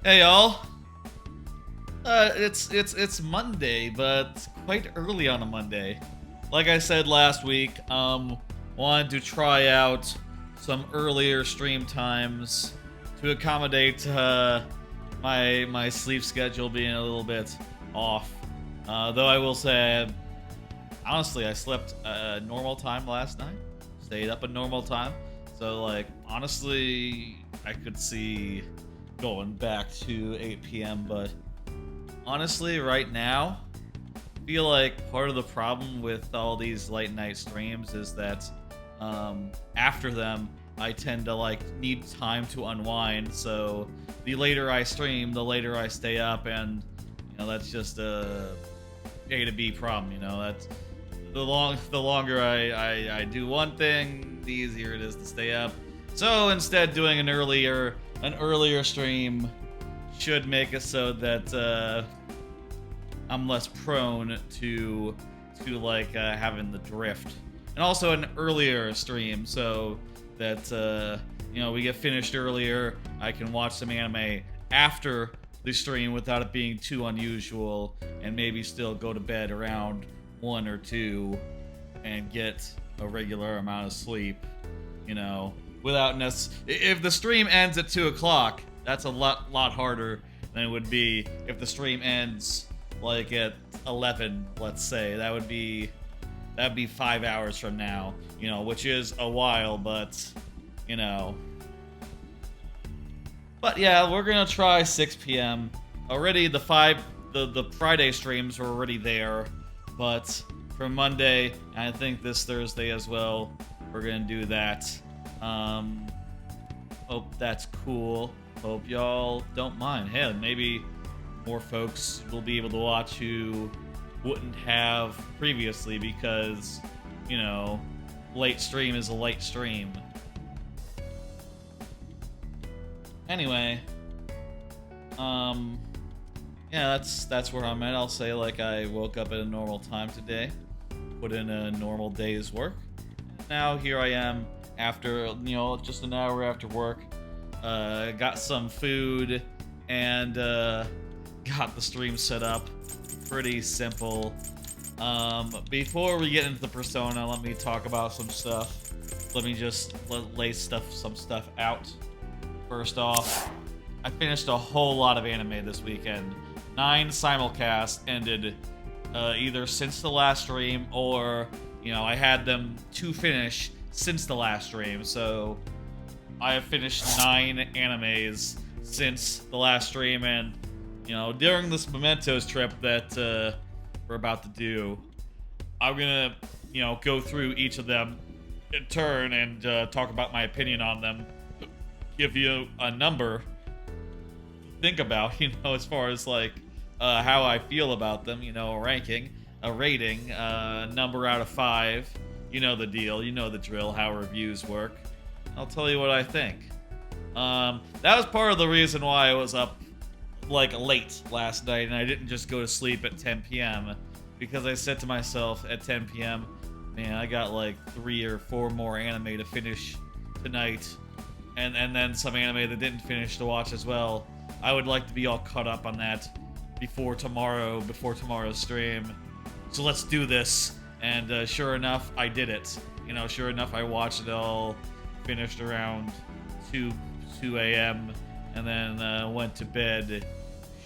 Hey y'all. It's Monday, but quite early on a Monday. Like I said last week, wanted to try out some earlier stream times to accommodate my sleep schedule being a little bit off. Though I will say, honestly, I slept normal time last night. Stayed up a normal time. So like honestly, I could see going back to 8 p.m. But honestly, right now, I feel like part of the problem with all these late night streams is that after them, I tend to like need time to unwind. So the later I stream, the later I stay up, and that's just a A to B problem. That's the longer I do one thing, the easier it is to stay up. So instead, doing an earlier stream should make it so that I'm less prone to like having the drift, and also an earlier stream so that we get finished earlier. I can watch some anime after the stream without it being too unusual, and maybe still go to bed around 1 or 2 and get a regular amount of sleep, without if the stream ends at 2 o'clock, that's a lot harder than it would be if the stream ends like at 11, let's say. That'd be 5 hours from now, which is a while, but but yeah, we're gonna try 6 p.m. Already the Friday streams were already there, but for Monday, and I think this Thursday as well, we're gonna do that. Hope that's cool. Hope y'all don't mind. Hey, maybe more folks will be able to watch who wouldn't have previously, because, late stream is a late stream. Anyway, yeah, that's where I'm at. I'll say, like, I woke up at a normal time today, put in a normal day's work. Now here I am after, just an hour after work. Got some food and got the stream set up. Pretty simple. Before we get into the persona, let me talk about some stuff. Let me just lay some stuff out. First off, I finished a whole lot of anime this weekend. 9 simulcasts ended either since the last stream, or I had them to finish since the last stream. So I have finished 9 animes since the last stream, and during this Mementos trip that we're about to do, I'm gonna go through each of them in turn and talk about my opinion on them, give you a number to think about, as far as like how I feel about them, a ranking, a rating, a number out of 5. You know the deal, you know the drill, how reviews work. I'll tell you what I think. That was part of the reason why I was up like late last night and I didn't just go to sleep at 10 p.m. because I said to myself at 10 p.m, man, I got like 3 or 4 more anime to finish tonight, and then some anime that didn't finish to watch as well. I would like to be all caught up on that before tomorrow's stream. So let's do this. And sure enough, I did it. Sure enough, I watched it all, finished around 2 a.m. and then went to bed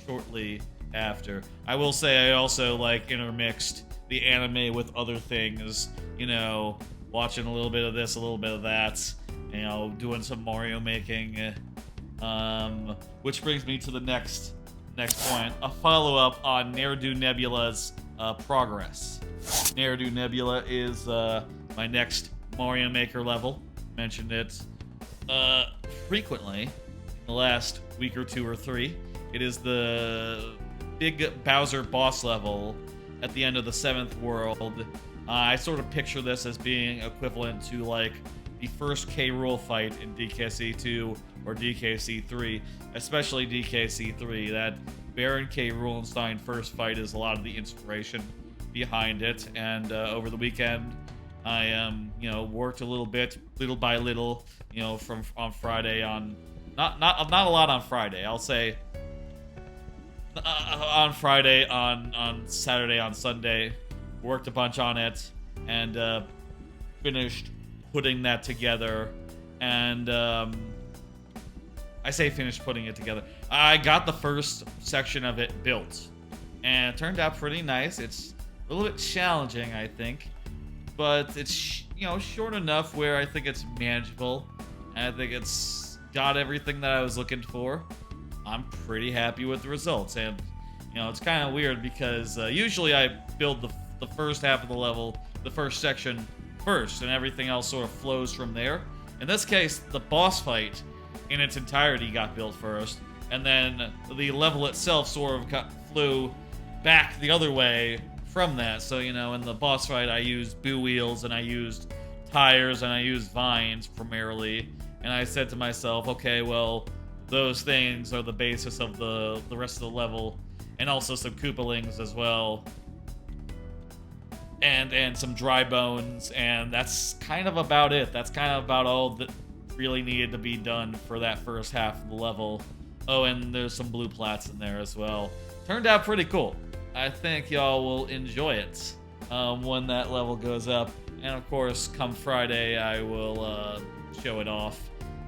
shortly after. I will say I also like intermixed the anime with other things, watching a little bit of this, a little bit of that, doing some Mario making, which brings me to the next point, a follow-up on Neredu Nebula's progress. Neredu Nebula is my next Mario Maker level. Mentioned it frequently in the last week or 2 or 3. It is the big Bowser boss level at the end of the 7th world. I sort of picture this as being equivalent to like the first K. Rool fight in DKC 2 or DKC 3, especially DKC 3. That Baron K. Roolenstein first fight is a lot of the inspiration behind it, and over the weekend I worked a little bit, little by little, from on Friday on, not a lot on Friday. I'll say on Friday, on Saturday, on Sunday, worked a bunch on it, and finished putting that together. And I say finished putting it together. I got the first section of it built, and it turned out pretty nice. It's a little bit challenging, I think, but it's short enough where I think it's manageable, and I think it's got everything that I was looking for. I'm pretty happy with the results, and it's kind of weird because usually I build the first half of the level, the first section first, and everything else sort of flows from there. In this case, the boss fight in its entirety got built first, and then the level itself sort of flew back the other way from that. So, in the boss fight, I used boo wheels, and I used tires, and I used vines primarily, and I said to myself, okay, well, those things are the basis of the rest of the level, and also some Koopalings as well, and some dry bones, and that's kind of about it. That's kind of about all that really needed to be done for that first half of the level. Oh, and there's some blue plats in there as well. Turned out pretty cool. I think y'all will enjoy it when that level goes up, and of course, come Friday, I will show it off.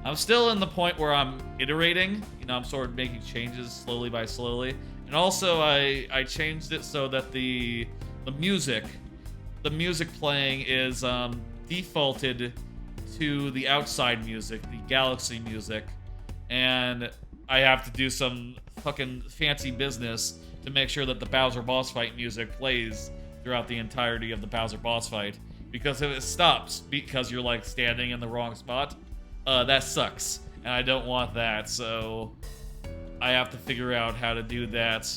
I'm still in the point where I'm iterating. I'm sort of making changes slowly by slowly. And also, I changed it so that the music playing is defaulted to the outside music, the galaxy music. And I have to do some fucking fancy business to make sure that the Bowser boss fight music plays throughout the entirety of the Bowser boss fight. Because if it stops because you're like standing in the wrong spot, that sucks, and I don't want that, so I have to figure out how to do that.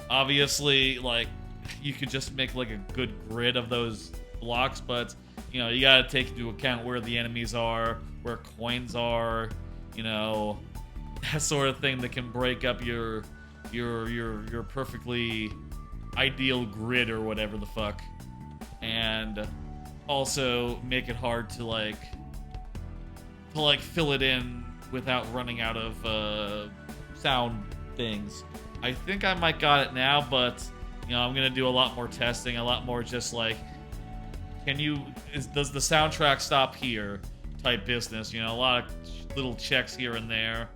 Obviously, like, you could just make like a good grid of those blocks, but you gotta take into account where the enemies are, where coins are, that sort of thing that can break up your perfectly ideal grid or whatever the fuck, and also make it hard to fill it in without running out of sound things. I think I might got it now, but I'm gonna do a lot more testing, a lot more just like, does the soundtrack stop here type business, a lot of little checks here and there.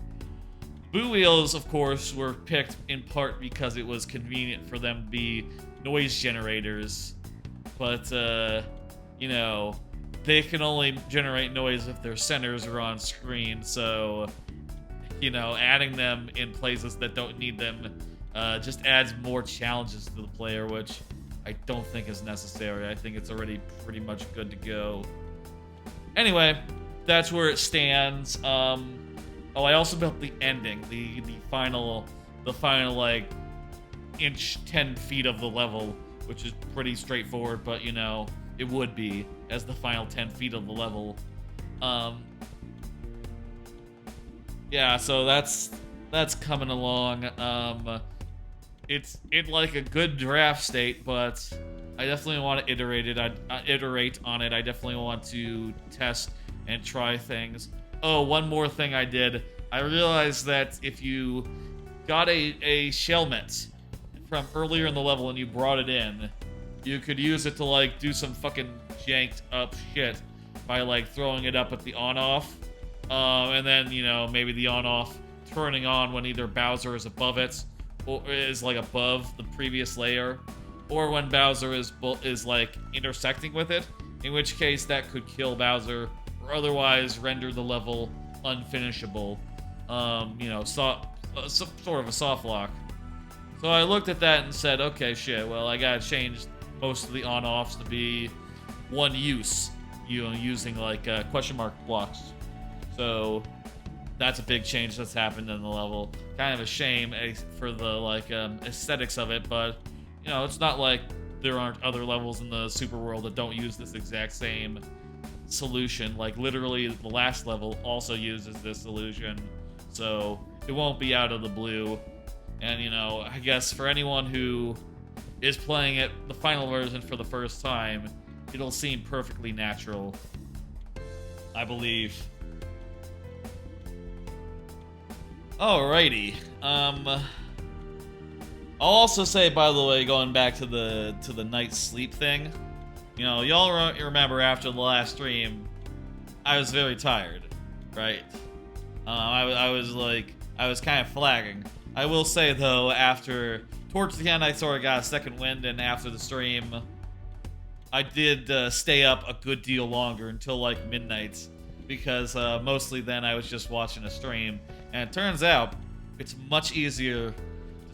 Boo wheels, of course, were picked in part because it was convenient for them to be noise generators, but they can only generate noise if their centers are on screen, so, adding them in places that don't need them just adds more challenges to the player, which I don't think is necessary. I think it's already pretty much good to go. Anyway, that's where it stands. Oh, I also built the ending, the final, like, 10 feet of the level, which is pretty straightforward, but, it would be, as the final 10 feet of the level. Yeah, so that's coming along. It's in like a good draft state, but I definitely want to iterate on it. I definitely want to test and try things. Oh, one more thing I did. I realized that if you got a shellmet from earlier in the level and you brought it in, you could use it to, like, do some fucking janked up shit by, like, throwing it up at the on-off. And then, maybe the on-off turning on when either Bowser is above it, or is, like, above the previous layer, or when Bowser is like, intersecting with it, in which case that could kill Bowser, or otherwise render the level unfinishable. Sort of a soft lock. So I looked at that and said, okay, shit, well, I gotta change most of the on-offs to be one use, using, like, question mark blocks. So that's a big change that's happened in the level. Kind of a shame for the, like, aesthetics of it, but, it's not like there aren't other levels in the Super World that don't use this exact same solution. Like, literally, the last level also uses this solution, so it won't be out of the blue. And, I guess for anyone who is playing it, the final version, for the first time, it'll seem perfectly natural, I believe. Alrighty. I'll also say, by the way, going back to the night sleep thing, you know, y'all remember after the last stream, I was very tired, right? I was kind of flagging. I will say though, towards the end, I sort of got a second wind, and after the stream, I did stay up a good deal longer until like midnight, because mostly then I was just watching a stream, and it turns out it's much easier to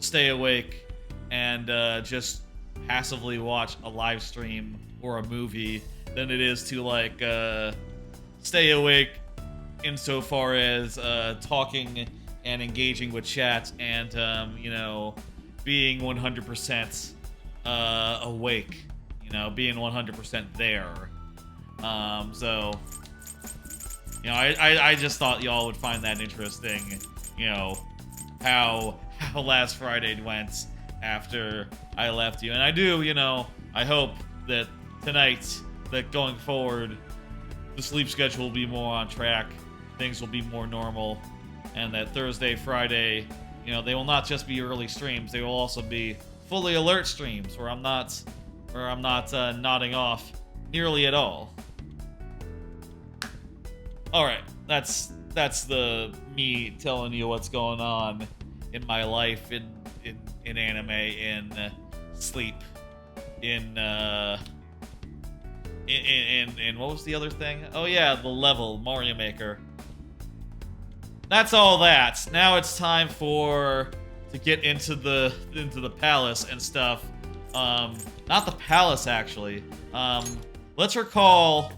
stay awake and just passively watch a live stream or a movie than it is to like stay awake insofar as talking and engaging with chat and you know, being 100% awake, you know, being 100% there. So you know, I just thought y'all would find that interesting, you know, how last Friday went after I left you. And I do, you know, I hope that tonight, that going forward, the sleep schedule will be more on track, things will be more normal, and that Thursday, Friday, you know, they will not just be early streams, they will also be fully alert streams where I'm not nodding off nearly at all. Alright, that's the me telling you what's going on in my life, in anime, in sleep, in what was the other thing? Oh yeah, the level, Mario Maker. That's all that. Now it's time to get into the palace and stuff. Not the palace actually. Let's recall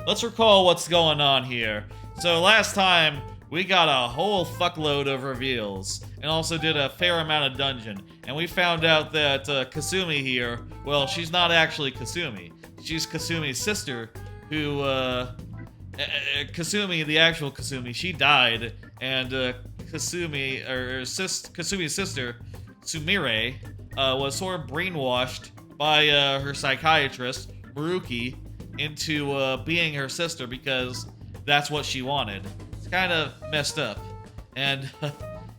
what's going on here. So last time we got a whole fuckload of reveals and also did a fair amount of dungeon, and we found out that Kasumi here, well, she's not actually Kasumi. She's Kasumi's sister, who Kasumi, the actual Kasumi, she died, and Kasumi's sister, Sumire, was sort of brainwashed by her psychiatrist, Maruki, into being her sister because that's what she wanted. It's kind of messed up. And,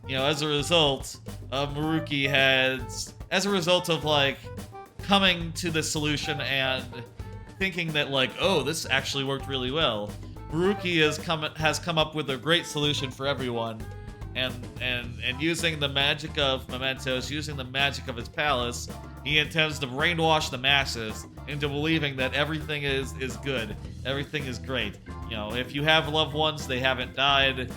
you know, as a result, Maruki as a result of, like, coming to this solution and thinking that, like, oh, this actually worked really well, Maruki has come up with a great solution for everyone, and using the magic of Mementos, using the magic of his palace, he intends to brainwash the masses into believing that everything is good, everything is great. You know, if you have loved ones, they haven't died,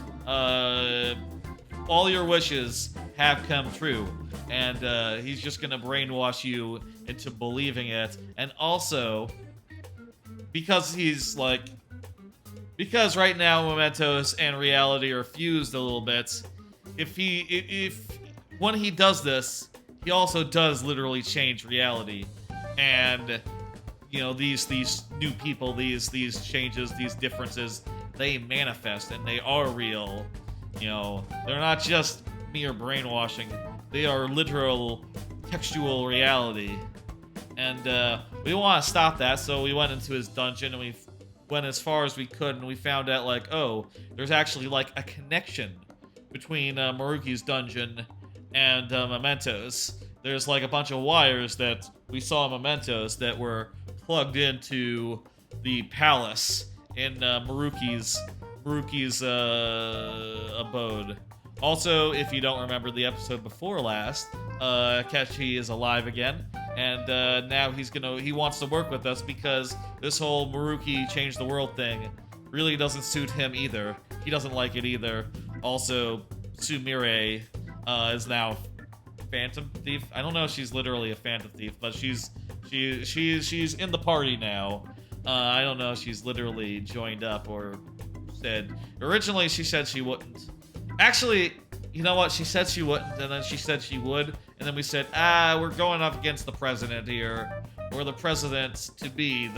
all your wishes have come true, and he's just gonna brainwash you into believing it. And also, because right now Mementos and reality are fused a little bit, when he does this, he also does literally change reality. And, you know, these new people, these changes, these differences, they manifest and they are real. You know, they're not just mere brainwashing, they are literal textual reality. And we want to stop that, so we went into his dungeon and we went as far as we could, and we found out, like, oh, there's actually, like, a connection between Maruki's dungeon and Mementos. There's, like, a bunch of wires that we saw in Mementos that were plugged into the palace in Maruki's abode. Also, if you don't remember the episode before last, Kechi is alive again, and now he wants to work with us because this whole Maruki change the world thing really doesn't suit him either. He doesn't like it either. Also, Sumire is now Phantom Thief. I don't know if she's literally a Phantom Thief, but she's in the party now. I don't know if she's literally joined up or said. Originally, she said she wouldn't. Actually, you know what? She said she wouldn't, and then she said she would, and then we said, we're going up against the president here. We're the president to be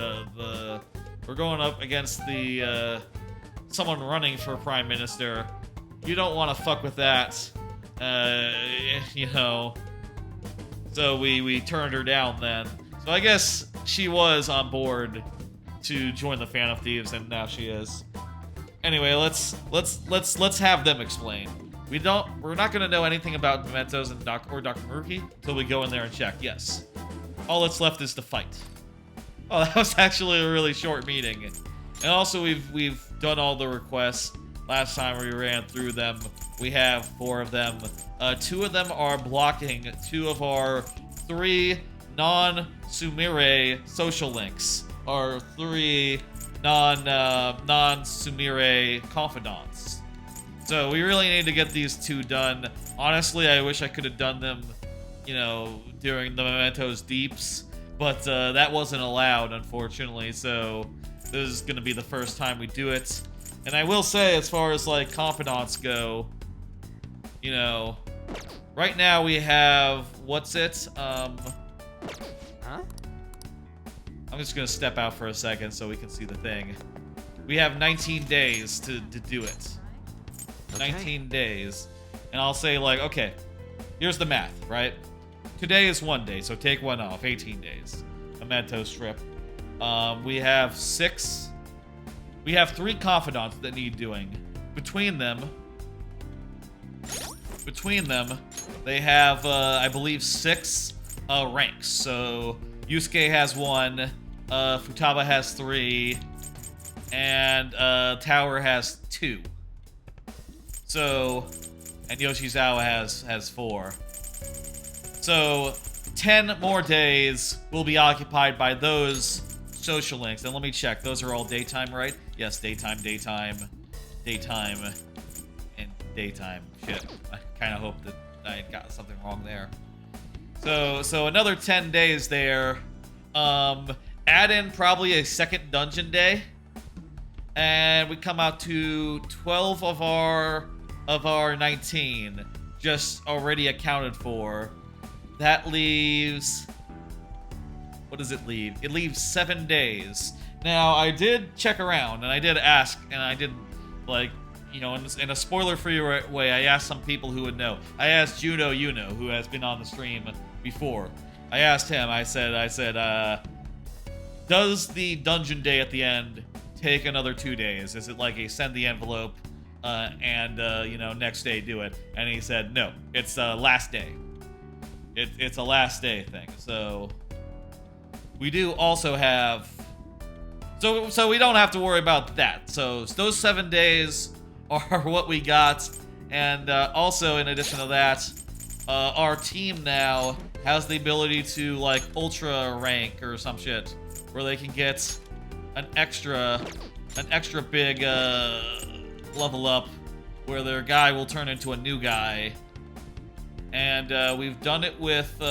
we're going up against the someone running for prime minister. You don't want to fuck with that, you know. So we turned her down then. So I guess she was on board to join the Phantom Thieves, and now she is. Anyway, let's have them explain. We're not gonna know anything about Mementos and Dr. Maruki until we go in there and check. Yes. All that's left is to fight. Oh, that was actually a really short meeting. And also, we've done all the requests. Last time we ran through them, we have 4 of them. 2 of them are blocking 2 of our 3 non-Sumire social links, or 3 non-Sumire confidants. So we really need to get these 2 done. Honestly, I wish I could have done them, you know, during the Mementos Deeps, but that wasn't allowed, unfortunately, so this is gonna be the first time we do it. And I will say, as far as, like, confidants go, you know, right now we have, what's it? Huh? I'm just gonna step out for a second so we can see the thing. We have 19 days to do it. Okay. 19 days. And I'll say, like, okay, here's the math, right? Today is 1 day, so take 1 off, 18 days. A Memento strip. We have 3 confidants that need doing. Between them, they have, I believe, 6 ranks. So Yusuke has 1, Futaba has 3, and Tower has 2. So, and Yoshizawa has 4. So 10 more days will be occupied by those social links. And let me check. Those are all daytime, right? Yes, daytime, and daytime. Shit. I kind of hope that I got something wrong there. So another 10 days there. Add in probably a second dungeon day. And we come out to 12 of our 19 just already accounted for. That leaves... What does it leave? It leaves 7 days. Now, I did check around, and I did ask, and I did, like, you know, in a spoiler-free way, I asked some people who would know. I asked Juno Yuno, who has been on the stream before. I asked him, I said, does the dungeon day at the end take another 2 days? Is it like a send the envelope, and, you know, next day do it? And he said, no, it's last day. It's a last day thing, so... We do also have... So we don't have to worry about that. So those 7 days are what we got. And also, in addition to that, our team now has the ability to, like, ultra rank or some shit, where they can get an extra big level up, where their guy will turn into a new guy. And we've done it with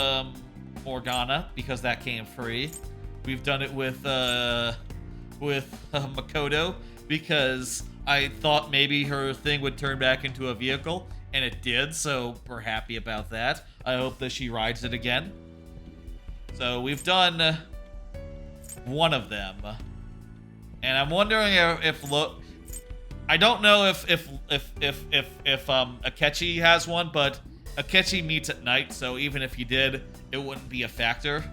Morgana, because that came free. We've done it with Makoto, because I thought maybe her thing would turn back into a vehicle, and it did, so we're happy about that. I hope that she rides it again. So we've done 1 of them. And I'm wondering if I don't know if Akechi has 1, but Akechi meets at night, so even if he did, it wouldn't be a factor.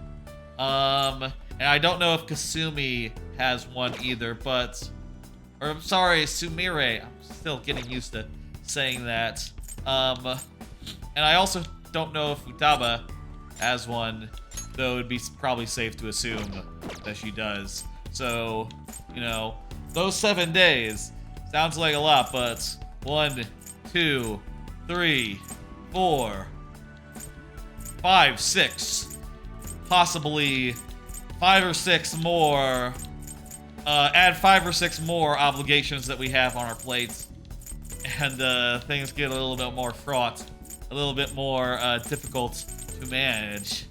And I don't know if Kasumi has 1 either, but... Or, I'm sorry, Sumire. I'm still getting used to saying that. And I also don't know if Futaba has 1, though it'd be probably safe to assume that she does. So, you know, those 7 days sounds like a lot, but 1, 2, 3, 4, 5, 6, possibly 5 or 6 more, add 5 or 6 more obligations that we have on our plates, and things get a little bit more fraught, a little bit more difficult to manage.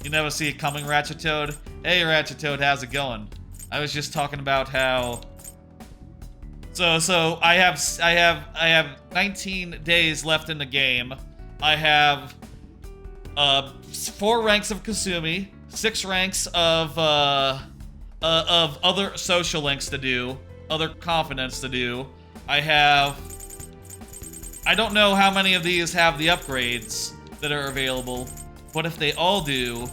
You never see it coming, Ratchet Toad? Hey, Ratchet Toad, how's it going? I was just talking about how... So I have 19 days left in the game. I have 4 ranks of Kasumi, 6 ranks of other social links to do, other confidants to do. I don't know how many of these have the upgrades that are available, but if they all do,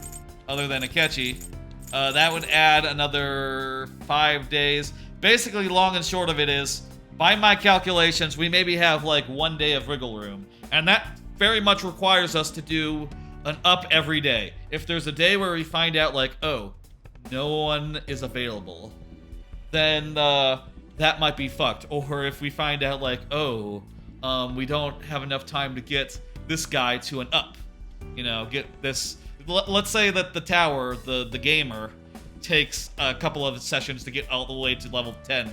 other than Akechi, that would add another 5 days. Basically, long and short of it is, by my calculations, we maybe have like 1 day of wriggle room. And that very much requires us to do an up every day. If there's a day where we find out like, oh, no one is available, then that might be fucked. Or if we find out like, oh, we don't have enough time to get this guy to an up. You know, get this... Let's say that the tower, the gamer, takes a couple of sessions to get all the way to level 10.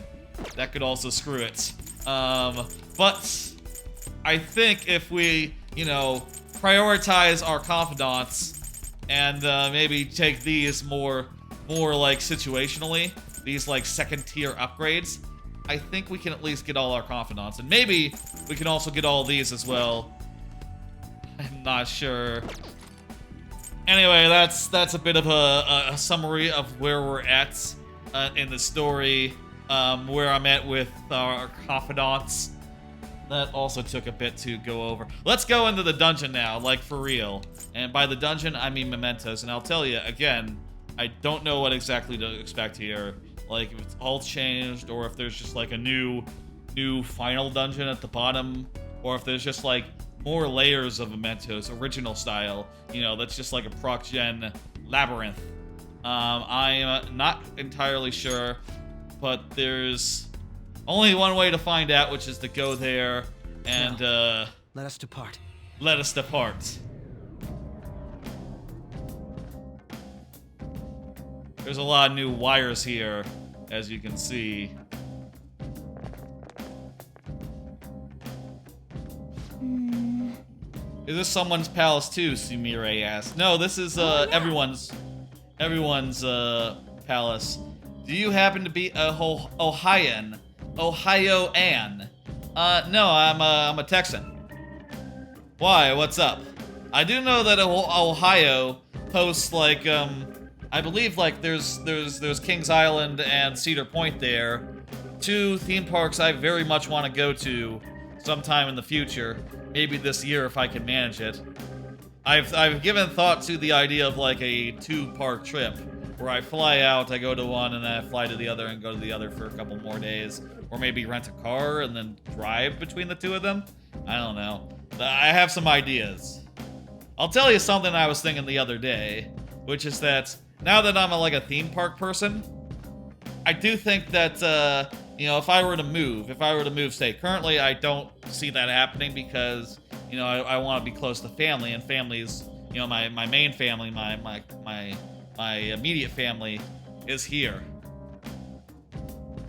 That could also screw it. But I think if we, you know, prioritize our confidants and maybe take these more like situationally, these like second tier upgrades, I think we can at least get all our confidants. And maybe we can also get all these as well. I'm not sure. Anyway, that's a bit of a summary of where we're at in the story, where I'm at with our confidants. That also took a bit to go over. Let's go into the dungeon now, like for real. And by the dungeon, I mean Mementos. And I'll tell you, again, I don't know what exactly to expect here. Like, if it's all changed, or if there's just like a new final dungeon at the bottom, or if there's just like more layers of Mementos, original style. You know, that's just like a proc gen labyrinth. I'm not entirely sure, but there's only one way to find out, which is to go there and let us depart. Let us depart. There's a lot of new wires here, as you can see. Is this someone's palace too? Sumire asked. No, this is everyone's palace. Do you happen to be a Ohioan? Ohio-an? No, I'm a Texan. Why? What's up? I do know that Ohio hosts like I believe like there's Kings Island and Cedar Point there, two theme parks I very much want to go to sometime in the future. Maybe this year if I can manage it. I've given thought to the idea of like a 2-park trip where I fly out, I go to one, and then I fly to the other and go to the other for a couple more days, or maybe rent a car and then drive between the two of them. I don't know. I have some ideas. I'll tell you something I was thinking the other day, which is that now that I'm like a theme park person, I do think that you know, if I were to move state, currently I don't see that happening because, you know, I want to be close to family, and family's, you know, my main family, my immediate family is here.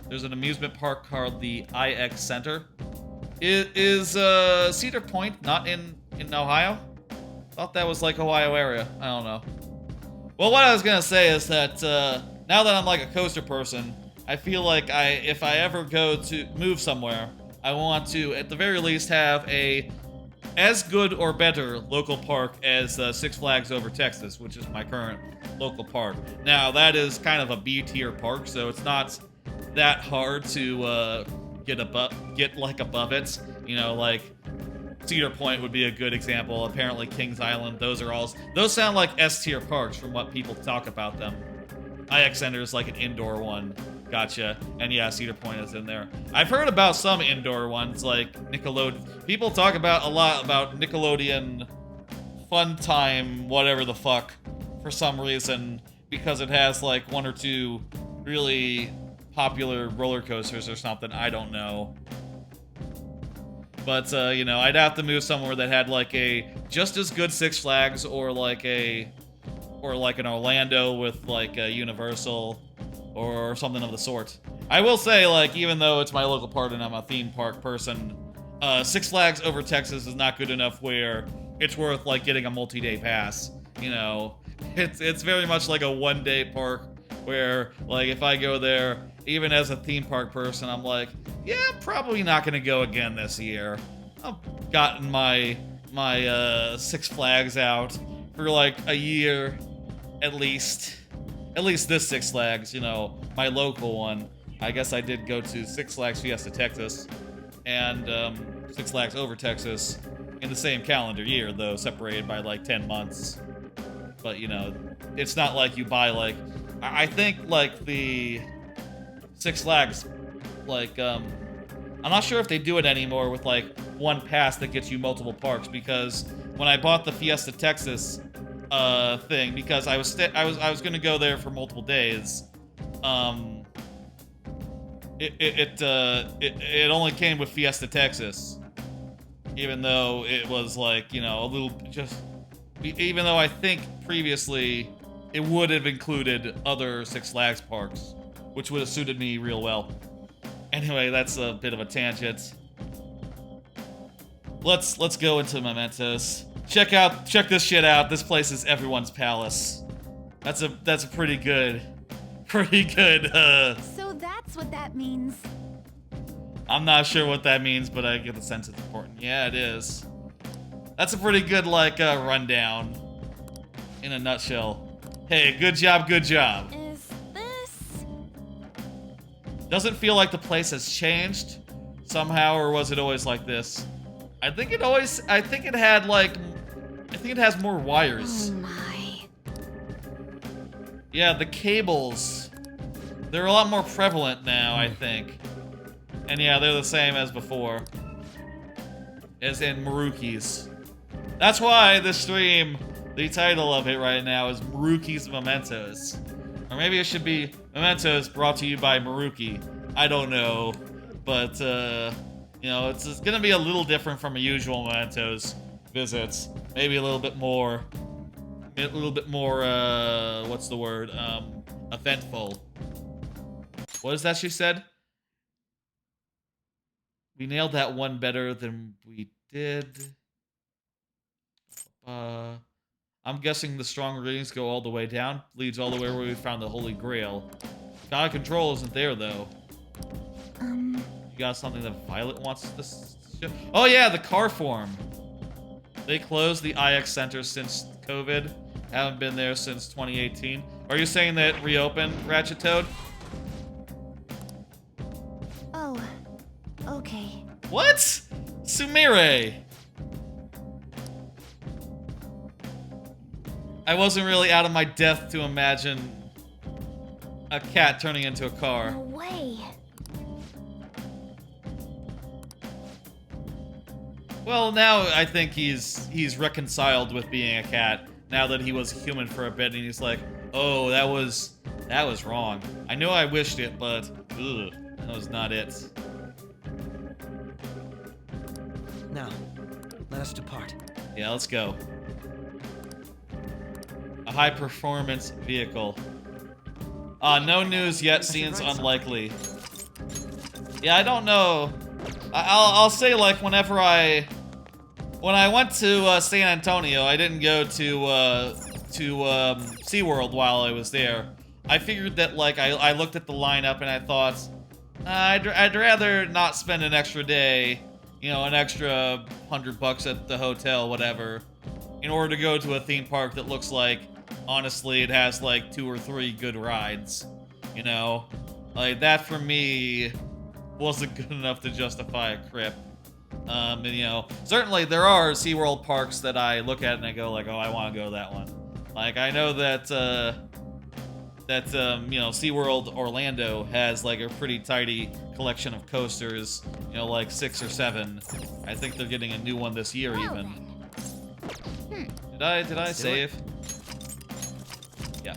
There's an amusement park called the IX Center. Is Cedar Point not in Ohio? Thought that was like Ohio area. I don't know. Well, what I was gonna say is that now that I'm like a coaster person, I feel like if I ever go to move somewhere, I want to, at the very least, have a as good or better local park as Six Flags Over Texas, which is my current local park. Now, that is kind of a B-tier park, so it's not that hard to get above it. You know, like Cedar Point would be a good example. Apparently, Kings Island, those sound like S-tier parks from what people talk about them. IX Center is like an indoor one. Gotcha. And yeah, Cedar Point is in there. I've heard about some indoor ones, like Nickelodeon. People talk about a lot about Nickelodeon Fun Time, whatever the fuck, for some reason, because it has like 1 or 2 really popular roller coasters or something. I don't know. But, you know, I'd have to move somewhere that had like a just as good Six Flags, or like an Orlando with like a Universal, or something of the sort. I will say, like, even though it's my local park and I'm a theme park person, Six Flags Over Texas is not good enough where it's worth, like, getting a multi-day pass. You know, it's very much like a one-day park where, like, if I go there, even as a theme park person, I'm like, yeah, I'm probably not gonna go again this year. I've gotten my Six Flags out for, like, a year at least. At least this Six Flags, you know, my local one. I guess I did go to Six Flags Fiesta Texas and Six Flags Over Texas in the same calendar year, though separated by like 10 months. But, you know, it's not like you buy like... I think like the Six Flags, like, I'm not sure if they do it anymore with like one pass that gets you multiple parks, because when I bought the Fiesta Texas thing, because I was gonna go there for multiple days, it only came with Fiesta Texas, even though it was like, you know, a little just, even though I think previously it would have included other Six Flags parks, which would have suited me real well. Anyway, that's a bit of a tangent. Let's go into Mementos. Check this shit out. This place is everyone's palace. That's a pretty good. So that's what that means. I'm not sure what that means, but I get the sense it's important. Yeah, it is. That's a pretty good, like, rundown. In a nutshell. Hey, good job, good job. Is this... Doesn't feel like the place has changed somehow, or was it always like this? I think it had, like... I think it has more wires. Oh my. Yeah, the cables. They're a lot more prevalent now, I think. And yeah, they're the same as before. As in Maruki's. That's why this stream, the title of it right now is Maruki's Mementos. Or maybe it should be Mementos brought to you by Maruki. I don't know. But, you know, it's gonna be a little different from a usual Mementos visits. Maybe a little bit more, what's the word? Eventful. What is that she said? We nailed that one better than we did. I'm guessing the strong readings go all the way down, leads all the way where we found the Holy Grail. God control isn't there, though. You got something that Violet wants to show? Oh yeah, the car form. They closed the IX Center since COVID. Haven't been there since 2018. Are you saying that reopened, Ratchet Toad? Oh, okay. What? Sumire! I wasn't really out of my depth to imagine a cat turning into a car. No way. Well, now I think he's reconciled with being a cat. Now that he was human for a bit, and he's like, oh, that was wrong. I know I wished it, but ugh, that was not it. Now, let us depart. Yeah, let's go. A high-performance vehicle. No news yet. Seems unlikely. Yeah, I don't know. I'll say, like, when I went to San Antonio, I didn't go to SeaWorld while I was there. I figured that, like, I looked at the lineup and I thought, I'd rather not spend an extra day, you know, an extra $100 at the hotel, whatever, in order to go to a theme park that looks like, honestly, it has like 2 or 3 good rides, you know? Like, that for me wasn't good enough to justify a trip. And, you know, certainly there are SeaWorld parks that I look at and I go like, oh, I want to go to that one. Like, I know that, you know, SeaWorld Orlando has, like, a pretty tidy collection of coasters, you know, like 6 or 7. I think they're getting a new one this year, even. Did I save? Yeah.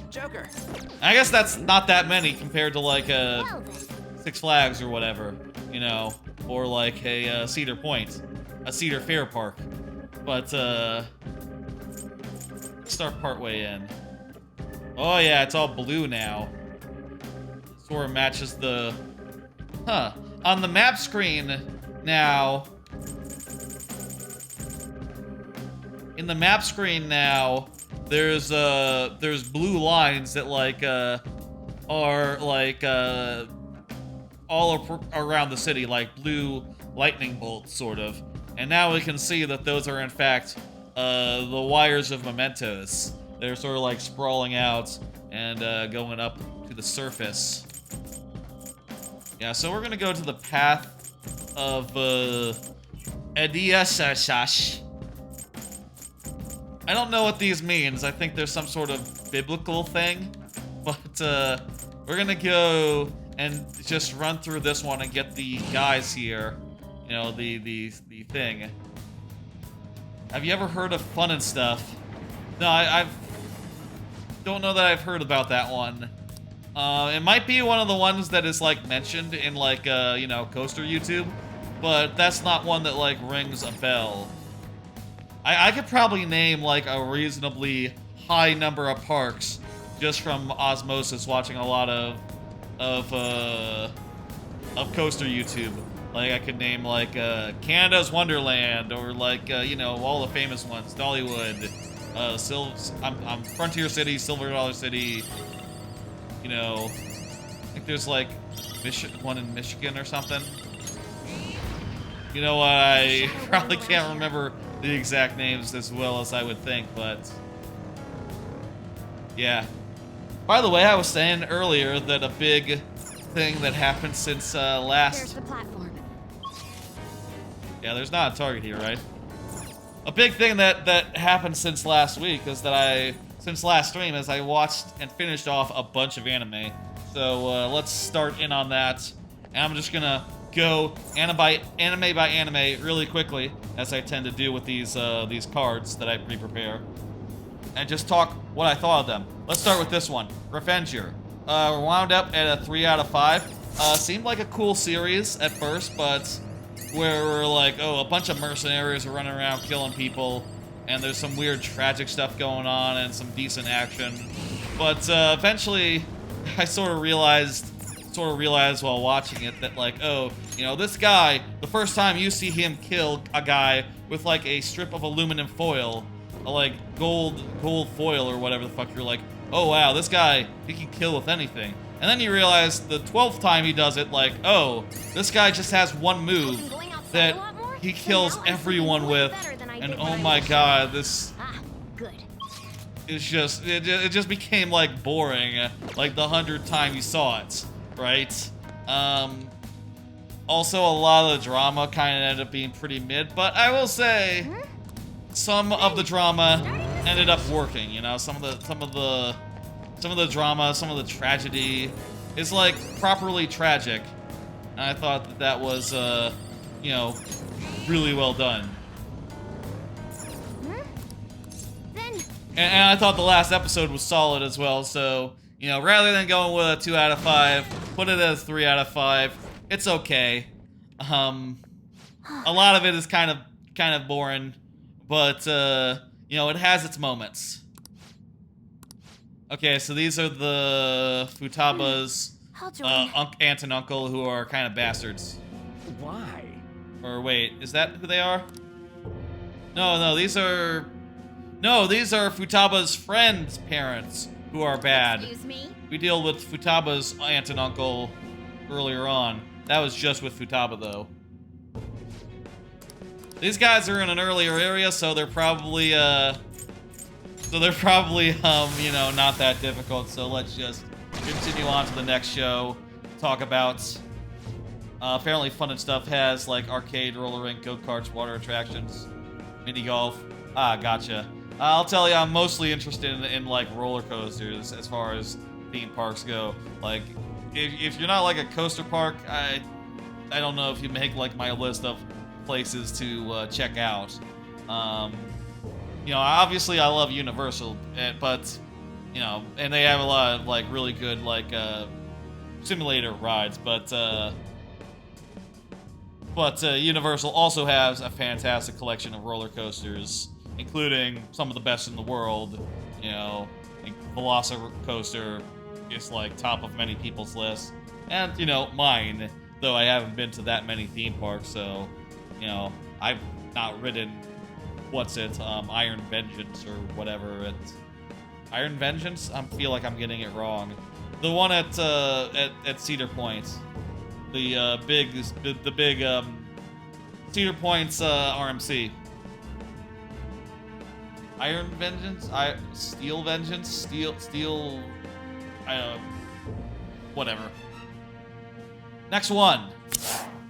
Joker. I guess that's not that many compared to, like, Six Flags or whatever, you know, or like a Cedar Point, a Cedar Fair park. But, let's start partway in. Oh yeah, it's all blue now. Sort of matches the... Huh. On the map screen now... In the map screen now, there's blue lines that, like, are, like, all around the city, like blue lightning bolts, sort of. And now we can see that those are, in fact, the wires of Mementos. They're sort of like sprawling out and going up to the surface. Yeah, so we're gonna go to the path of Ediasasash. I don't know what these means. I think there's some sort of biblical thing, but we're gonna go and just run through this one and get the guys here. You know, the thing. Have you ever heard of Fun and Stuff? No, I've don't know that I've heard about that one. It might be one of the ones that is like mentioned in like you know, Coaster YouTube, but that's not one that like rings a bell. I could probably name like a reasonably high number of parks just from osmosis, watching a lot of Coaster YouTube. Like I could name like Canada's Wonderland, or like you know, all the famous ones, Dollywood, Frontier City, Silver Dollar City. You know, I think there's like one in Michigan or something. You know what? I probably can't remember the exact names as well as I would think, but yeah. By the way, I was saying earlier that a big thing that happened since There's last. the platform. Yeah, there's not a target here, right? A big thing that happened since last week is that since last stream, is I watched and finished off a bunch of anime. So let's start in on that. And I'm just gonna go anime by anime really quickly, as I tend to do with these cards that I pre-prepare, and just talk what I thought of them. Let's start with this one, Revenger. We're wound up at a 3 out of 5. Seemed like a cool series at first, but where we're like, oh, a bunch of mercenaries are running around killing people, and there's some weird tragic stuff going on and some decent action. But eventually, I sort of realized while watching it that like, oh, you know, this guy, the first time you see him kill a guy with like a strip of aluminum foil, like gold foil or whatever the fuck, you're like, oh wow, this guy, he can kill with anything. And then you realize the 12th time he does it, like, oh, this guy just has one move that he kills everyone with, and oh my god, this is just, it just became like boring, like the 100th time you saw it, right? Also, a lot of the drama kind of ended up being pretty mid, but I will say some of the drama ended up working. You know, some of the drama, some of the tragedy is like properly tragic, and I thought that was you know, really well done. And I thought the last episode was solid as well. So, you know, rather than going with a 2 out of 5, put it as 3 out of 5. It's okay. A lot of it is kind of boring, but you know, it has its moments. Okay, so these are the Futaba's aunt and uncle, who are kind of bastards. Why? Or wait, is that who they are? No, these are Futaba's friends' parents who are bad. Excuse me? We deal with Futaba's aunt and uncle earlier on. That was just with Futaba, though. These guys are in an earlier area, so they're probably, you know, not that difficult. So let's just continue on to the next show. Talk about, apparently Fun and Stuff has, like, arcade, roller rink, go-karts, water attractions, mini golf. Ah, gotcha. I'll tell you, I'm mostly interested in like, roller coasters as far as theme parks go. Like, if you're not like a coaster park, I don't know if you make like my list of places to check out. You know, obviously I love Universal, but you know, and they have a lot of like really good like simulator rides, but Universal also has a fantastic collection of roller coasters, including some of the best in the world. You know, Velocicoaster is like top of many people's lists, and you know, mine, though I haven't been to that many theme parks, so you know, I've not ridden Iron Vengeance or whatever. It's Iron Vengeance? I feel like I'm getting it wrong. The one at Cedar Point, the big Cedar Point's RMC. Iron Vengeance? Steel Vengeance? Steel... whatever. Next one.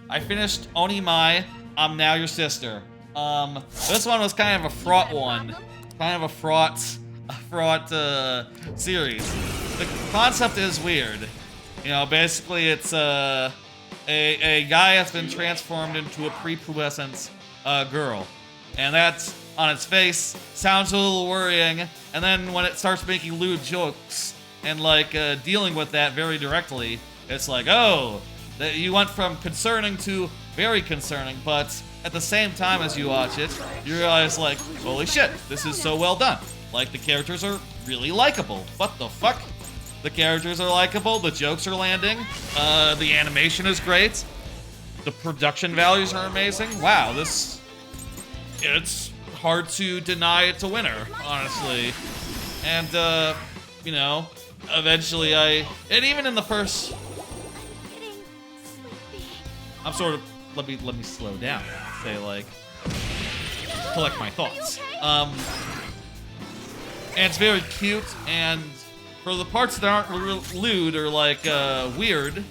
I finished Onimai, I'm Now Your Sister. This one was kind of a fraught one. Kind of a fraught series. The concept is weird. You know, basically it's a guy that's been transformed into a prepubescent girl. And that's, on its face, sounds a little worrying. And then when it starts making lewd jokes and, like, dealing with that very directly, it's like, oh, that you went from concerning to very concerning. But at the same time as you watch it, you realize, like, holy shit, this is so well done. Like, the characters are really likable. What the fuck? The characters are likable, the jokes are landing, the animation is great, the production values are amazing. Wow, it's hard to deny it's a winner, honestly. And, you know, eventually and even in the first... I'm sort of, let me slow down, say, like, collect my thoughts. And it's very cute, and for the parts that aren't lewd or, like, weird,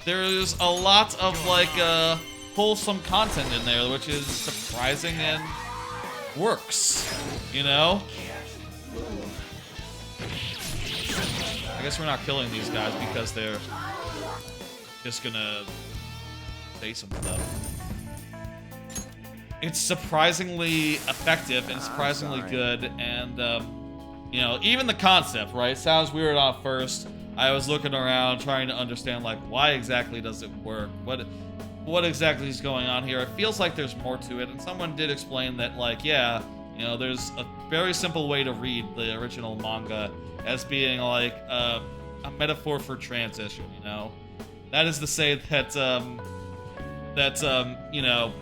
there's a lot of, like, wholesome content in there, which is surprising and works, you know? I guess we're not killing these guys because they're just gonna say some stuff. It's surprisingly effective and surprisingly good, and, you know, even the concept, right? Sounds weird at first. I was looking around trying to understand, like, why exactly does it work? What exactly is going on here? It feels like there's more to it, and someone did explain that, like, yeah, you know, there's a very simple way to read the original manga as being, like, a metaphor for transition, you know? That is to say that, you know...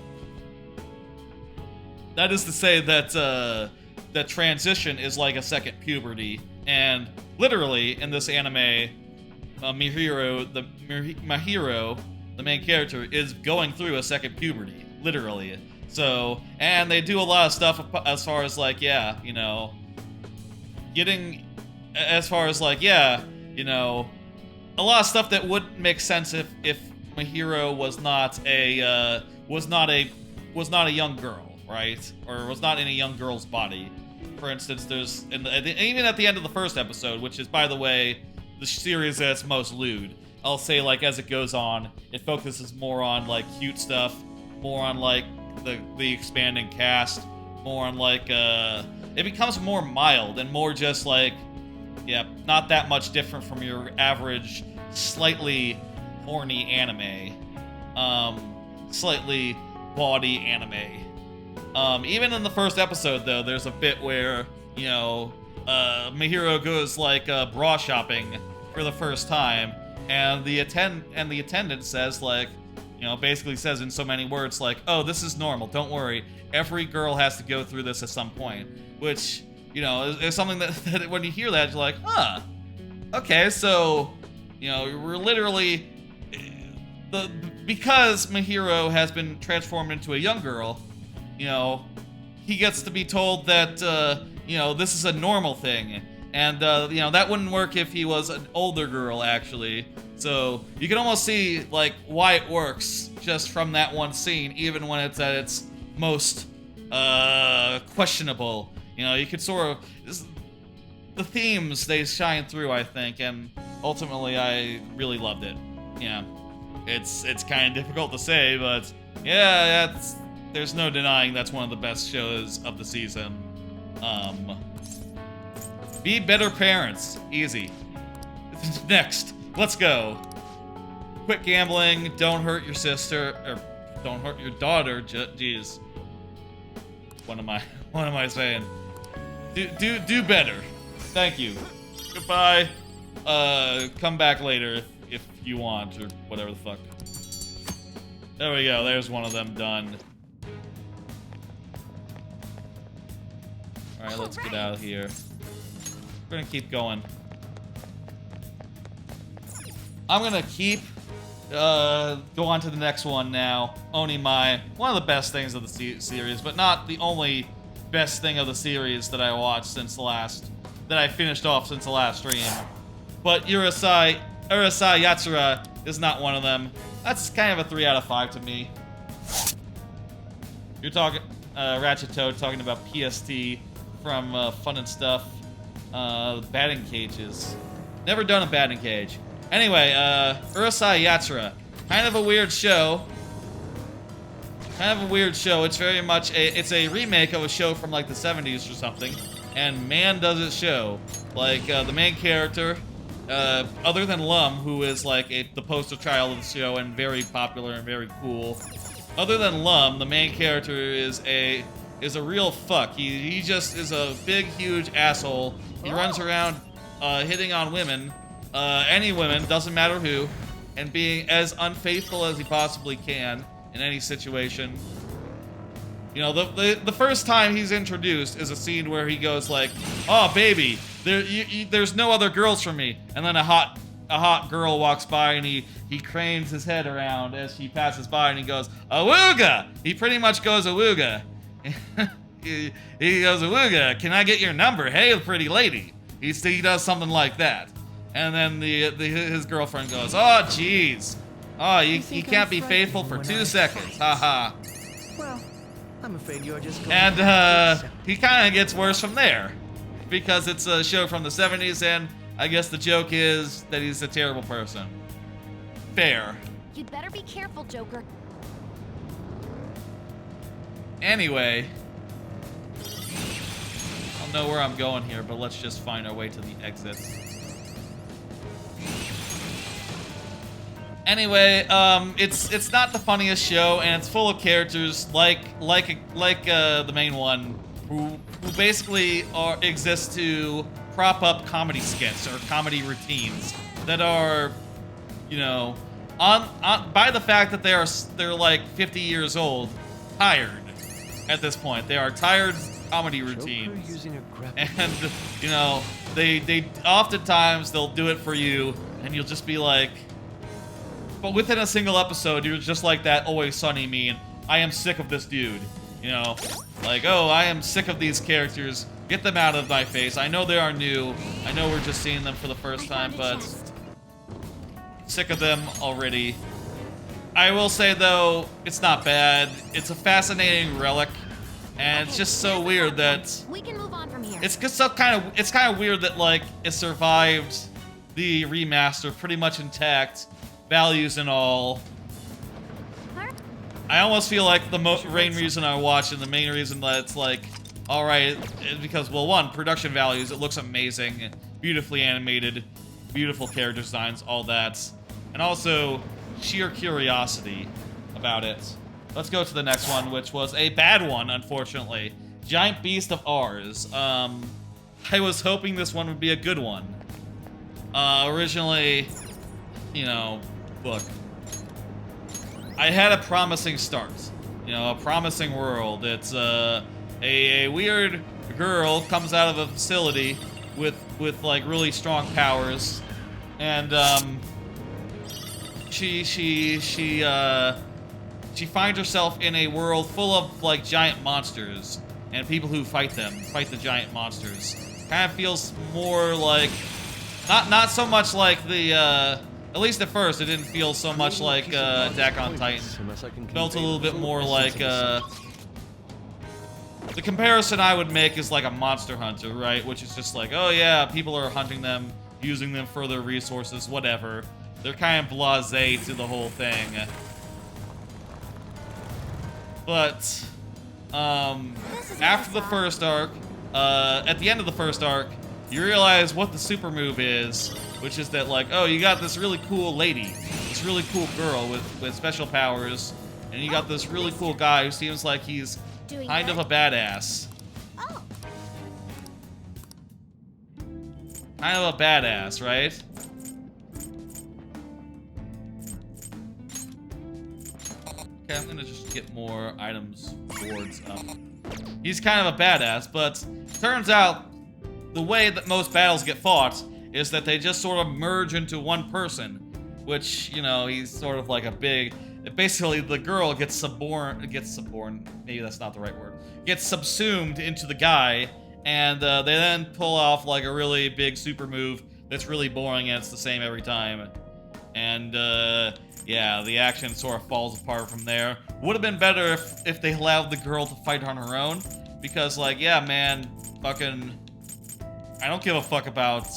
That is to say that, that transition is like a second puberty, and literally in this anime, Mahiro, the main character, is going through a second puberty, literally. So, and they do a lot of stuff as far as, like, yeah, you know, as far as, like, yeah, you know, a lot of stuff that wouldn't make sense if Mahiro was not a young girl, right? Or was not in a young girl's body. For instance, there's, even at the end of the first episode, which is, by the way, the series that's most lewd, I'll say, like, as it goes on, it focuses more on, like, cute stuff, more on, like, the expanding cast, more on, like, it becomes more mild and more just, like, yeah, not that much different from your average, slightly horny anime, slightly bawdy anime. Even in the first episode, though, there's a bit where, you know, Mahiro goes, like, bra shopping for the first time, and the attendant says, like, you know, basically says in so many words, like, oh, this is normal, don't worry, every girl has to go through this at some point, which, you know, is something that when you hear that, you're like, huh, okay, so, you know, we're literally, because Mahiro has been transformed into a young girl, you know, he gets to be told that, you know, this is a normal thing. And, you know, that wouldn't work if he was an older girl, actually. So, you can almost see, like, why it works just from that one scene, even when it's at its most, questionable. You know, you could sort of... The themes, they shine through, I think, and ultimately I really loved it. Yeah. It's kind of difficult to say, but, yeah, there's no denying that's one of the best shows of the season. Be better parents. Easy. Next. Let's go. Quit gambling. Don't hurt your sister. Or don't hurt your daughter. Jeez. What am I saying? Do better. Thank you. Goodbye. Come back later if you want, or whatever the fuck. There we go. There's one of them done. Alright, let's get out of here. We're gonna keep going. I'm gonna keep go on to the next one now. Onimai, one of the best things of the series, but not the only best thing of the series that I watched since the last, that I finished off since the last stream. But Urusei Yatsura is not one of them. That's kind of a 3 out of 5 to me. You're talking, Ratchet Toad talking about PST from Fun and Stuff. Batting cages. Never done a batting cage. Anyway, Urusei Yatsura. Kind of a weird show. It's very much it's a remake of a show from like the 70s or something. And man, does it show. Like, the main character, other than Lum, who is like the poster child of the show and very popular and very cool. Other than Lum, the main character is a real fuck. He just is a big, huge asshole. He runs around hitting on women, any women, doesn't matter who, and being as unfaithful as he possibly can in any situation. You know, the first time he's introduced is a scene where he goes like, "Oh, baby, there's no other girls for me," and then a hot girl walks by and he cranes his head around as she passes by and he goes, "Awooga!" He pretty much goes, "Awooga." he goes, "Awooga, can I get your number? Hey, pretty lady." He does something like that. And then his girlfriend goes, "Oh, jeez. Oh, you can't be faithful for 2 seconds. Haha." Well, I'm afraid you're just going And he kind of gets worse from there. Because it's a show from the 70s, and I guess the joke is that he's a terrible person. Fair. You'd better be careful, Joker. Anyway, I don't know where I'm going here, but let's just find our way to the exit. Anyway, it's not the funniest show, and it's full of characters like the main one, who basically exist to prop up comedy skits or comedy routines that are, you know, by the fact that they're like 50 years old, tired at this point. They are tired comedy routines, and you know they oftentimes they'll do it for you, and you'll just be like. But within a single episode, you're just like that Always Sunny meme. I am sick of this dude. You know? Like, oh, I am sick of these characters. Get them out of my face. I know they are new. I know we're just seeing them for the first time, but... sick of them already. I will say, though, it's not bad. It's a fascinating relic. And it's just so weird that... We can move on from here. It's just so kind of weird that, like, it survived the remaster pretty much intact. Values and all. I almost feel like the main reason I watch and the main reason that it's like, alright, is because, well, one, production values, it looks amazing, beautifully animated, beautiful character designs, all that. And also, sheer curiosity about it. Let's go to the next one, which was a bad one, unfortunately. Giant Beast of Ours. I was hoping this one would be a good one. Originally, you know, look, I had a promising start, you know, a promising world. It's a weird girl comes out of a facility with like really strong powers, and she finds herself in a world full of like giant monsters and people who fight the giant monsters. Kind of feels more like not so much like the at least at first, it didn't feel so much like Attack on Titan. Felt a little bit more like the comparison I would make is like a Monster Hunter, right? Which is just like, oh yeah, people are hunting them, using them for their resources, whatever. They're kind of blasé to the whole thing. But after the first arc, at the end of the first arc, you realize what the super move is, which is that, like, oh, you got this really cool lady, this really cool girl with special powers, and you got this really cool guy who seems like he's kind of a badass. Oh. Kind of a badass, right? Okay, I'm gonna just get more items boards up. He's kind of a badass, but turns out the way that most battles get fought is that they just sort of merge into one person, which, you know, he's sort of like a big... Basically, the girl gets suborned, maybe that's not the right word, gets subsumed into the guy, and they then pull off like a really big super move that's really boring and it's the same every time. And, yeah, the action sort of falls apart from there. Would have been better if they allowed the girl to fight on her own, because, like, yeah, man, fucking... I don't give a fuck about...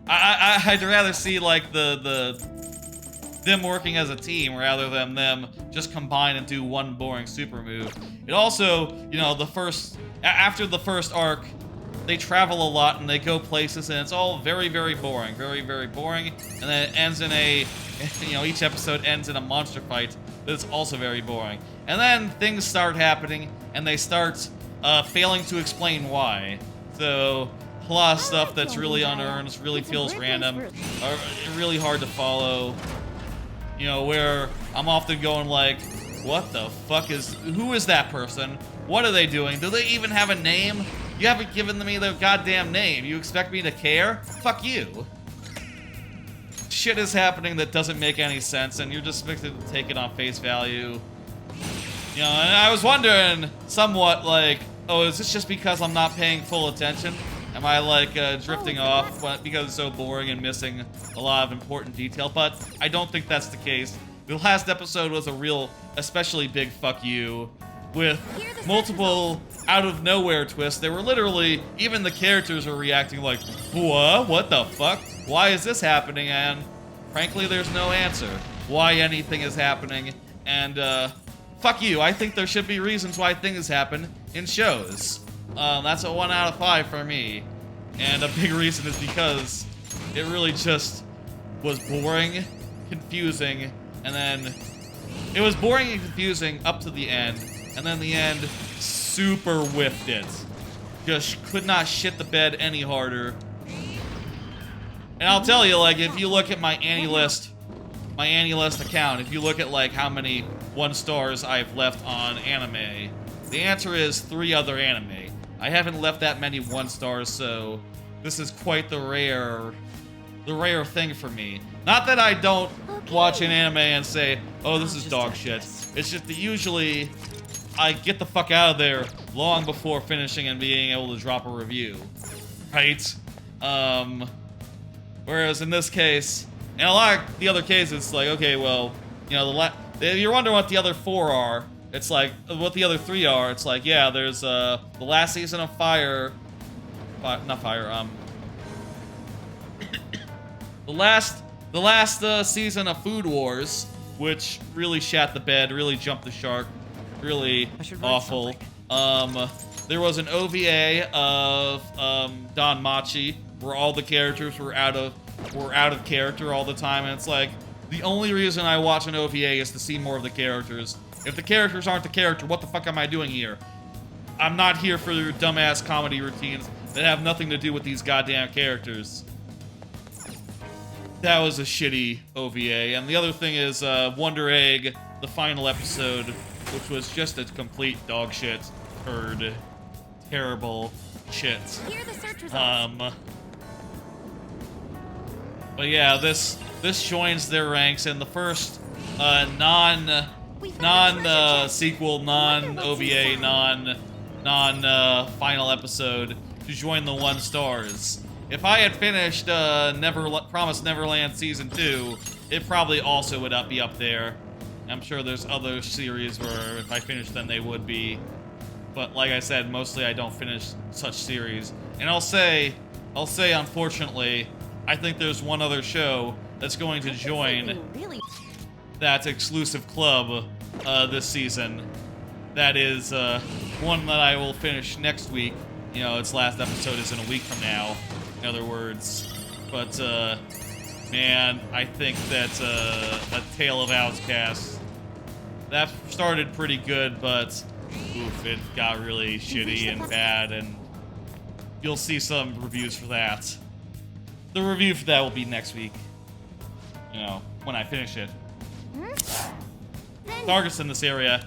I'd rather see like them working as a team rather than them just combine and do one boring super move. It also, you know, after the first arc, they travel a lot and they go places and it's all very, very boring. Very, very boring. And then it ends in each episode ends in a monster fight that's also very boring. And then things start happening and they start failing to explain why. So, plot stuff that's really unearned, really feels random, or really hard to follow. You know, where I'm often going like, what the fuck who is that person? What are they doing? Do they even have a name? You haven't given me their goddamn name. You expect me to care? Fuck you. Shit is happening that doesn't make any sense, and you're just expected to take it on face value. You know, and I was wondering somewhat like, oh, is this just because I'm not paying full attention? Am I like drifting off because it's so boring and missing a lot of important detail? But I don't think that's the case. The last episode was a real, especially big fuck you with multiple out of nowhere twists. They were literally, even the characters were reacting like, what the fuck? Why is this happening? And frankly, there's no answer why anything is happening. And fuck you. I think there should be reasons why things happen in shows. That's a 1 out of 5 for me. And a big reason is because it really just was boring, confusing, and then it was boring and confusing up to the end, and then the end super whiffed it. Just could not shit the bed any harder. And I'll tell you, like, if you look at my AniList account, if you look at like how many 1 stars I've left on anime, the answer is 3 other anime. I haven't left that many 1 stars, so this is quite the rare thing for me. Not that I don't watch an anime and say, oh, this is dog shit. It's just that usually I get the fuck out of there long before finishing and being able to drop a review, right? Whereas in this case, and a lot of the other cases, it's like, okay, well, you know, you're wondering what the other 4 are. It's like, what the other 3 are, it's like, yeah, there's, the last season of the last season of Food Wars, which really shat the bed, really jumped the shark, really awful. There was an OVA of, Don Machi, where all the characters were out of character all the time, and it's like, the only reason I watch an OVA is to see more of the characters. If the characters aren't the character, what the fuck am I doing here? I'm not here for your dumbass comedy routines that have nothing to do with these goddamn characters. That was a shitty OVA. And the other thing is Wonder Egg, the final episode, which was just a complete dog shit, turd, terrible shit. Here are the search results. But yeah, this joins their ranks, and the first non-sequel, non-OVA, non-final episode to join the 1 stars. If I had finished Promised Neverland Season 2, it probably also would be up there. I'm sure there's other series where if I finished them, they would be. But like I said, mostly I don't finish such series. And I'll say, unfortunately, I think there's one other show that's going to join that exclusive club this season. That is one that I will finish next week. You know, its last episode is in a week from now, in other words. But, man, I think that that Tale of Outcast, that started pretty good, but oof, it got really shitty and bad, and you'll see some reviews for that. The review for that will be next week, you know, when I finish it. Targets in this area.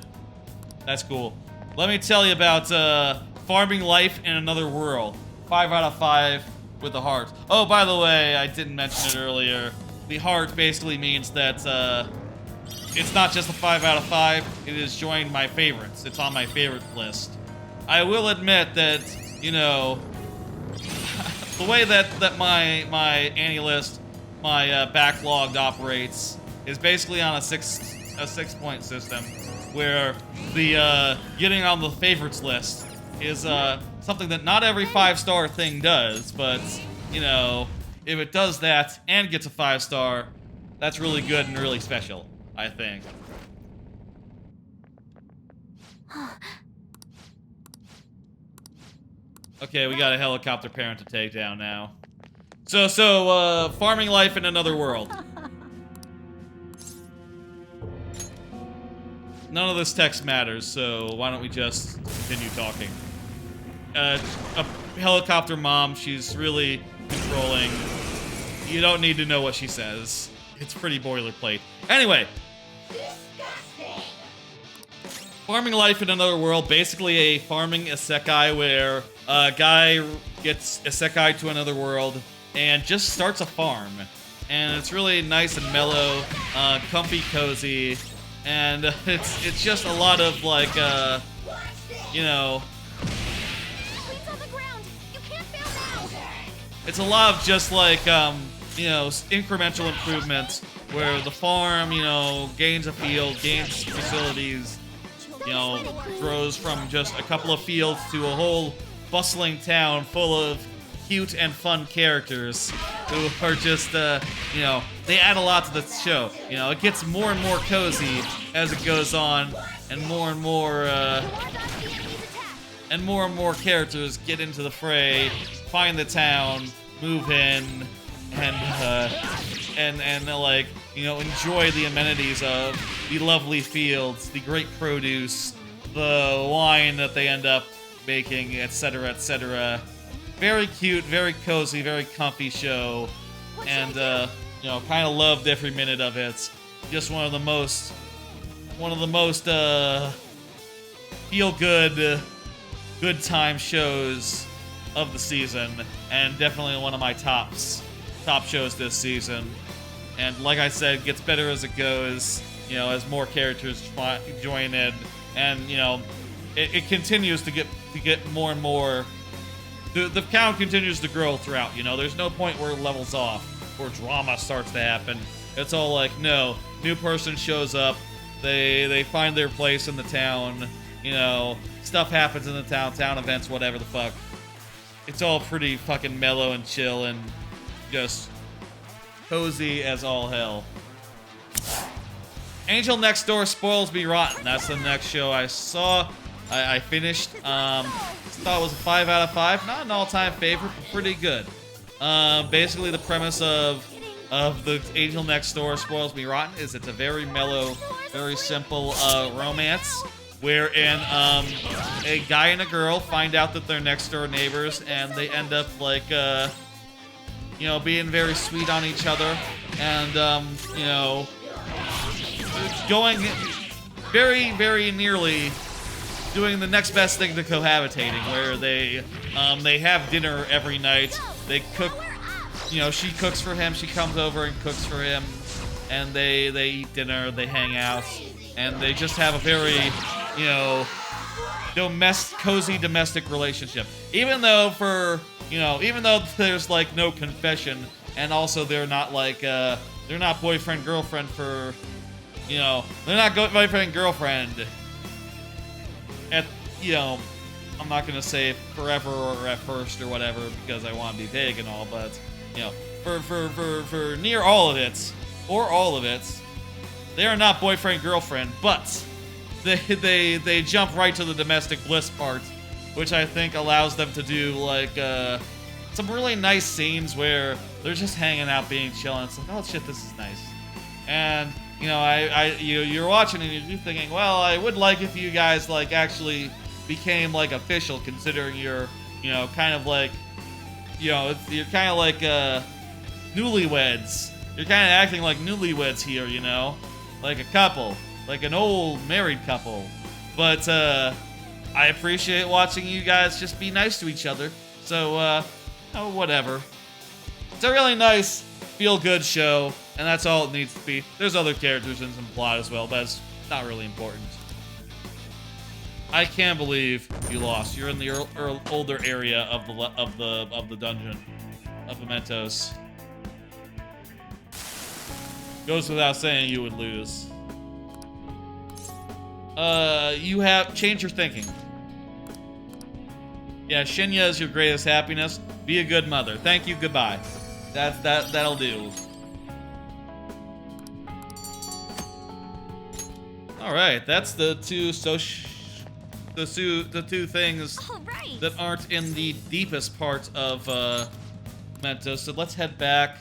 That's cool. Let me tell you about farming life in another world. 5 out of 5 with the heart. Oh, by the way, I didn't mention it earlier. The heart basically means that it's not just a 5 out of 5. It has joined my favorites. It's on my favorite list. I will admit that, you know, the way that my AniList, my backlog operates is basically on a six-point system, where the getting on the favorites list is something that not every 5-star thing does, but you know, if it does that and gets a 5-star, that's really good and really special, I think. Okay, we got a helicopter parent to take down now. So, farming life in another world. None of this text matters, so why don't we just continue talking? A helicopter mom, she's really controlling. You don't need to know what she says. It's pretty boilerplate. Anyway. Farming life in another world, basically a farming isekai where a guy gets isekai to another world and just starts a farm. And it's really nice and mellow, comfy, cozy, and it's just a lot of like, you know, it's a lot of just like, you know, incremental improvements where the farm, you know, gains a field, gains facilities, you know, grows from just a couple of fields to a whole bustling town full of cute and fun characters who are just, you know, they add a lot to the show. You know, it gets more and more cozy as it goes on, and more characters get into the fray, find the town, move in, and like, you know, enjoy the amenities of the lovely fields, the great produce, the wine that they end up making, etc., etc. Very cute, very cozy, very comfy show, and you know, kind of loved every minute of it. Just one of the most feel good, good time shows of the season, and definitely one of my top shows this season. And like I said, it gets better as it goes, you know, as more characters join in, and you know, it continues to get more and more. The count continues to grow throughout. You know, there's no point where it levels off, where drama starts to happen. It's all like, no, new person shows up, they find their place in the town. You know, stuff happens in the town events, whatever the fuck. It's all pretty fucking mellow and chill and just cozy as all hell. Angel Next Door Spoils Me Rotten. That's the next show I saw. I finished. Thought it was a 5 out of 5. Not an all-time favorite, but pretty good. Basically, the premise of the Angel Next Door Spoils Me Rotten is it's a very mellow, very simple romance, wherein a guy and a girl find out that they're next door neighbors, and they end up like you know, being very sweet on each other, and you know, going very, very nearly doing the next best thing to cohabitating, where they have dinner every night. They cook, you know, she cooks for him, she comes over and cooks for him, and they eat dinner, they hang out, and they just have a very, you know, cozy domestic relationship. Even though there's like no confession, and also they're not like they're not boyfriend girlfriend for, you know, they're not boyfriend girlfriend at, you know, I'm not gonna say forever or at first or whatever because I want to be vague and all, but you know, for near all of it or all of it, they are not boyfriend girlfriend, but they jump right to the domestic bliss part, which I think allows them to do like some really nice scenes where they're just hanging out, being chill, and it's like, oh shit, this is nice. And you know, you're watching and you're thinking, well, I would like if you guys like actually became like official, considering you're, you know, kind of like, you know, you're kind of like newlyweds. You're kind of acting like newlyweds here, you know, like a couple, like an old married couple. But I appreciate watching you guys just be nice to each other. So oh, whatever. It's a really nice, feel-good show, and that's all it needs to be. There's other characters and some plot as well, but it's not really important. I can't believe you lost. You're in the older area of the dungeon of Mementos. Goes without saying you would lose. You have changed your thinking. Yeah, Shinya is your greatest happiness. Be a good mother. Thank you. Goodbye. That'll do. All right, that's the two the two things All right. that aren't in the deepest part of Mementos. So let's head back.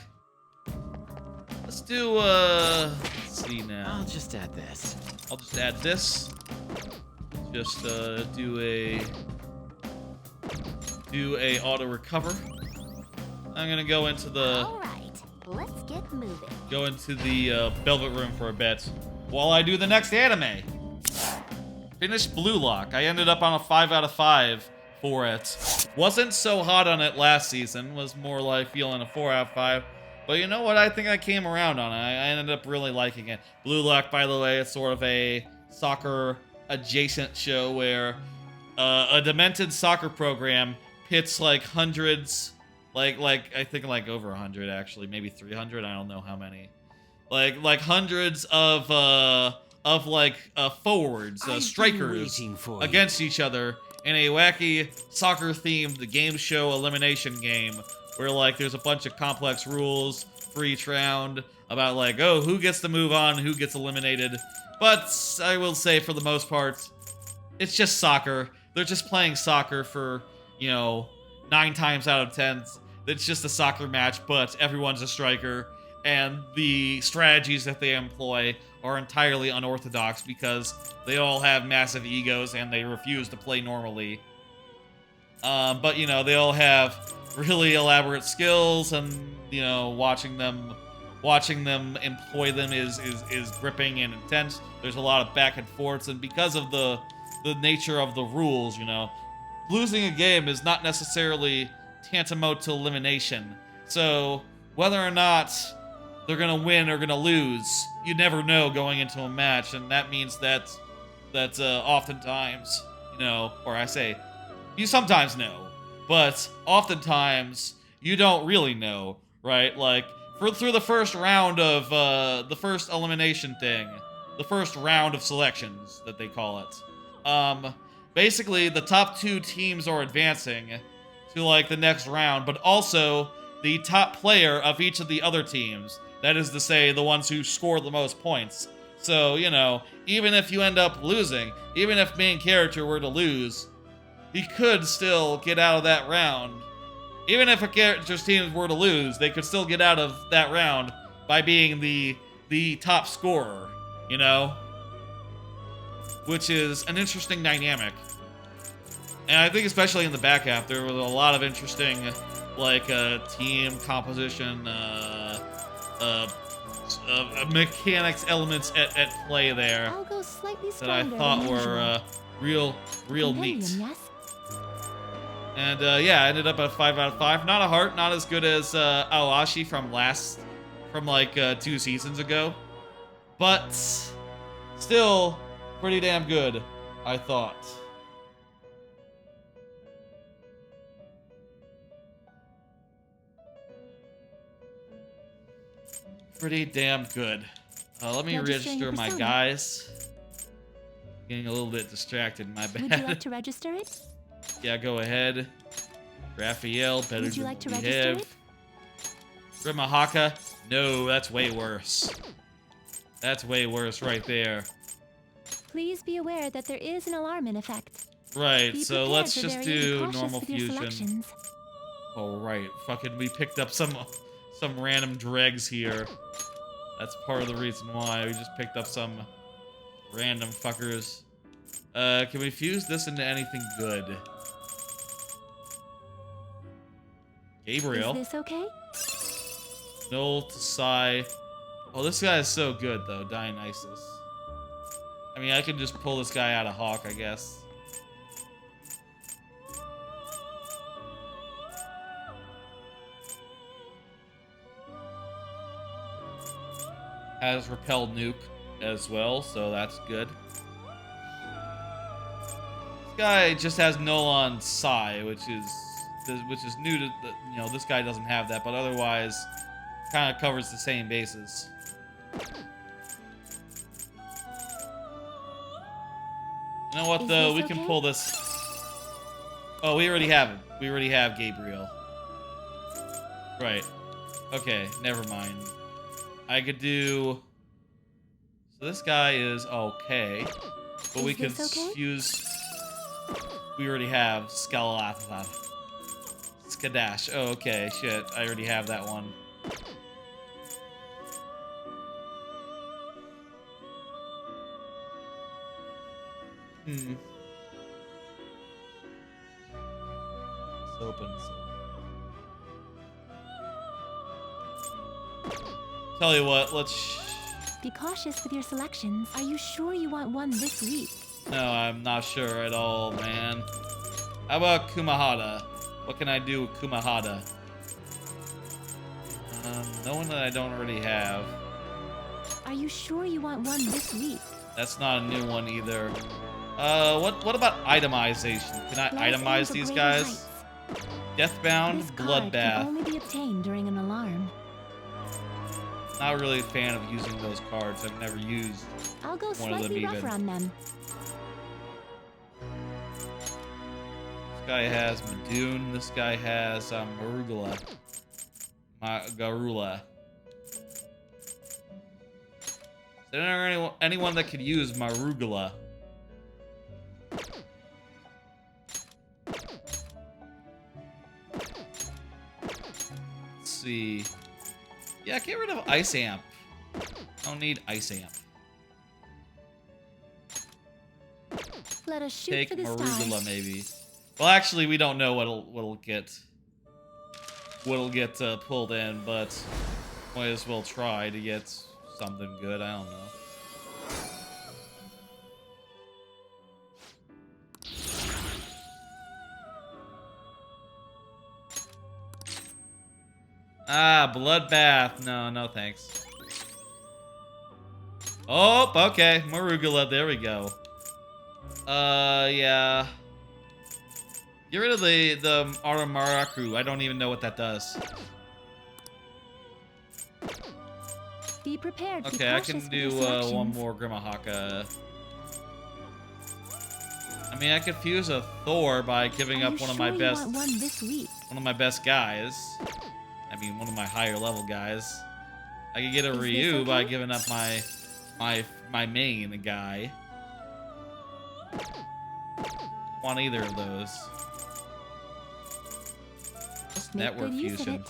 Let's do let's see now. I'll just add this. I'll just add this. Just do a auto recover. I'm gonna go into the All right, let's get moving. go into the Velvet Room for a bit while I do the next anime. Finished Blue Lock. I ended up on a 5 out of 5 for it. Wasn't so hot on it last season. Was more like feeling a 4 out of 5. But you know what? I think I came around on it. I ended up really liking it. Blue Lock, by the way, it's sort of a soccer adjacent show where a demented soccer program pits like hundreds, like I think like over 100 actually, maybe 300. I don't know how many. Like hundreds of forwards, strikers against each other in a wacky soccer-themed game show elimination game where like there's a bunch of complex rules for each round about like, oh, who gets to move on, who gets eliminated. But I will say for the most part, it's just soccer. They're just playing soccer for, 9 times out of 10. It's just a soccer match, but everyone's a striker. And the strategies that they employ are entirely unorthodox because they all have massive egos and they refuse to play normally. But they all have really elaborate skills, and watching them employ them is gripping and intense. There's a lot of back and forths, and because of the nature of the rules, losing a game is not necessarily tantamount to elimination. So whether or not they're gonna win or gonna lose, you never know going into a match, and that means that oftentimes, or I say, you sometimes know, but oftentimes you don't really know, right? Like through the first round of the first elimination thing, the first round of selections that they call it. Basically the top 2 teams are advancing to like the next round, but also the top player of each of the other teams. That is to say, the ones who score the most points. So, even if you end up losing, even if main character were to lose, he could still get out of that round. Even if a character's team were to lose, they could still get out of that round by being the top scorer, Which is an interesting dynamic. And I think especially in the back half, there was a lot of interesting, team composition, mechanics elements at play there I'll go slightly that I thought were real neat. Yes? And yeah, I ended up at a 5 out of 5. Not a heart, not as good as Aoashi from 2 seasons ago, but still pretty damn good, I thought. Pretty damn good. Let me register my guys. Getting a little bit distracted, my bad. Would you like to register it? Yeah, go ahead. Raphael, better Would you like to register it? Rimahaka, no, that's way worse. That's way worse right there. Please be aware that there is an alarming effect. Right, Be so prepared let's for just varying do cautious normal with your fusion. selections. Oh, right. Fucking, we picked up some random dregs here. That's part of the reason why we just picked up some random fuckers. Can we fuse this into anything good? Gabriel. Is this okay? Null to Sai. Oh, this guy is so good, though. Dionysus. I mean, I can just pull this guy out of Hawk, I guess. Has repelled nuke as well, so that's good. This guy just has null on Sai, which is new to the, this guy doesn't have that, but otherwise kind of covers the same bases. You know what, though? We can pull this. Oh, we already have him. We already have Gabriel. Right. Okay, never mind. I could do... So this guy is okay. But we could this okay? use... We already have Skalalatha. Skadash. Oh, okay. Shit. I already have that one. Hmm. It's open. Tell you what, let's... Be cautious with your selections. Are you sure you want one this week? No, I'm not sure at all, man. How about Kumahada? What can I do with Kumahada? No one that I don't already have. Are you sure you want one this week? That's not a new one either. What about itemization? Can I Let us aim itemize for these greater guys? heights. Deathbound, This card can Bloodbath. only be obtained during an alarm. Not really a fan of using those cards. I've never used I'll go one of them slightly even. rougher on them. This guy has Madoon. This guy has Marugula. Garula. Is there anyone that could use Marugula? Let's see. Yeah, get rid of Ice Amp. I don't need Ice Amp. Let us shoot Take for the Marugula stars. maybe. Well, actually, we don't know what'll get pulled in, but might as well try to get something good. I don't know. Ah, Bloodbath. No, no thanks. Oh, okay. Marugula, there we go. Yeah. Get rid of the Aramaraku. I don't even know what that does. Be prepared. Be Okay, I cautious can with your do selections. one more Grimahaka. I mean, I could fuse a Thor by giving Are up you one of sure my you best... want one this week? One of my best guys. I mean, one of my higher level guys. I could get a Is this Ryu by okay? giving up my main guy. Want either of those. What's Make network good use of fusion? it.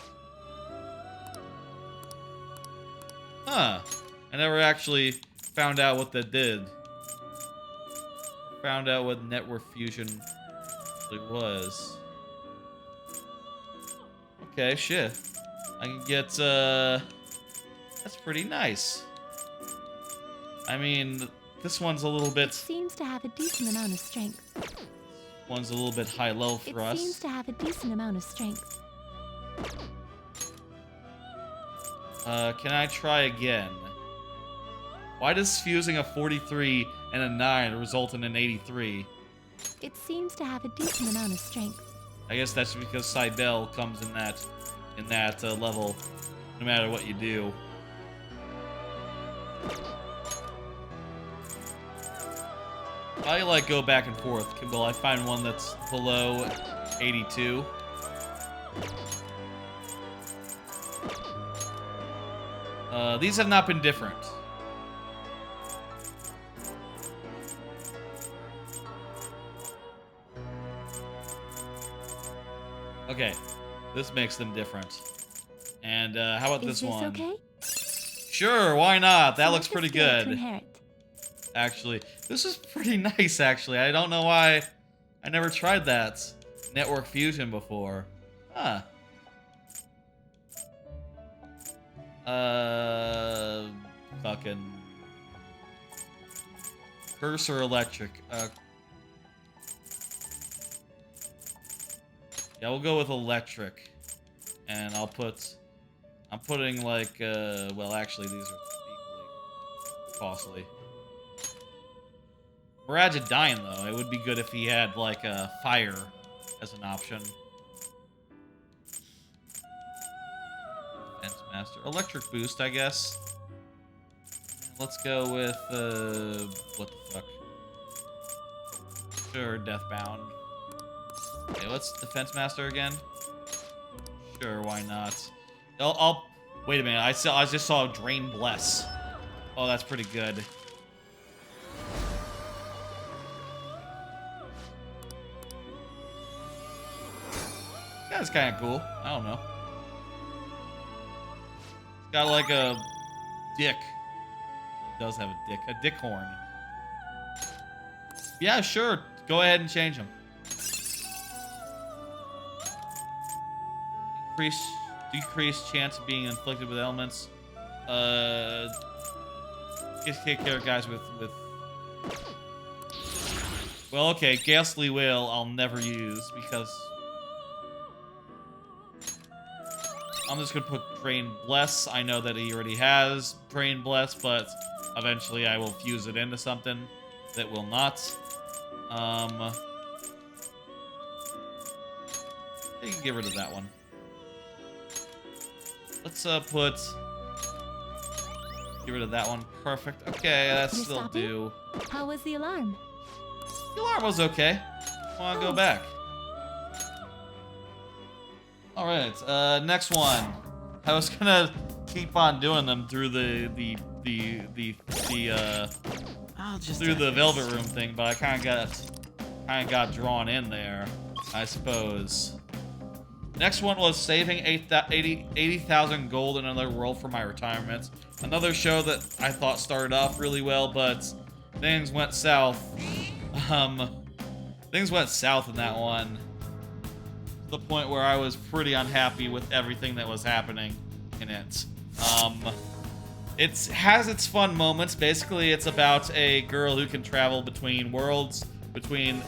Huh. I never actually found out what that did. Found out what network fusion actually was. Okay, shit. I can get, that's pretty nice. I mean, this one's a little It bit... seems to have a decent amount of strength. One's a little bit high-low for It us. seems to have a decent amount of strength. Can I try again? Why does fusing a 43 and a 9 result in an 83? It seems to have a decent amount of strength. I guess that's because Cybele comes in that level, no matter what you do. I like go back and forth. Will I find one that's below 82? These have not been different. Okay, this makes them different. And how about Is this one? okay? Sure, why not? That Select looks a pretty skill to good. inherit. Actually, this is pretty nice, actually. I don't know why I never tried that network fusion before. Huh. Fucking... Cursor electric. Yeah, we'll go with electric. And I'm putting like, well, actually, these are equally costly. Miragedine, though, it would be good if he had, like, a fire as an option. Defense Master. Electric Boost, I guess. Let's go with, what the fuck? Sure, Deathbound. Okay, what's Defense Master again? Sure, why not? Wait a minute. I just saw Drain Bless. Oh, that's pretty good. That's kind of cool. I don't know. It's got like a dick. It does have a dick. A dick horn. Yeah, sure. Go ahead and change them. Decrease chance of being inflicted with elements. Just take care of guys with. Well, okay, Ghastly Wail I'll never use because I'm just gonna put Drain Bless. I know that he already has Drain Bless, but eventually I will fuse it into something that will not. You can get rid of that one. Let's get rid of that one. Perfect. Okay, that's still do. How was the alarm? The alarm was okay. I want to go back. All right. Next one. I was gonna keep on doing them through the Velvet Room thing, but I kind of got drawn in there, I suppose. Next one was saving 80,000 gold in another world for my retirement. Another show that I thought started off really well, but things went south. Things went south in that one. To the point where I was pretty unhappy with everything that was happening in it. It has its fun moments. Basically, it's about a girl who can travel between worlds, between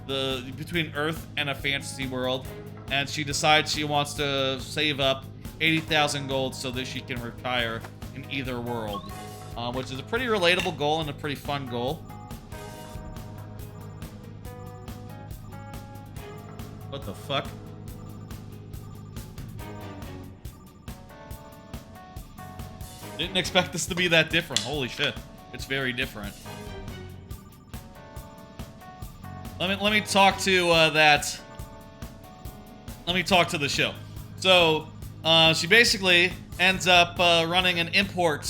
Earth and a fantasy world. And she decides she wants to save up 80,000 gold so that she can retire in either world. Which is a pretty relatable goal and a pretty fun goal. What the fuck? Didn't expect this to be that different. Holy shit. It's very different. Let me talk to that... Let me talk to the show. So, she basically ends up running an import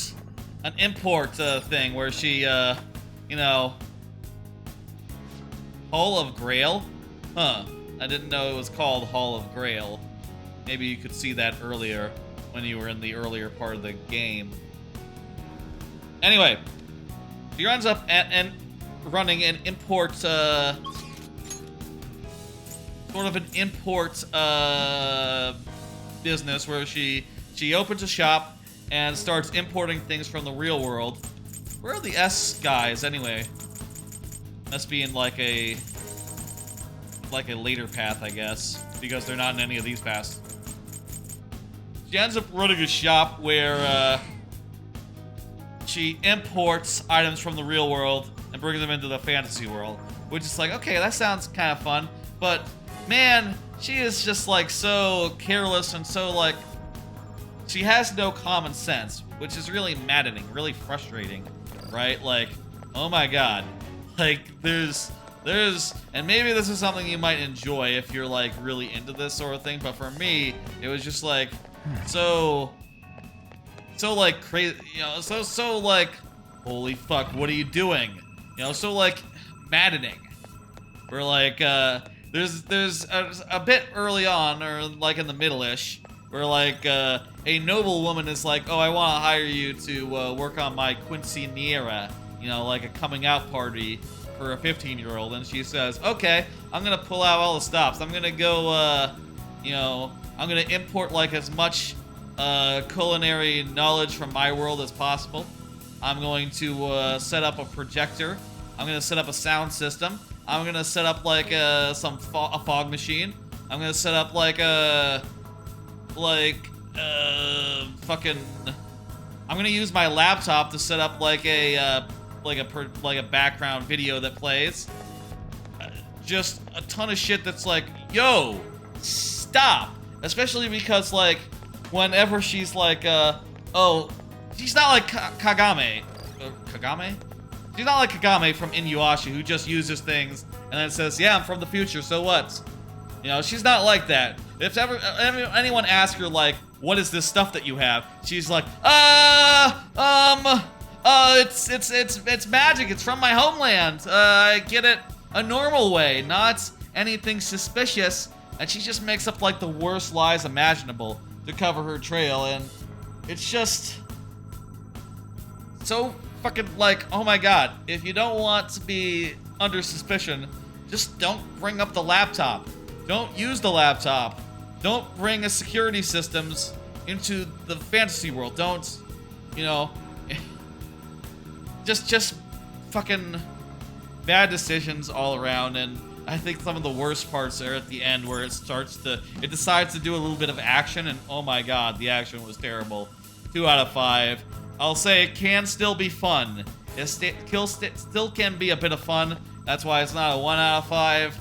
thing where she, you know, Hall of Grail? Huh. I didn't know it was called Hall of Grail. Maybe you could see that earlier when you were in the earlier part of the game. Anyway, she ends up running an import, sort of an import business where she opens a shop and starts importing things from the real world. Where are the S guys anyway? Must be in like a later path, I guess, because they're not in any of these paths. She ends up running a shop where she imports items from the real world and brings them into the fantasy world, which is like, okay, that sounds kind of fun, but man, she is just like so careless and so like she has no common sense, which is really maddening, really frustrating, right? Like, oh my god, like there's and maybe this is something you might enjoy if you're like really into this sort of thing, but for me it was just like so like crazy, you know, so like holy fuck, what are you doing, you know, so like maddening. We're like there's a bit early on, or like in the middle-ish, where like a noble woman is like, oh, I want to hire you to work on my quinceañera, you know, like a coming out party for a 15-year-old, and she says, okay, I'm gonna pull out all the stops. I'm gonna go, you know, I'm gonna import like as much culinary knowledge from my world as possible. I'm going to set up a projector. I'm gonna set up a sound system. I'm gonna set up like a fog machine. I'm gonna set up like fucking. I'm gonna use my laptop to set up like a background video that plays. Just a ton of shit that's like, yo, stop. Especially because like, whenever she's like, oh, she's not like Kagame. Kagame? She's not like Kagame from Inuyasha, who just uses things and then says, yeah, I'm from the future, so what? You know, she's not like that. If ever anyone asks her, like, what is this stuff that you have? She's like, it's magic. It's from my homeland. I get it a normal way, not anything suspicious. And she just makes up, like, the worst lies imaginable to cover her trail. And it's just so fucking, like, oh my god. If you don't want to be under suspicion, just don't bring up the laptop. Don't use the laptop. Don't bring a security systems into the fantasy world. Don't, you know, just fucking bad decisions all around. And I think some of the worst parts are at the end where it decides to do a little bit of action, and oh my god, the action was terrible. 2 out of 5. I'll say it can still be fun. It still can be a bit of fun. That's why it's not a 1 out of 5.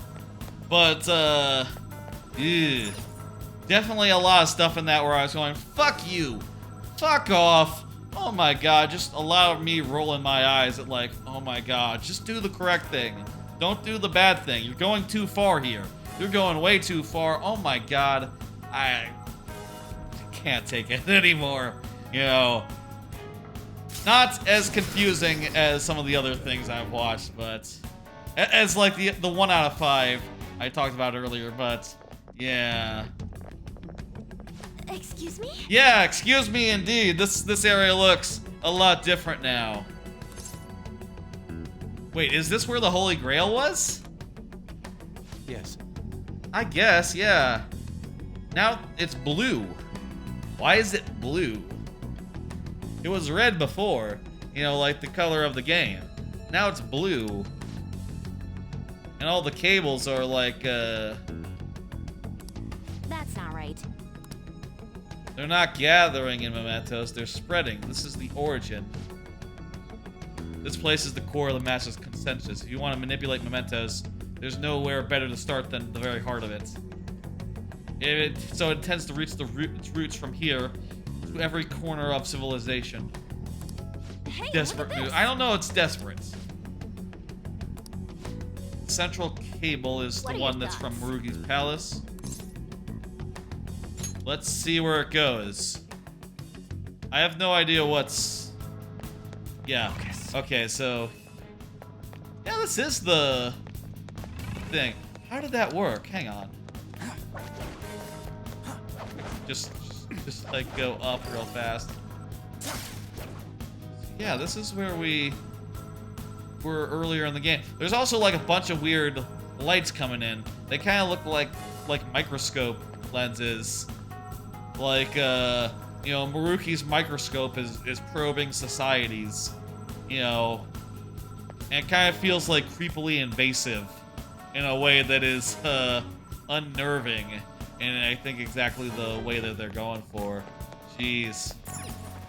But, ew. Definitely a lot of stuff in that where I was going, fuck you. Fuck off. Oh my god, just allow me rolling my eyes at like, oh my god, just do the correct thing. Don't do the bad thing. You're going too far here. You're going way too far. Oh my god. I can't take it anymore. You know, not as confusing as some of the other things I've watched, but as like the 1 out of 5 I talked about earlier, but yeah. Excuse me? Yeah, excuse me indeed. This area looks a lot different now. Wait, is this where the Holy Grail was? Yes. I guess, yeah. Now it's blue. Why is it blue? It was red before, you know, like the color of the game. Now it's blue. And all the cables are like, That's not right. they're not gathering in Mementos, they're spreading. This is the origin. This place is the core of the master's consensus. If you want to manipulate Mementos, there's nowhere better to start than the very heart of it. So it tends to reach its roots from here to every corner of civilization. Hey, Desperate look at move. this. I don't know, it's desperate. Central cable is What the are one your that's from thoughts? Maruki's palace. Let's see where it goes. I have no idea what's... Yeah. Okay, so... Yeah, this is the thing. How did that work? Hang on. Just like go up real fast. Yeah, this is where we were earlier in the game. There's also like a bunch of weird lights coming in. They kind of look like microscope lenses. Like, you know, Maruki's microscope is probing societies. You know, and it kind of feels like creepily invasive in a way that is unnerving. And I think exactly the way that they're going for. Jeez.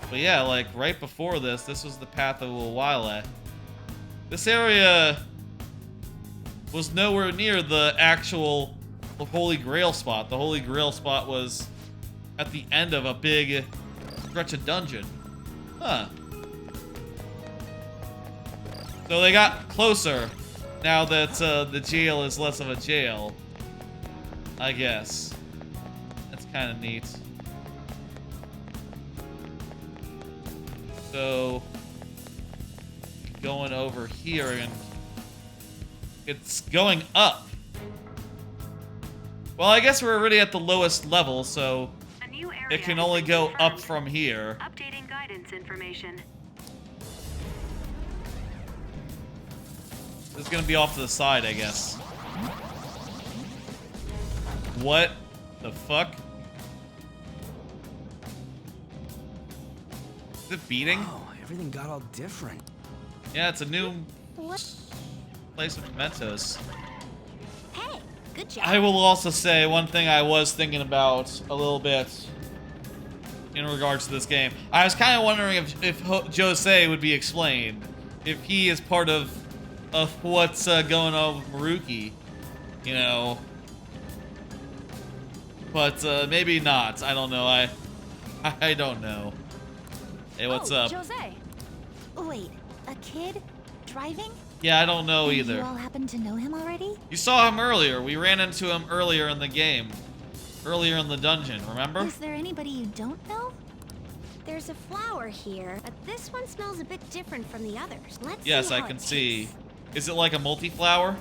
But yeah, like right before this was the path of Uwale. This area was nowhere near the actual Holy Grail spot. The Holy Grail spot was at the end of a big stretch of dungeon. Huh. So they got closer now that the jail is less of a jail. I guess. That's kind of neat. So, going over here and it's going up. Well, I guess we're already at the lowest level, so A new area it can has only been go up confirmed. from here. Updating guidance information. It's gonna be off to the side, I guess. What the fuck? Is it beating? Oh, everything got all different. Yeah, it's a new What? place of Mementos. Hey, good job. I will also say one thing I was thinking about a little bit in regards to this game. I was kind of wondering if Jose would be explained, if he is part of what's going on with Maruki, you know. But maybe not. I don't know. I don't know. Hey, what's up? Jose. Wait, a kid driving? Yeah, I don't know And either. You all happen to know him already? You saw him earlier. We ran into him earlier in the game. Earlier in the dungeon, remember? Is there anybody you don't know? There's a flower here, but this one smells a bit different from the others. Let's Yes, see I how can it see. tastes. Is it like a multi-flower?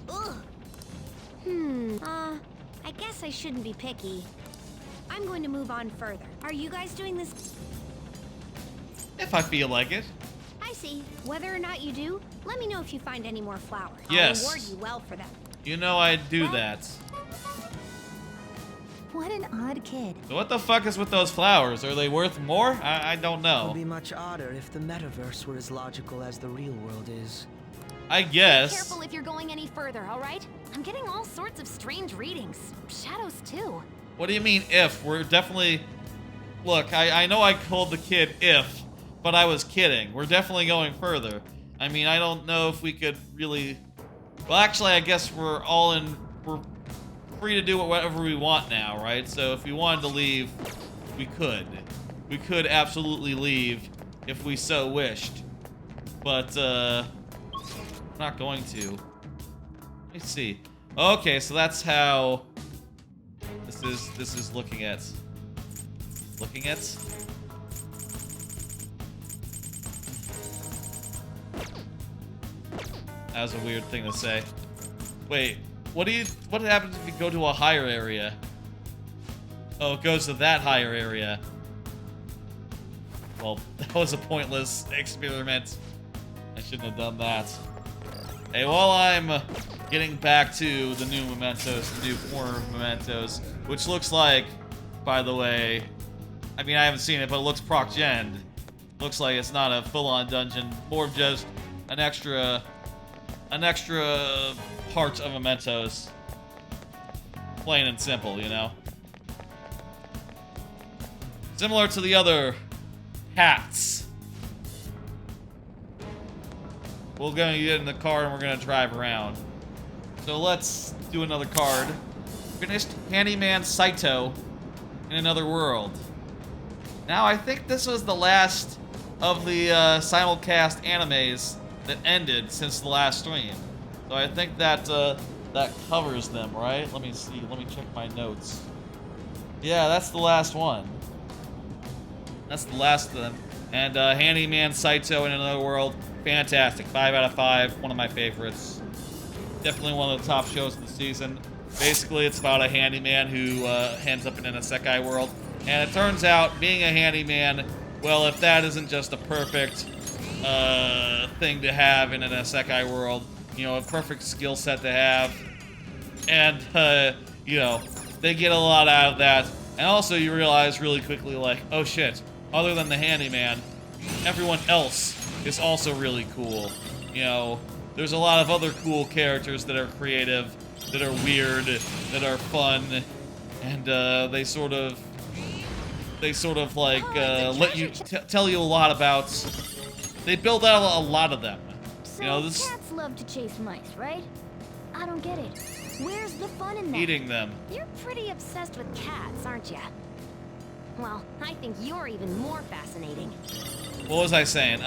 Ugh. I guess I shouldn't be picky. I'm going to move on further. Are you guys doing this? If I feel like it. I see. Whether or not you do, let me know if you find any more flowers. Yes. I'll reward you well for them. You know I'd do that. What an odd kid. So what the fuck is with those flowers? Are they worth more? I don't It know. would be much odder if the metaverse were as logical as the real world is. I guess. Careful if you're going any further, all right? I'm getting all sorts of strange readings. Shadows, too. What do you mean if? We're definitely... Look, I know I called the kid if, but I was kidding. We're definitely going further. I mean, I don't know if we could really... Well, actually, I guess we're all in... We're free to do whatever we want now, right? So if we wanted to leave, we could. We could absolutely leave if we so wished. But, we're not going to. Let me see. Okay, so that's how... This is looking at... Looking at? That was a weird thing to say. Wait, what happens if you go to a higher area? Oh, it goes to that higher area. Well, that was a pointless experiment. I shouldn't have done that. Hey, while I'm getting back to the new Mementos, the new form of Mementos, which looks like, by the way, I mean, I haven't seen it, but it looks proc-gen. Looks like it's not a full-on dungeon, more of just an extra part of Mementos. Plain and simple, you know? Similar to the other hats. We're gonna get in the car and we're gonna drive around. So let's do another card. Finished Handyman Saito in Another World. Now, I think this was the last of the simulcast animes that ended since the last stream. So I think that that covers them, right? Let me see. Let me check my notes. Yeah, that's the last one. That's the last of them. And Handyman Saito in Another World, fantastic. 5 out of 5. One of my favorites. Definitely one of the top shows of the season. Basically, it's about a handyman who ends up in an isekai world. And it turns out, being a handyman, well, if that isn't just a perfect thing to have in an isekai world, you know, a perfect skill set to have. And, you know, they get a lot out of that. And also you realize really quickly, like, oh shit, other than the handyman, everyone else is also really cool. You know, there's a lot of other cool characters that are creative, that are weird, that are fun, and they sort of like let you tell you a lot about. They build out a lot of them. So You know, this cats love to chase mice, right? I don't get it. Where's the fun in that? eating them. You're pretty obsessed with cats, aren't ya? Well, I think you're even more fascinating. What was I saying?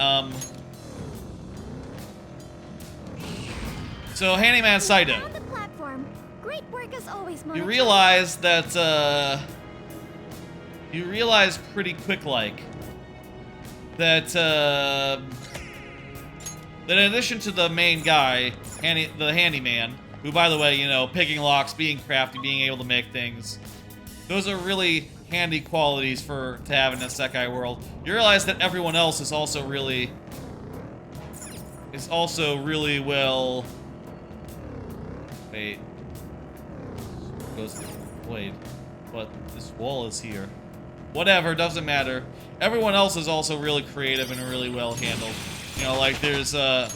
So Handyman Saito. On the platform. Great work as always, Mona. You realize that you realize pretty quick like that that in addition to the main guy, the handyman, who by the way, you know, picking locks, being crafty, being able to make things, those are really handy qualities to have in a isekai world. You realize that everyone else is also really well. Wait. Wait. But this wall is here. Whatever, doesn't matter. Everyone else is also really creative and really well handled. You know, like there's the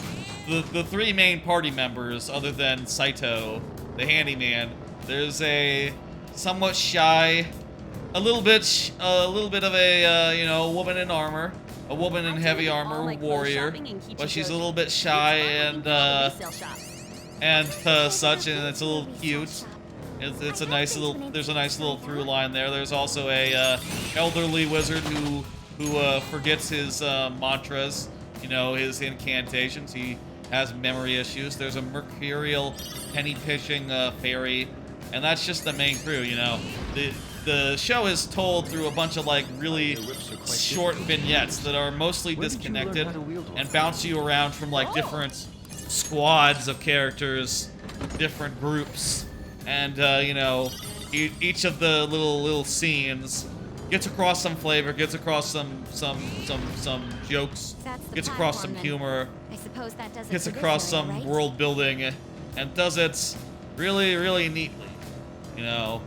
three main party members, other than Saito, the handyman. There's a somewhat shy, a little bit of a you know, woman in armor, a woman in heavy armor warrior, but she's a little bit shy and such, and it's a little cute. It's a nice little. There's a nice little through line there. There's also a elderly wizard who who forgets his mantras, you know, his incantations. He has memory issues. There's a mercurial penny pitching fairy, and that's just the main crew, you know. The show is told through a bunch of like really short vignettes that are mostly disconnected and bounce you around from like different squads of characters, different groups, and you know, each of the little scenes gets across some flavor, gets across some jokes, gets across some humor, I suppose that does it gets for this across area, some right? world building, and does it really neatly. You know,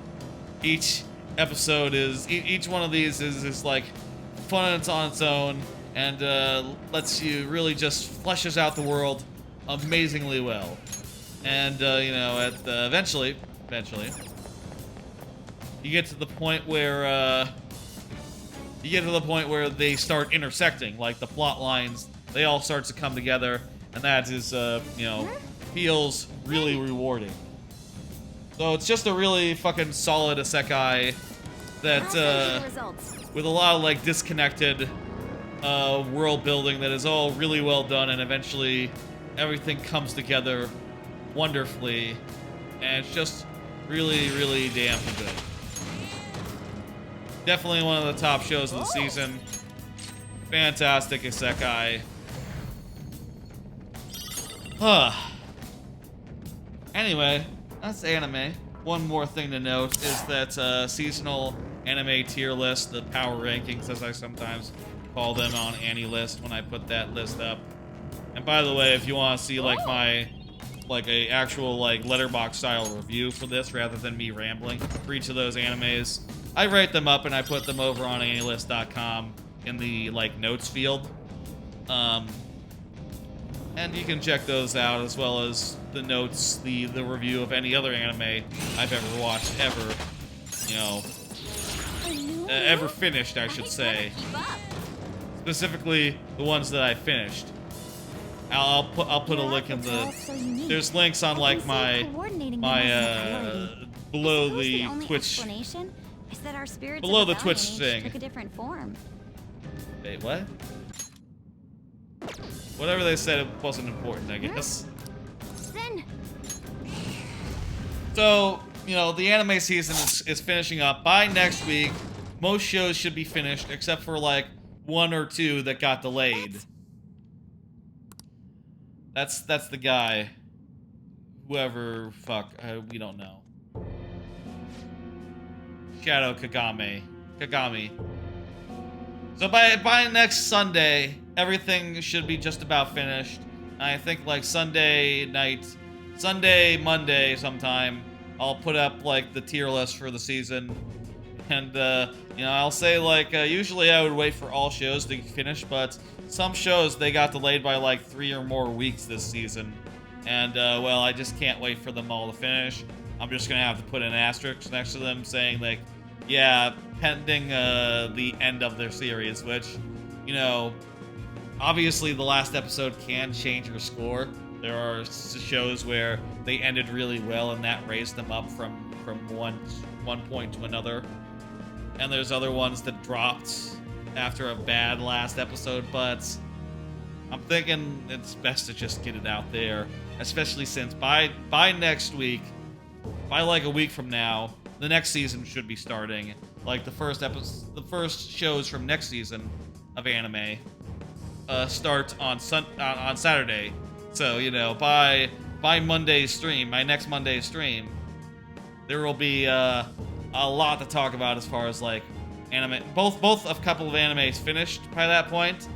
each episode is each one of these is like fun on its own, and lets you really just fleshes out the world amazingly well. And you know, eventually you get to the point where they start intersecting, like the plot lines, they all start to come together, and that is you know, feels really rewarding. So it's just a really fucking solid isekai that with a lot of like disconnected world building that is all really well done, and eventually everything comes together wonderfully, and it's just really damn good. Definitely one of the top shows of the season. Fantastic isekai. Anyway, that's anime. One more thing to note is that seasonal anime tier list, the power rankings as I sometimes call them on AniList when I put that list up. And by the way, if you want to see like my a actual like letterbox style review for this rather than me rambling for each of those animes, I write them up and I put them over on AniList.com in the like notes field. And you can check those out, as well as the notes, the review of any other anime I've ever watched, ever, you know, ever finished, I should say. Specifically, the ones that I finished. I'll put a link in the. There's links on like my below the Twitch. Below the Twitch thing. Took a different form. Wait, what? Whatever they said, it wasn't important, I guess. So, you know, the anime season is finishing up. By next week, most shows should be finished, except for like 1 or 2 that got delayed. That's the guy. Whoever, fuck, we don't know. Shadow Kagami. So by next Sunday, everything should be just about finished. I think like Sunday, Monday sometime, I'll put up like the tier list for the season. And, you know, I'll say like, usually I would wait for all shows to finish, but some shows, they got delayed by like 3 or more weeks this season. And, well, I just can't wait for them all to finish. I'm just gonna have to put an asterisk next to them saying like, yeah, pending the end of their series, which, you know, obviously the last episode can change your score. There are shows where they ended really well and that raised them up from one point to another. And there's other ones that dropped after a bad last episode, but I'm thinking it's best to just get it out there, especially since by next week, by like a week from now, the next season should be starting. Like the first shows from next season of anime start on Saturday. So, you know, by Monday's stream, my next Monday's stream, there will be a lot to talk about as far as like anime. Both a couple of animes finished by that point,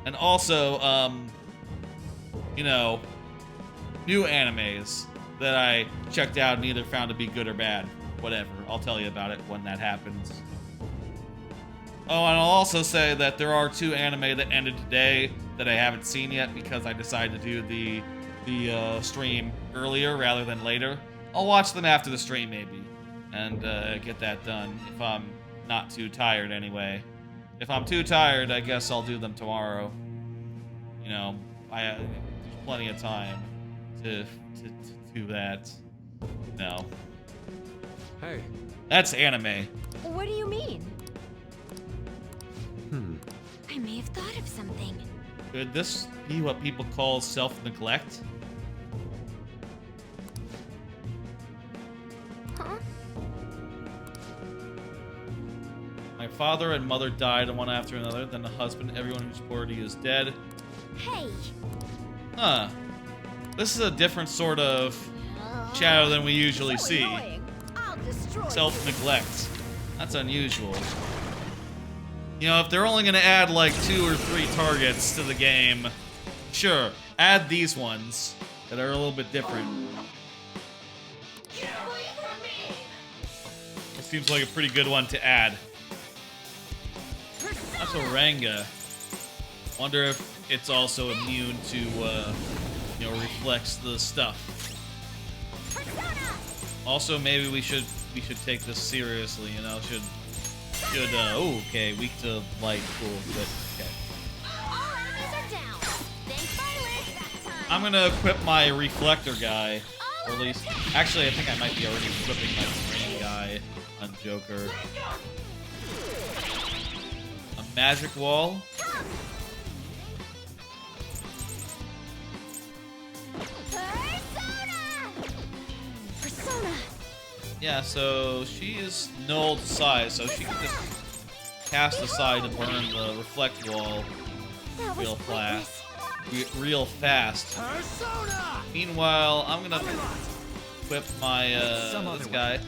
and also you know, new animes that I checked out and either found to be good or bad. Whatever, I'll tell you about it when that happens. Oh, and I'll also say that there are 2 anime that ended today that I haven't seen yet because I decided to do the stream earlier rather than later. I'll watch them after the stream maybe, and get that done if I'm not too tired anyway. If I'm too tired, I guess I'll do them tomorrow. You know, there's plenty of time to do that. No. Hey. That's anime. What do you mean? I've thought of something. Could this be what people call self-neglect? Huh? My father and mother died one after another, then the husband, everyone who supported you is dead. Hey. Huh. This is a different sort of shadow than we usually see. I'll destroy Self-neglect. That's unusual. You know, if they're only gonna add like 2 or 3 targets to the game, sure, add these ones that are a little bit different. It seems like a pretty good one to add. That's a Ranga. Wonder if it's also immune to, you know, reflects the stuff. Also, maybe we should take this seriously. You know, should oh, okay, weak to light, cool, good, okay. All enemies are down. Thanks, Violet. I'm gonna equip my reflector guy, or at least, actually, I think I might be already equipping my screen guy on Joker. A magic wall. Persona. Yeah, so she is null to size, so she can just cast aside to burn the reflect wall That was real pointless. fast. Real fast. Meanwhile, I'm gonna equip my this guy,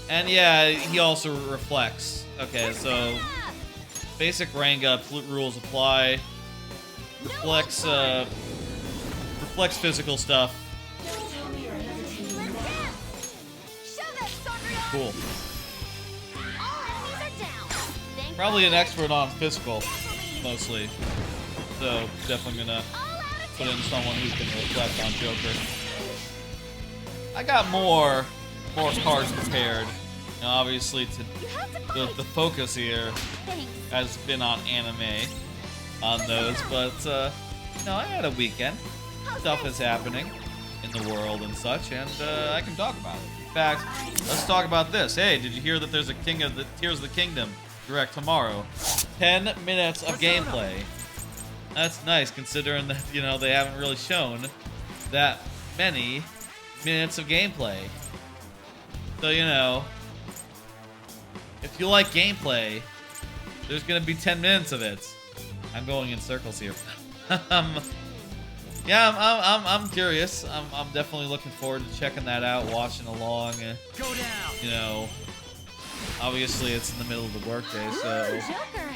and yeah, he also reflects. Okay, so basic Ranga rules apply. Reflects reflects physical stuff. Cool. Probably an expert on physical, mostly. So definitely gonna put in someone who can reflect on Joker. I got more cards prepared. Now, obviously, the focus here has been on anime, on those, but no, I had a weekend. Stuff is happening in the world and such, and I can talk about it. In fact, let's talk about this. Hey, did you hear that there's a Tears of the Kingdom direct tomorrow? 10 minutes of gameplay. That's nice, considering that, you know, they haven't really shown that many minutes of gameplay. So, you know, if you like gameplay, there's gonna be 10 minutes of it. I'm going in circles here. Yeah, I'm curious. I'm definitely looking forward to checking that out, watching along. Go down. You know, obviously it's in the middle of the workday, so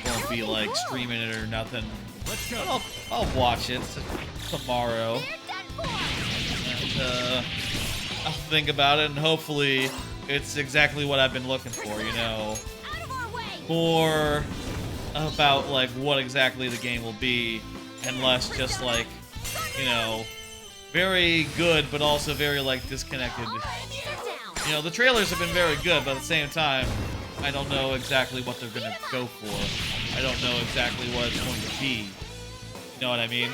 won't be like streaming it or nothing. Let's go. I'll watch it tomorrow, and I'll think about it, and hopefully it's exactly what I've been looking for. You know, more about like what exactly the game will be, and less just like, you know, very good, but also very, like, disconnected. You know, the trailers have been very good, but at the same time, I don't know exactly what they're gonna go for. I don't know exactly what it's going to be. You know what I mean?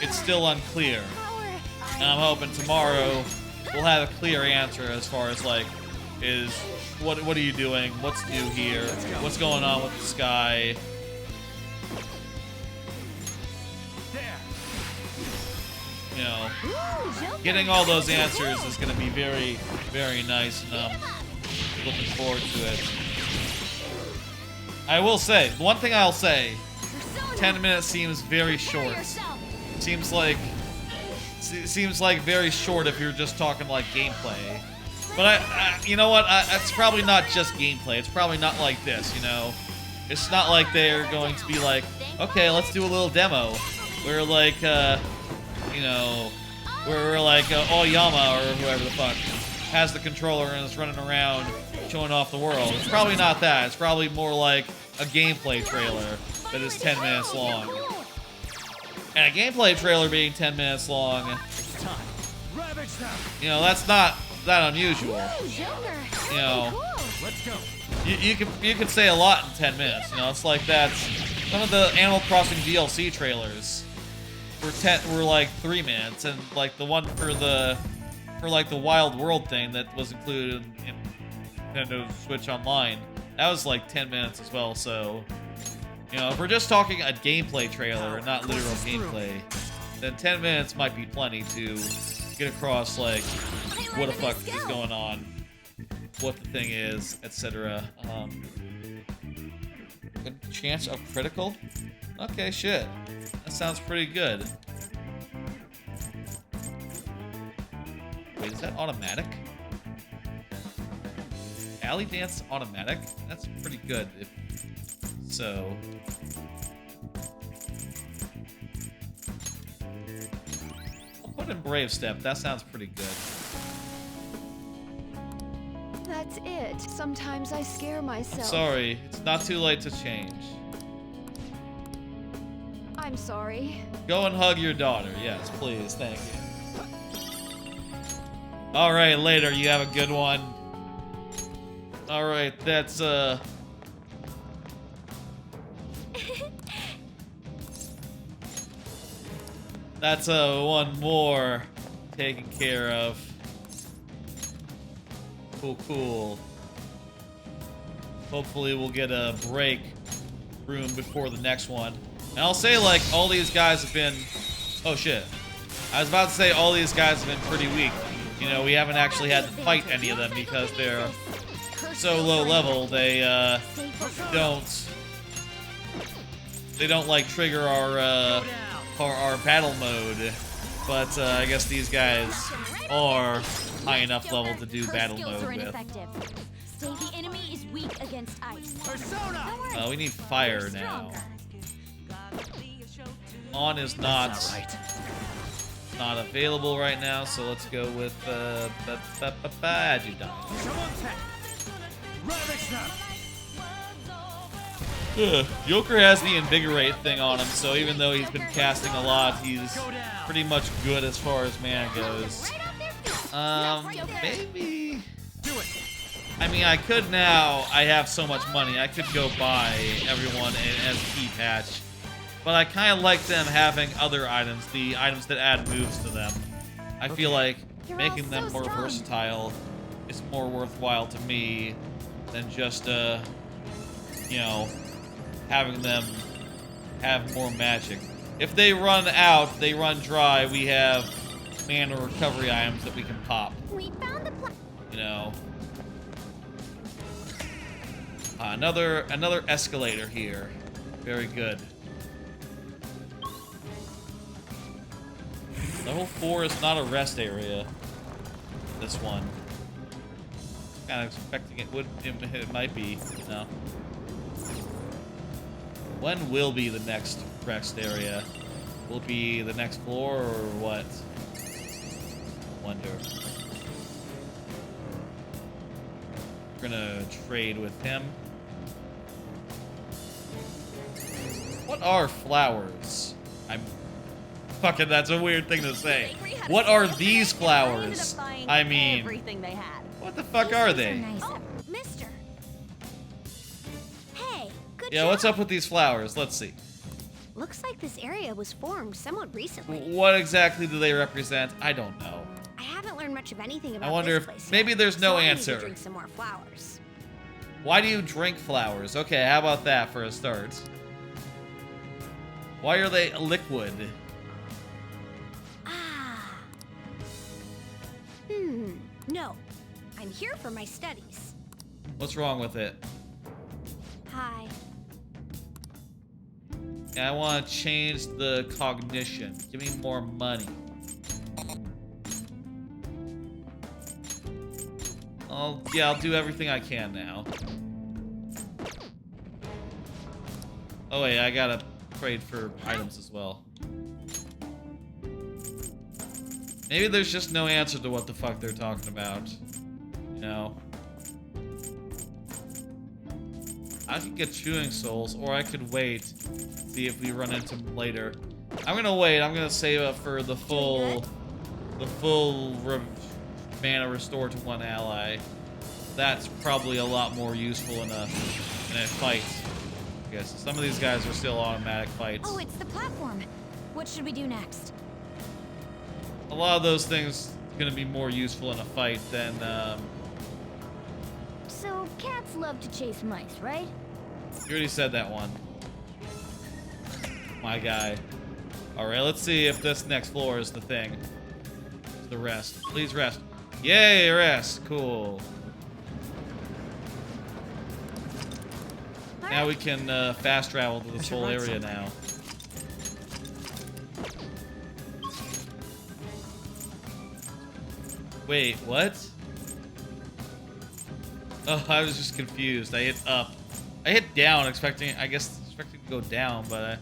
It's still unclear. And I'm hoping tomorrow we'll have a clear answer as far as, like, what are you doing? What's new here? What's going on with the sky? You know, getting all those answers is going to be very, very nice, and I'm looking forward to it. I will say, one thing I'll say, 10 minutes seems very short. Seems like very short if you're just talking like gameplay. But you know what? It's probably not just gameplay. It's probably not like this, you know? It's not like they're going to be like, okay, let's do a little demo. Where like, you know, where like Oyama or whoever the fuck has the controller and is running around showing off the world. It's probably not that. It's probably more like a gameplay trailer that is 10 minutes long. And a gameplay trailer being 10 minutes long, you know, that's not that unusual. You know, you could say a lot in 10 minutes. You know, it's like that. Some of the Animal Crossing DLC trailers were like 3 minutes, and like the one for like the Wild World thing that was included in Nintendo Switch Online, that was like 10 minutes as well. So You know, if we're just talking a gameplay trailer, not literal gameplay, then 10 minutes might be plenty to get across, like, what the fuck is going on, what the thing is, etc. Good chance of critical? Okay, shit. That sounds pretty good. Wait, is that automatic? Alley dance automatic? That's pretty good. If so. I'll put in Brave Step. That sounds pretty good. That's it. Sometimes I scare myself. Sorry, it's not too late to change. I'm sorry. Go and hug your daughter. Yes, please. Thank you. Alright, later. You have a good one. Alright, that's, that's, one more taken care of. Cool, cool. Hopefully we'll get a break room before the next one. And I'll say, like, all these guys have been... Oh, shit. I was about to say all these guys have been pretty weak. You know, we haven't actually had to fight any of them because they're so low level, they, don't, like, trigger our battle mode. But, I guess these guys are high enough level to do battle mode with. Say the enemy is weak against ice. We need fire now. On is not available right now, so let's go with Adjutant. Joker has the Invigorate thing on him, so even though he's been casting a lot, he's pretty much good as far as mana goes. Maybe... I mean, I could now, I have so much money, I could go buy everyone as a key patch. But I kind of like them having other items, the items that add moves to them. I feel like making them more versatile is more worthwhile to me than just, you know, having them have more magic. If they run out, they run dry, we have mana recovery items that we can pop. We found the you know. Another escalator here. Very good. Level 4 is not a rest area. This one. Kind of expecting it might be, you know. When will be the next rest area? Will it be the next floor or what? Wonder. We're gonna trade with him. What are flowers? Fucking, that's a weird thing to say. What are these flowers? I mean, what the fuck are they? Oh, mister. Hey, good Yeah, job. what's up with these flowers? Let's see. Looks like this area was formed somewhat recently. What exactly do they represent? I don't know. I haven't learned much of anything about I wonder this if place maybe yet, there's no so I need to answer. drink some more flowers. Why do you drink flowers? Okay, how about that for a start? Why are they liquid? No. I'm here for my studies. What's wrong with it? Hi. Yeah, I want to change the cognition. Give me more money. I'll do everything I can now. Oh wait, I gotta trade for items as well. Maybe there's just no answer to what the fuck they're talking about. You know? I could get Chewing Souls, or I could wait, see if we run into them later. I'm gonna wait. I'm gonna save up for the full mana restore to one ally. That's probably a lot more useful in a fight. I guess some of these guys are still automatic fights. Oh, it's the platform. What should we do next? A lot of those things are gonna be more useful in a fight than So cats love to chase mice, right? you already said that one. my guy. Alright, let's see if this next floor is the thing. The rest. Please rest. Yay, rest. Cool. Now we can fast travel to this whole area now. Wait, what? Oh, I was just confused. I hit up. I hit down, expecting to go down, but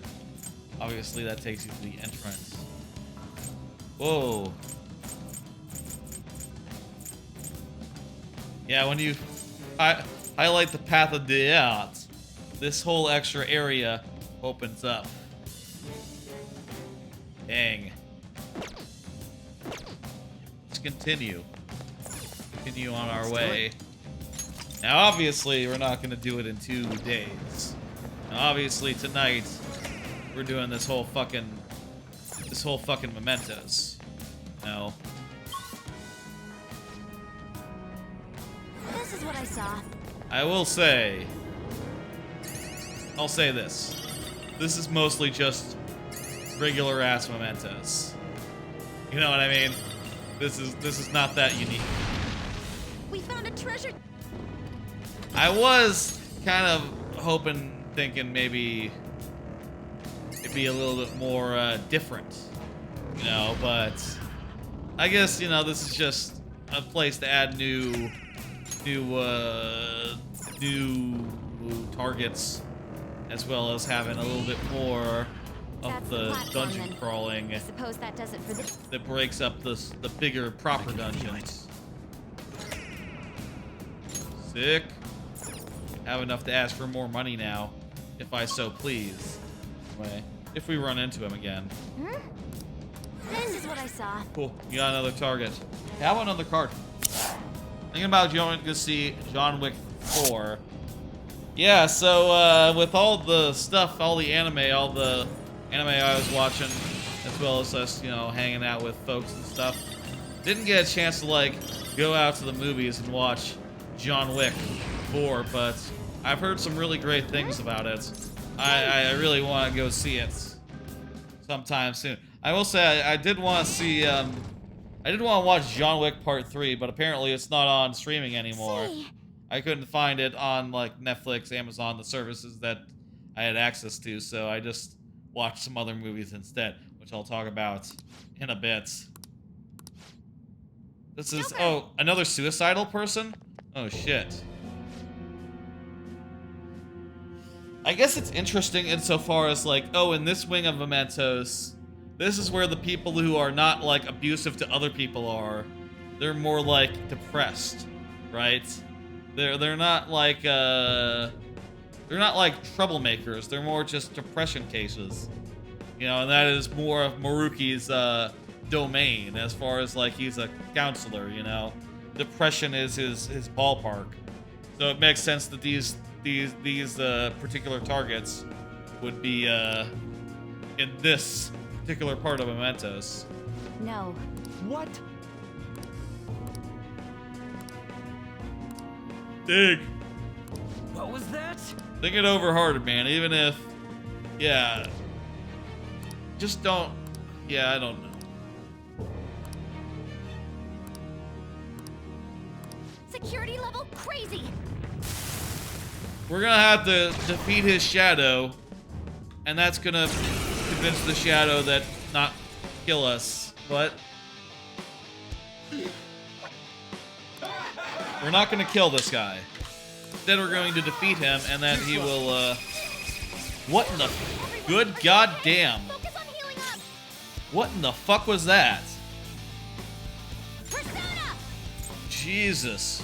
obviously that takes you to the entrance. Whoa. Yeah, when you highlight the path of the arts, this whole extra area opens up. Dang. Let's continue. Continue on our way. Now, obviously, we're not going to do it in 2 days. Now, obviously, tonight, we're doing this whole fucking Mementos. No. This is what I saw. I will say... I'll say this. This is mostly just regular-ass Mementos. You know what I mean? This is not that unique. We found a treasure. I was kind of hoping, thinking maybe it'd be a little bit more different, you know, but I guess, you know, this is just a place to add new targets, as well as having a little bit more of the dungeon crawling I suppose that does it for this. that breaks up the bigger proper dungeons. Sick. Have enough to ask for more money now, if I so please. Anyway, if we run into him again. This is what I saw. Cool. You got another target. Have another card. Thinking about going to see John Wick 4. Yeah, so with all the stuff, all the anime I was watching, as well as us, you know, hanging out with folks and stuff, didn't get a chance to like go out to the movies and watch John Wick 4, but I've heard some really great things about it. I really want to go see it sometime soon. I will say I did want to see I did want to watch John Wick Part 3, but apparently it's not on streaming anymore. I couldn't find it on like Netflix, Amazon, the services that I had access to, so I just watched some other movies instead, which I'll talk about in a bit. This is another suicidal person? Oh shit. I guess it's interesting insofar as like, oh, in this wing of Mementos, this is where the people who are not like abusive to other people are. They're more like depressed, right? They're not like troublemakers. They're more just depression cases. You know, and that is more of Maruki's domain as far as like he's a counselor, you know. Depression is his ballpark. So it makes sense that these particular targets would be in this particular part of Mementos. No. What? Dig. What was that? Think it over harder, man. Even if, yeah, just don't. Yeah, I don't know. Security level crazy. We're gonna have to defeat his shadow, and that's gonna convince the shadow that not kill us. But we're not gonna kill this guy. Instead, we're going to defeat him, and then he will. What in the good goddamn? Focus on healing up. What in the fuck was that? Persona. Jesus.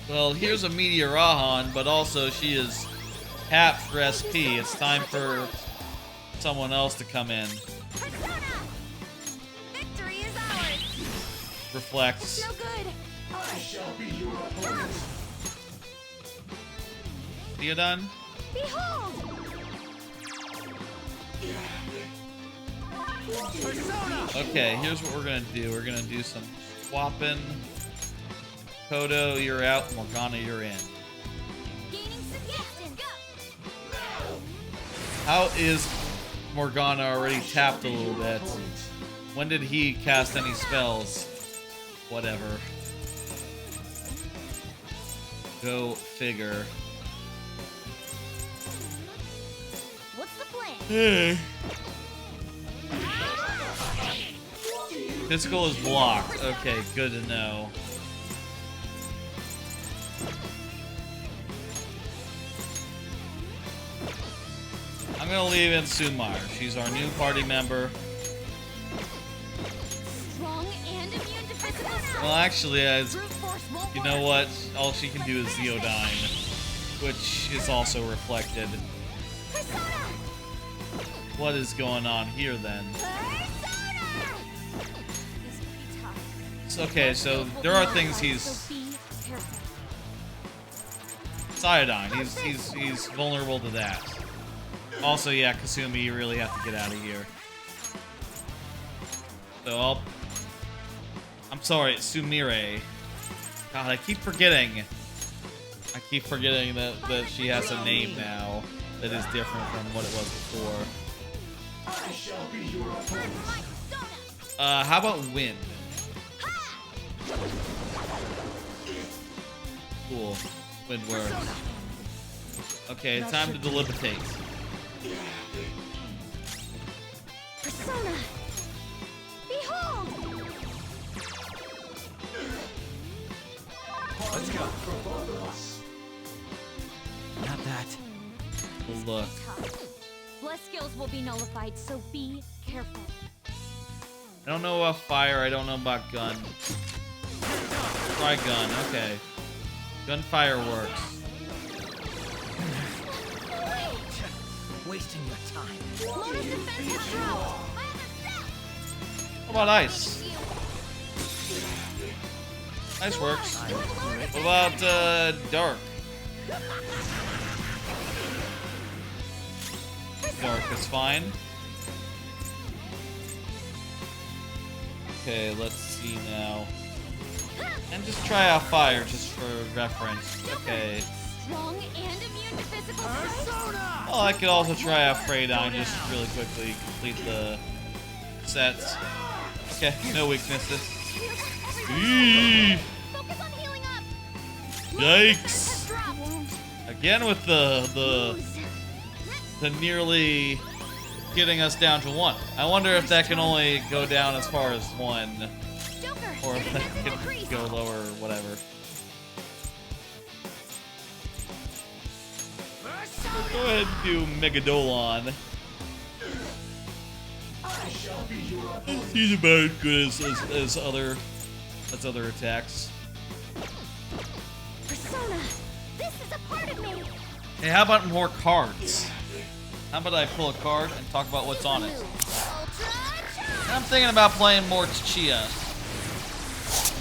Well, here's a Meteorahan, but also she is half for SP. It's time for someone else to come in. Persona. Victory is ours. Reflects. No good. I shall be your opponent. You done? Behold. Okay, here's what we're gonna do. We're gonna do some swapping. Kodo, you're out. Morgana, you're in. How is Morgana already tapped a little bit? When did he cast any spells? Whatever. Go figure. What's the plan? Hey. Physical is blocked. Okay, good to know. I'm gonna leave in Sumar. She's our new party member. Strong and immune to physical Well, actually, as brute force won't you work. know what? All she can do is Zeodyne, which is also reflected. Persona! What is going on here then? Persona! This could be tough. It's okay, so there are things he's So be careful. Iodine. He's vulnerable to that. Also, yeah, Kasumi, you really have to get out of here. So I'm sorry, Sumire. God, I keep forgetting. I keep forgetting that she has a name now that is different from what it was before. I shall be your opponent. How about Wind? Cool. Wind works. Okay, time to deliberate. Persona! Behold! Let's go. For both of us. Not that. Look. Tough. Bless skills will be nullified, so be careful. I don't know about fire, I don't know about gun. Try gun, okay. Gunfire works. Wasting your time. Lotus defense has dropped! What about ice? Ice works. What about dark? Dark is fine. Okay, let's see now. And just try out fire just for reference. Okay. Strong and immune to physical strikes. Well, I could also try out Freydine just really quickly, complete the sets. Okay, no weaknesses. Eee, Focus on healing up. yikes! Drop. Again with the nearly getting us down to 1. I wonder if that can only go down as far as 1, Joker. or if that can go lower or whatever. Go ahead and do Megadolon. I shall be your opponent. He's about as good as other attacks. Persona. This is a part of me. Hey, how about more cards? How about I pull a card and talk about what's on it? I'm thinking about playing more Tchia.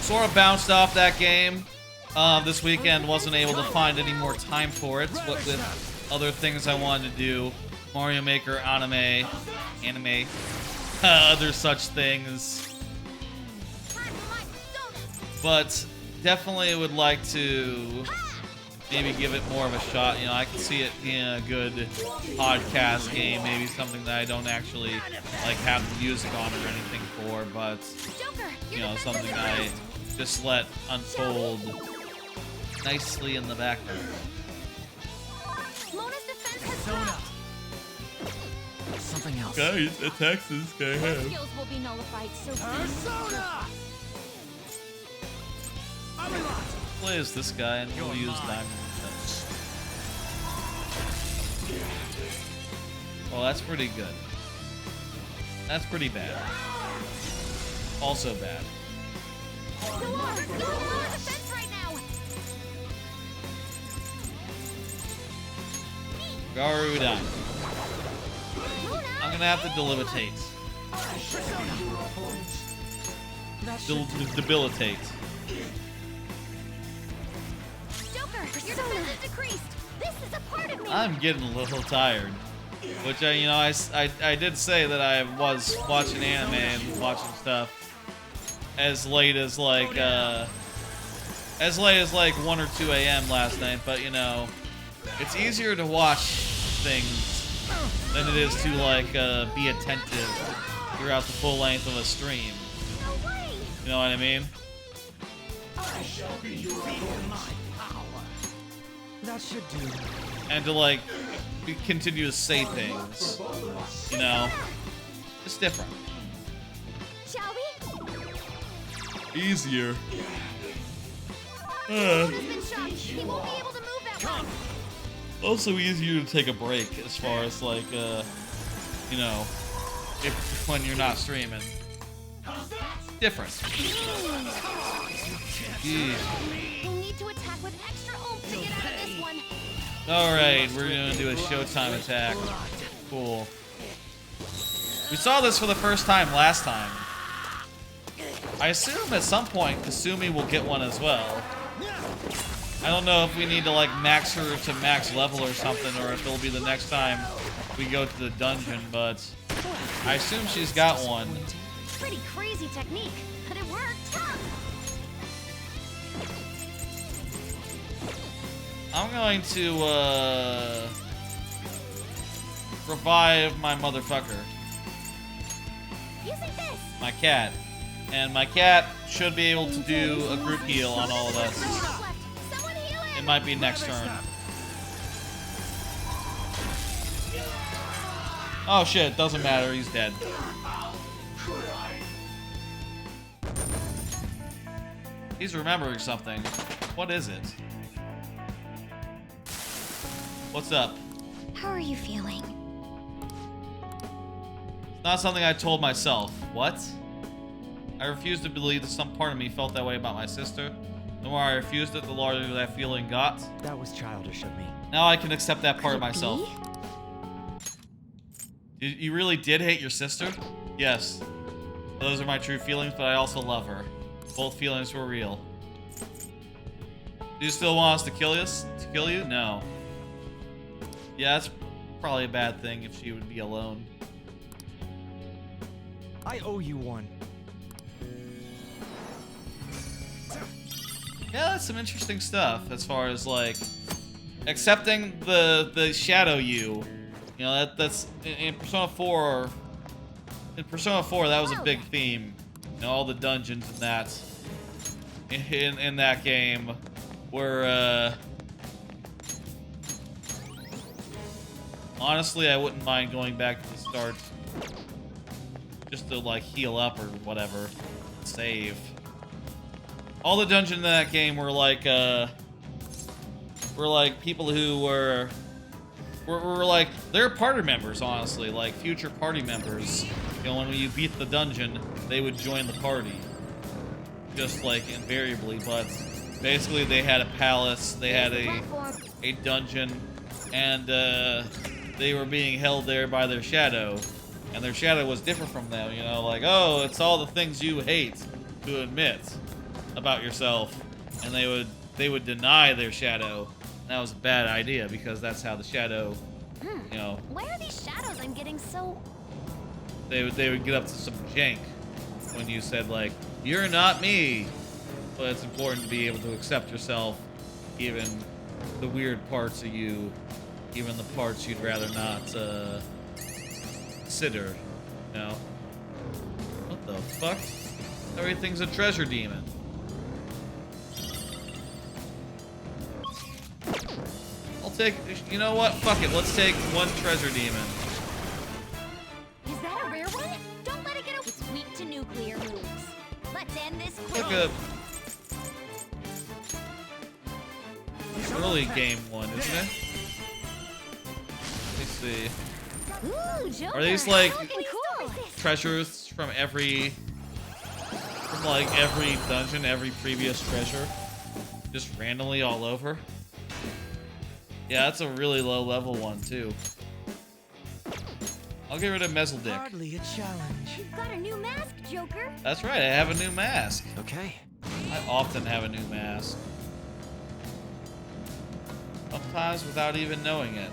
Sort of bounced off that game this weekend. Wasn't able to find any more time for it. What with other things I wanted to do, Mario Maker, anime, other such things. But definitely would like to maybe give it more of a shot. You know, I can see it being a good podcast game, maybe something that I don't actually like have the music on or anything for, but you know, something I just let unfold nicely in the background. Lotus defense has dropped. Something else. Guys, attacks this guy Bless skills will be nullified, so Play as this guy and we'll use diamond defense. Well, that's pretty good. That's pretty bad. Also bad. no more defense right now. Garuda. I'm gonna have to delimitate. I shall be your opponent. Debilitate. Joker, your defense is decreased. This is a part of me. I'm getting a little tired. Which I did say that I was watching anime and watching stuff as late as like 1 or 2 a.m. last night, but you know, it's easier to watch things than it is to like be attentive throughout the full length of a stream. No way! You know what I mean? I shall be your opponent. That should do. And to like continue to say things. You know? It's different. Shall we? Easier. He's been shot. He won't be able to move that way. Also easier to take a break as far as like you know, if when you're not streaming. Different. Jeez. We need to attack with extra oomph to get out of this one. Alright, we're gonna do a Showtime attack. Cool. We saw this for the first time last time. I assume at some point Kasumi will get one as well. I don't know if we need to like max her to max level or something, or if it'll be the next time we go to the dungeon, but I assume she's got one. Pretty crazy technique, but it worked. I'm going to revive my motherfucker. Using this. My cat. And my cat should be able to do a group heal on all of us. Someone heal him. It might be next turn. Oh shit, doesn't matter, he's dead. He's remembering something. What is it? What's up? How are you feeling? It's not something I told myself. What? I refuse to believe that some part of me felt that way about my sister. The more I refused it, the larger that feeling got. That was childish of me. Now I can accept that part of Could it myself. You really did hate your sister? Yes. Those are my true feelings, but I also love her. Both feelings were real. Do you still want us to kill us? To kill you? No. Yeah, that's probably a bad thing if she would be alone. I owe you one. Yeah, that's some interesting stuff as far as like accepting the shadow you. You know, that's in Persona 4. In Persona 4, that was a big theme. You know, all the dungeons and that in that game were honestly, I wouldn't mind going back to the start just to like heal up or whatever, save. All the dungeons in that game were like people who were like, they're party members, honestly, like future party members. You know, when you beat the dungeon, they would join the party, just like invariably. But basically, they had a palace, they had a dungeon, and they were being held there by their shadow, and their shadow was different from them. You know, like, oh, it's all the things you hate to admit about yourself, and they would deny their shadow. And that was a bad idea because that's how the shadow, you know. Where are these shadows I'm getting so... They would get up to some jank when you said like, you're not me. But it's important to be able to accept yourself, even the weird parts of you, even the parts you'd rather not consider. You know. What the fuck? Everything's a treasure demon. I'll take, you know what? Fuck it. Let's take one treasure demon. Is that a rare one? Don't let it get away. It's weak to nuclear moves. Let's end this quick. Like a early game one, isn't it? Let me see. Ooh, Joker. Are these like How can we stop this? treasures from every dungeon, every previous treasure, just randomly all over? Yeah, that's a really low level one too. I'll get rid of Mezzledick. Hardly a challenge. You've got a new mask, Joker. That's right, I have a new mask. Okay. I often have a new mask. Sometimes without even knowing it.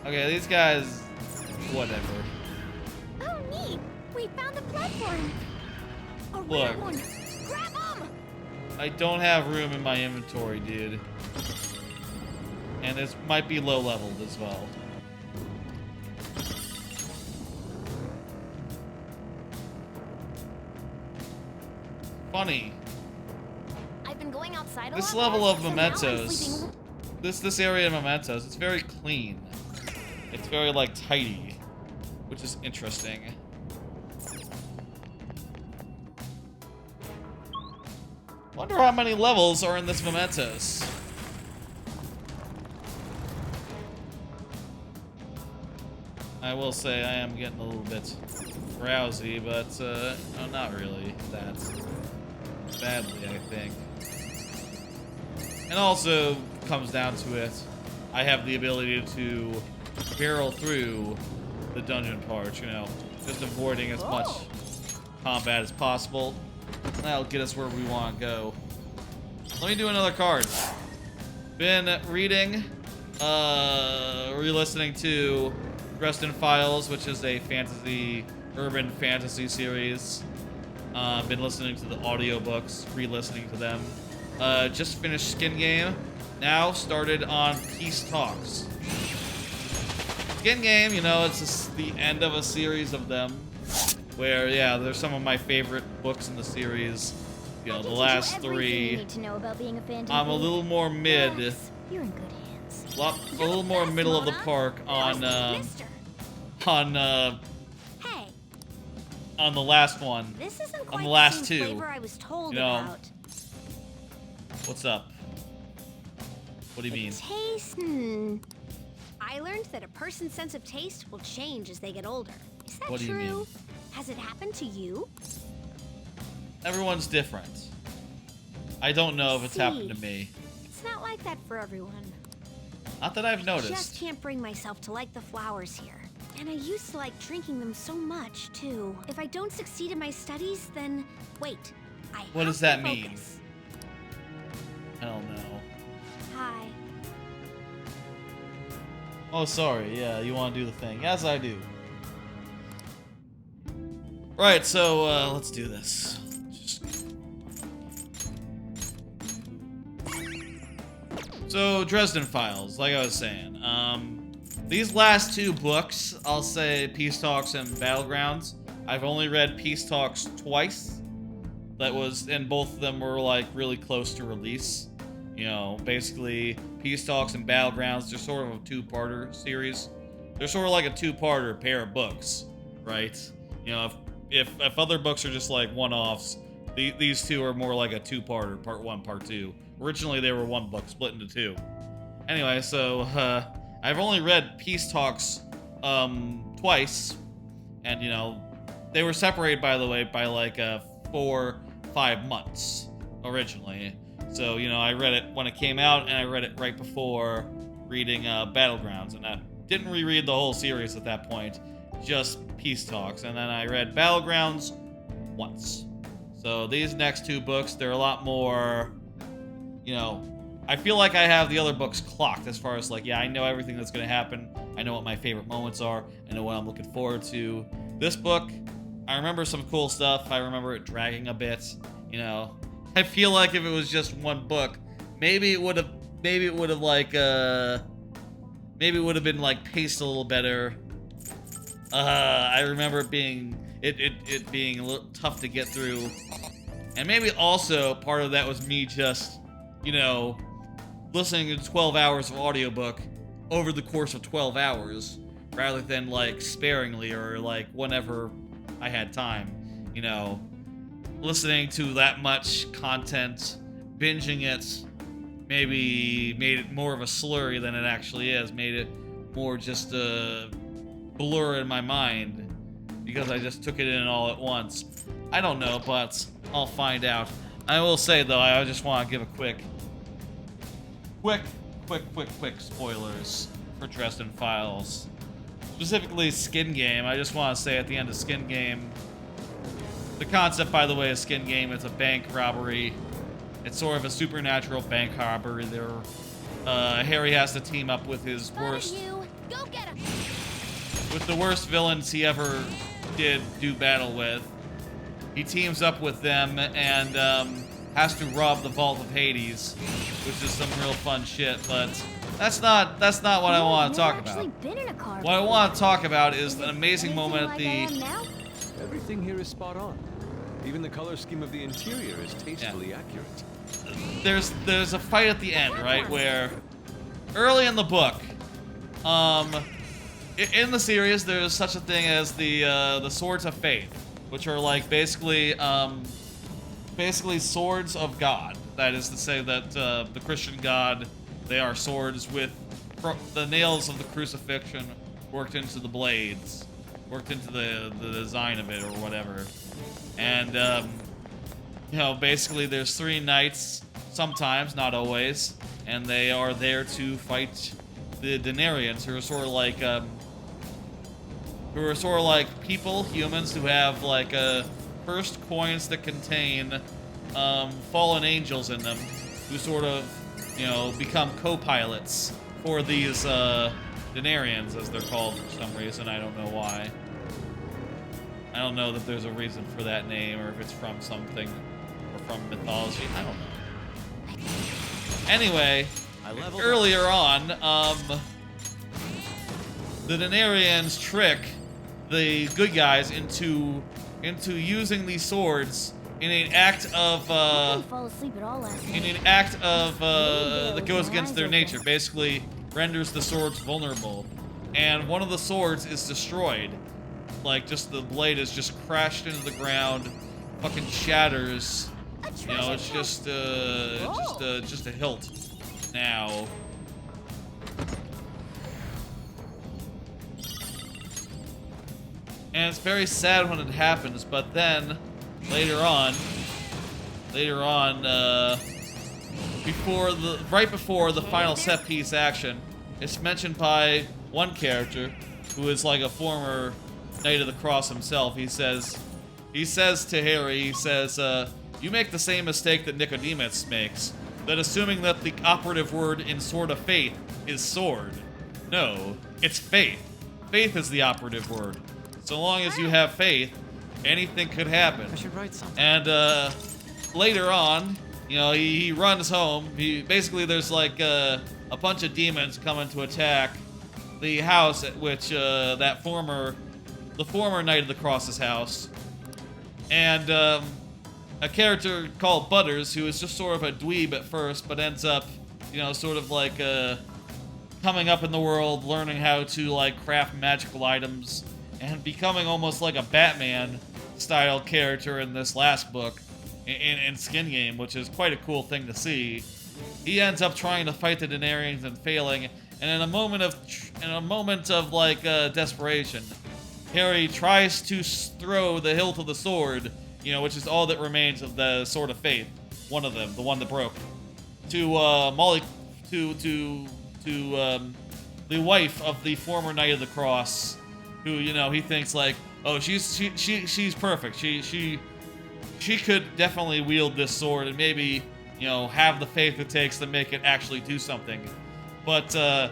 Okay, these guys, whatever. Oh, neat. We found a platform. A Look. rare one. Grab 'em. I don't have room in my inventory, dude. And it might be low leveled as well. Funny. I've been going outside a This lot level more, of so now I'm Mementos, sleeping- this area of Mementos, it's very clean. It's very, like, tidy, which is interesting. Wonder how many levels are in this Mementos. I will say I am getting a little bit drowsy, but no, not really that badly, I think. And also comes down to it, I have the ability to barrel through the dungeon parts, you know, just avoiding as much combat as possible. That'll get us where we want to go. Let me do another card. Been reading, re-listening to Dresden Files, which is a urban fantasy series. Been listening to the audiobooks, re-listening to them. Just finished Skin Game. Now started on Peace Talks. Skin Game, you know, it's just the end of a series of them. Where, yeah, there's some of my favorite books in the series. You know, the last three. You need to know about being a phantom I'm a thief. little more mid. Relax, you're in good hands. A little more middle of the park on Mister. Hey, on the last one. this isn't On quite the last same two. flavor I was told You know, about. What's up? What do you mean? Taste. I learned that a person's sense of taste will change as they get older. Is that What do you true? mean? Has it happened to you? Everyone's different. I don't know if it's happened to me. It's not like that for everyone. Not that I've Just noticed. can't bring myself to like the flowers here. And I used to like drinking them so much, too. If I don't succeed in my studies, then... Wait. What does that mean? Focus. I don't know. Hi. Oh, sorry. Yeah, you want to do the thing. Yes, I do. Right, so let's do this. So, Dresden Files, like I was saying. These last two books, I'll say Peace Talks and Battlegrounds. I've only read Peace Talks twice. And both of them were like really close to release. You know, basically, Peace Talks and Battlegrounds, they're sort of a two-parter series. They're sort of like a two-parter pair of books, right? You know, if other books are just like one-offs, these two are more like a two-parter, part one, part two. Originally, they were one book split into two. Anyway, so I've only read Peace Talks twice, and you know, they were separated, by the way, by like 4-5 months originally. So, you know, I read it when it came out, and I read it right before reading Battlegrounds, and I didn't reread the whole series at that point, just Peace Talks, and then I read Battlegrounds once. So these next two books, they're a lot more, you know, I feel like I have the other books clocked as far as like, yeah, I know everything that's going to happen, I know what my favorite moments are, I know what I'm looking forward to. This book, I remember some cool stuff, I remember it dragging a bit, you know. I feel like if it was just one book, maybe it would have been like paced a little better. I remember it being a little tough to get through, and maybe also part of that was me just, you know, listening to 12 hours of audiobook over the course of 12 hours rather than like sparingly or like whenever I had time, you know. Listening to that much content, binging it, maybe made it more of a slurry than it actually is. Made it more just a blur in my mind because I just took it in all at once. I don't know, but I'll find out. I will say, though, I just want to give a quick spoilers for Dresden Files. Specifically, Skin Game. I just want to say at the end of Skin Game, the concept, by the way, is Skin Game. It's a bank robbery. It's sort of a supernatural bank robbery. Harry has to team up with his worst, Go get him. with the worst villains he ever did do battle with. He teams up with them and has to rob the Vault of Hades, which is some real fun shit. But That's not what I want to talk actually about. been in a car What I before. want to talk about is Is an it amazing anything moment at like the. I am now? Everything here is spot on. Even the color scheme of the interior is tastefully accurate. There's a fight at the end, right, where early in the book, in the series, there's such a thing as the swords of faith, which are like basically swords of God. That is to say that the Christian God, they are swords with the nails of the crucifixion worked into the blades, worked into the design of it or whatever. And you know, basically there's 3 knights, sometimes, not always, and they are there to fight the Denarians, who are sort of like people, humans who have like cursed coins that contain fallen angels in them, who sort of, you know, become co-pilots for these Denarians, as they're called for some reason. I don't know why. I don't know that there's a reason for that name, or if it's from something, or from mythology. I don't know. Anyway, earlier on, the Denarians trick the good guys into using these swords in an act of I didn't fall asleep at all last night. in an act of that goes against their nature. Basically, renders the swords vulnerable, and one of the swords is destroyed. Like, just the blade is just crashed into the ground, fucking shatters. You know, it's just a hilt now. And it's very sad when it happens, but then later on, right before the final set piece action, it's mentioned by one character who is like a former Knight of the Cross himself. He says to Harry, you make the same mistake that Nicodemus makes, that assuming that the operative word in Sword of Faith is sword. No, it's faith. Faith is the operative word. So long as you have faith, anything could happen. I should write something. And later on, you know, he runs home. Basically there's like a bunch of demons coming to attack the house at which the former Knight of the Cross's house. And a character called Butters, who is just sort of a dweeb at first, but ends up, you know, sort of like coming up in the world, learning how to like craft magical items, and becoming almost like a Batman-style character in this last book, in Skin Game, which is quite a cool thing to see. He ends up trying to fight the Denarians and failing, and in a moment of like desperation, Harry tries to throw the hilt of the sword, you know, which is all that remains of the Sword of Faith, one of them, the one that broke, to the wife of the former Knight of the Cross, who, you know, he thinks like, oh, she's perfect. She could definitely wield this sword and maybe, you know, have the faith it takes to make it actually do something. But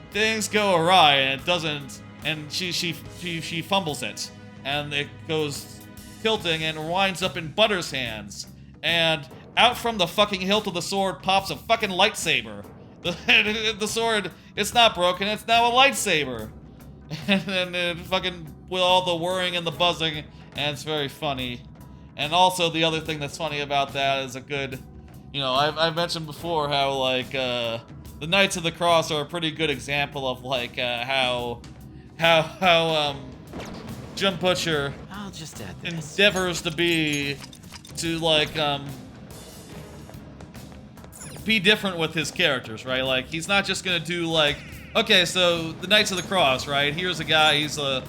things go awry, and it doesn't. And she fumbles it, and it goes tilting and winds up in Butter's hands. And out from the fucking hilt of the sword pops a fucking lightsaber. The sword, it's not broken, it's now a lightsaber. And then it fucking, with all the whirring and the buzzing, and it's very funny. And also the other thing that's funny about that is a good, you know, I've mentioned before how like the Knights of the Cross are a pretty good example of like how Jim Butcher I'll just add this. endeavors to like be different with his characters, right? Like, he's not just gonna do like, okay, so the Knights of the Cross, right? Here's a guy, he's a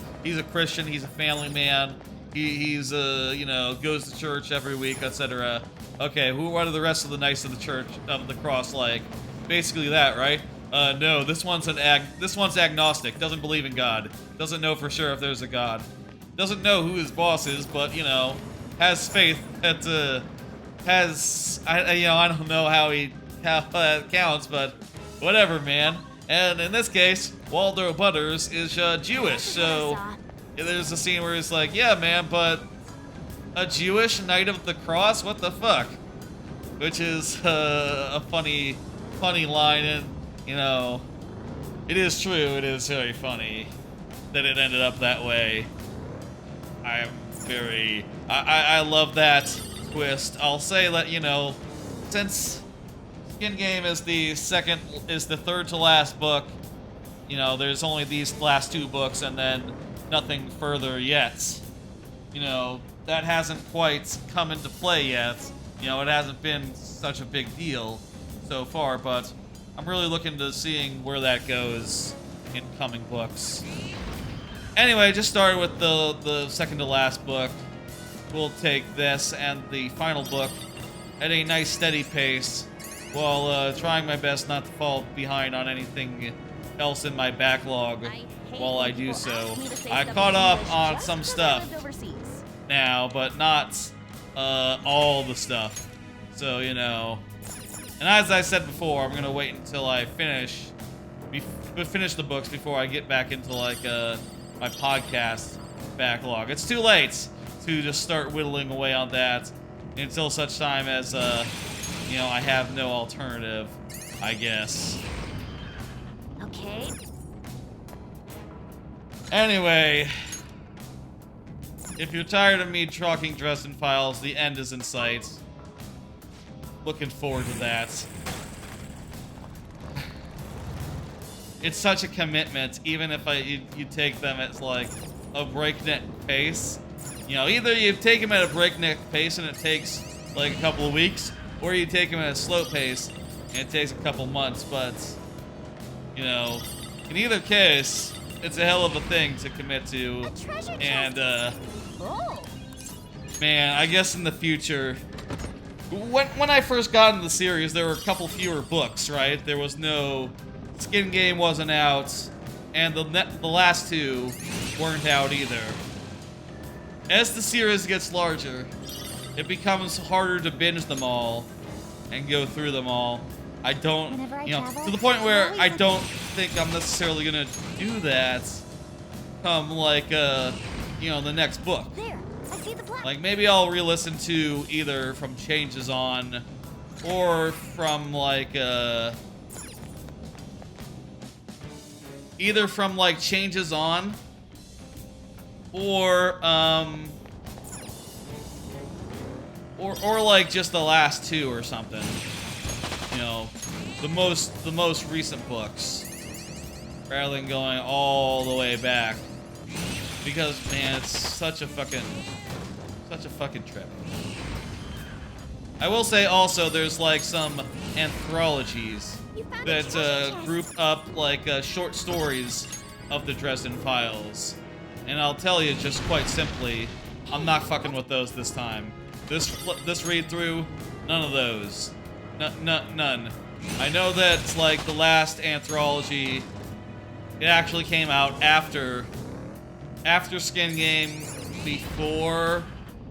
Christian, he's a family man, he's you know, goes to church every week, etc. Okay, what are the rest of the Knights of the Church of the Cross like? Basically that, right? No, this one's agnostic, doesn't believe in God, doesn't know for sure if there's a God, doesn't know who his boss is, but, you know, has faith that I don't know how that counts, but whatever, man. And in this case, Waldo Butters is Jewish, so there's a scene where he's like, yeah, man, but a Jewish Knight of the Cross? What the fuck? Which is a funny line, and you know, it is true, it is very funny that it ended up that way. I love that twist. I'll say that, you know, since Skin Game is the third to last book, you know, there's only these last 2 books and then nothing further yet. You know, that hasn't quite come into play yet. You know, it hasn't been such a big deal so far, but I'm really looking to seeing where that goes in coming books. Anyway, just started with the second to last book. We'll take this and the final book at a nice steady pace while trying my best not to fall behind on anything else in my backlog while I do so. I caught up on some stuff now, but not all the stuff. So, you know. And as I said before, I'm gonna wait until I finish the books before I get back into like my podcast backlog. It's too late to just start whittling away on that until such time as you know, I have no alternative, I guess. Okay. Anyway, if you're tired of me talking Dresden Files, the end is in sight. Looking forward to that. It's such a commitment, even if you take them at like a breakneck pace. You know, either you take them at a breakneck pace and it takes like a couple of weeks, or you take them at a slow pace and it takes a couple months. But, you know, in either case, it's a hell of a thing to commit to. And, man, I guess in the future, when I first got into the series, there were a couple fewer books, right? There was no... Skin Game wasn't out, and the last 2 weren't out either. As the series gets larger, it becomes harder to binge them all and go through them all. I don't, you know, to the point where I don't think I'm necessarily gonna do that come like, you know, the next book. There, I see the black. Like, maybe I'll re-listen to either from Changes On or from like, either from like Changes On or like just the last 2 or something. You know, the most recent books, rather than going all the way back, because man, it's such a fucking trip. I will say also, there's like some anthologies that group up like short stories of the Dresden Files, and I'll tell you just quite simply, I'm not fucking with those this time. This read through, none of those. None. I know that like the last anthology, it actually came out after Skin Game, before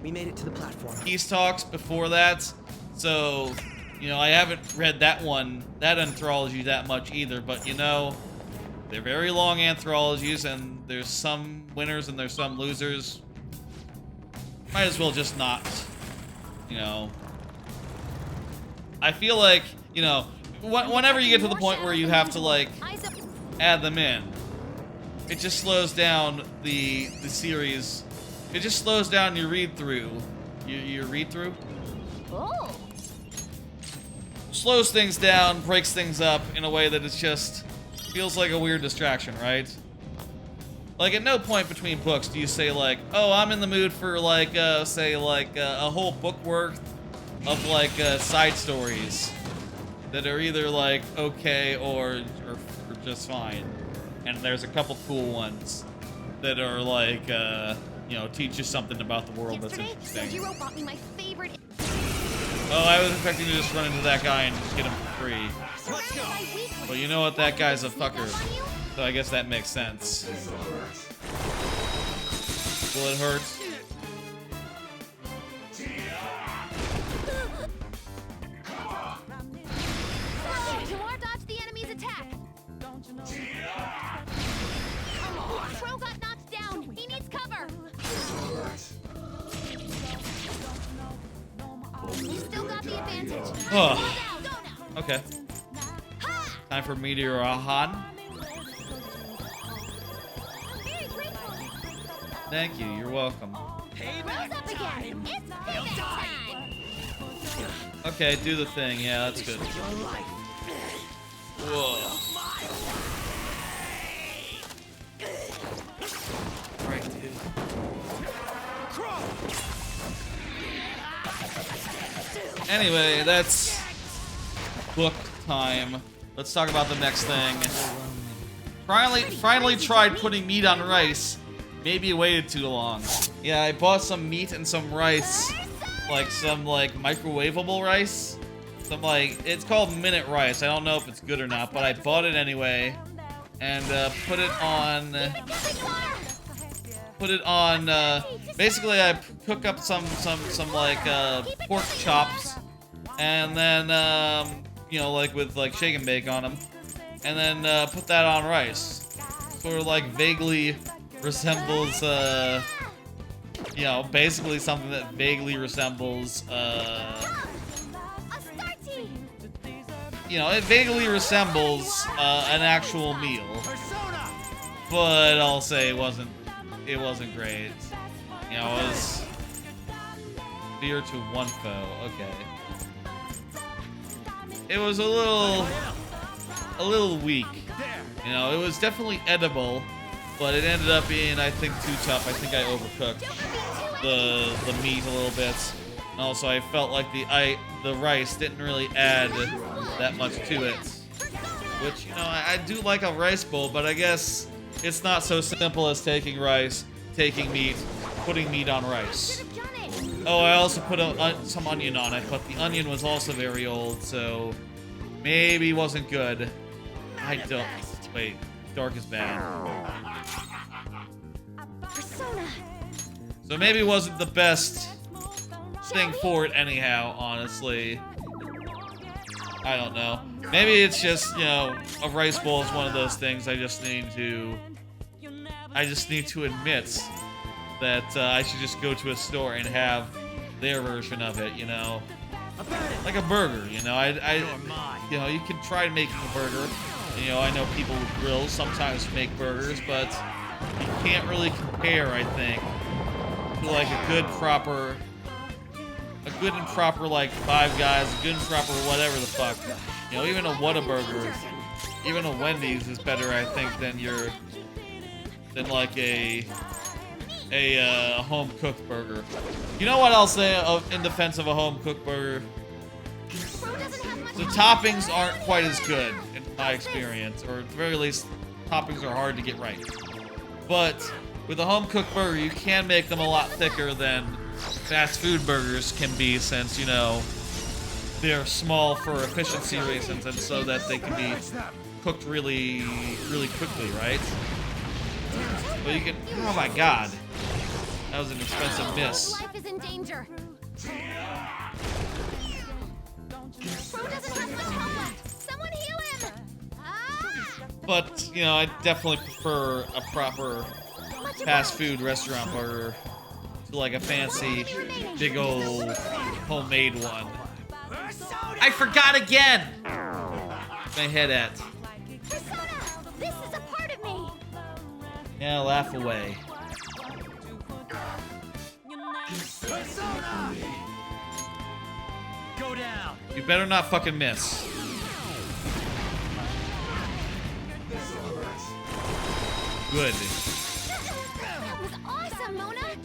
We made it to the platform. Peace Talks, before that. So, you know, I haven't read that anthology that much either, but you know, they're very long anthologies and there's some winners and there's some losers. Might as well just not, you know. I feel like, you know, whenever you get to the point where you have to like add them in, it just slows down the series. It just slows down your read through. Your read through? Oh. Slows things down, breaks things up in a way that it's just feels like a weird distraction, right? Like at no point between books do you say like, oh, I'm in the mood for like, say like a whole book worth of like side stories that are either like okay or just fine. And there's a couple cool ones that are like, you know, teach you something about the world that's interesting. Sojiro bought me my favorite. Oh, I was expecting to just run into that guy and just get him for free. Let's go. But you know what? That guy's a fucker. So I guess that makes sense. Will it hurt? Jamar dodged the enemy's attack. Pro got knocked down. He needs cover. You still got the advantage. Oh. Okay. Time for Meteor Han. Thank you, you're welcome. Okay, do the thing. Yeah, that's good. Whoa. Right, dude. Anyway, that's book time. Let's talk about the next thing. Finally tried putting meat on rice. Maybe it waited too long. Yeah, I bought some meat and some rice. Like some microwavable rice. Some it's called minute rice. I don't know if it's good or not, but I bought it anyway. And put it on basically I cook up some pork chops. And then you know, with shake and bake on them. And then put that on rice. Sort of vaguely resembles you know, basically something that vaguely resembles you know, it vaguely resembles an actual meal. But I'll say it wasn't great. You know, it was beer to one foe. Okay. It was a little weak. You know, it was definitely edible, but it ended up being, I think, too tough. I think I overcooked the meat a little bit. And also, I felt like the rice didn't really add that much to it. Which, you know, I do like a rice bowl, but I guess it's not so simple as taking rice, taking meat, putting meat on rice. Oh, I also put some onion on it, but the onion was also very old, so maybe wasn't good. I don't... Wait, dark is bad. So maybe it wasn't the best thing for it anyhow, honestly. I don't know. Maybe it's just, you know, a rice bowl is one of those things I just need to admit that I should just go to a store and have their version of it, you know? Like a burger, you know? You know, you can try making a burger. You know, I know people with grills sometimes make burgers, but you can't really compare, I think, to like a good and proper like Five Guys, a good and proper whatever the fuck. You know, even a Whataburger, even a Wendy's is better, I think, than like a home cooked burger. You know what I'll say in defense of a home cooked burger? The toppings aren't quite as good in my experience, or at the very least, toppings are hard to get right. But with a home cooked burger, you can make them a lot thicker than fast food burgers can be, since, you know, they're small for efficiency reasons and so that they can be cooked really, really quickly, right? But you can... Oh my god. That was an expensive miss. Life is in danger. Bro doesn't have much health left. Someone heal him. But, you know, I definitely prefer a proper fast food restaurant burger to like a fancy, big old homemade one. I forgot again! My head at. Persona, this is a part of me. Yeah, laugh away. Persona! Go down. You better not fucking miss. Good. That was awesome, Mona.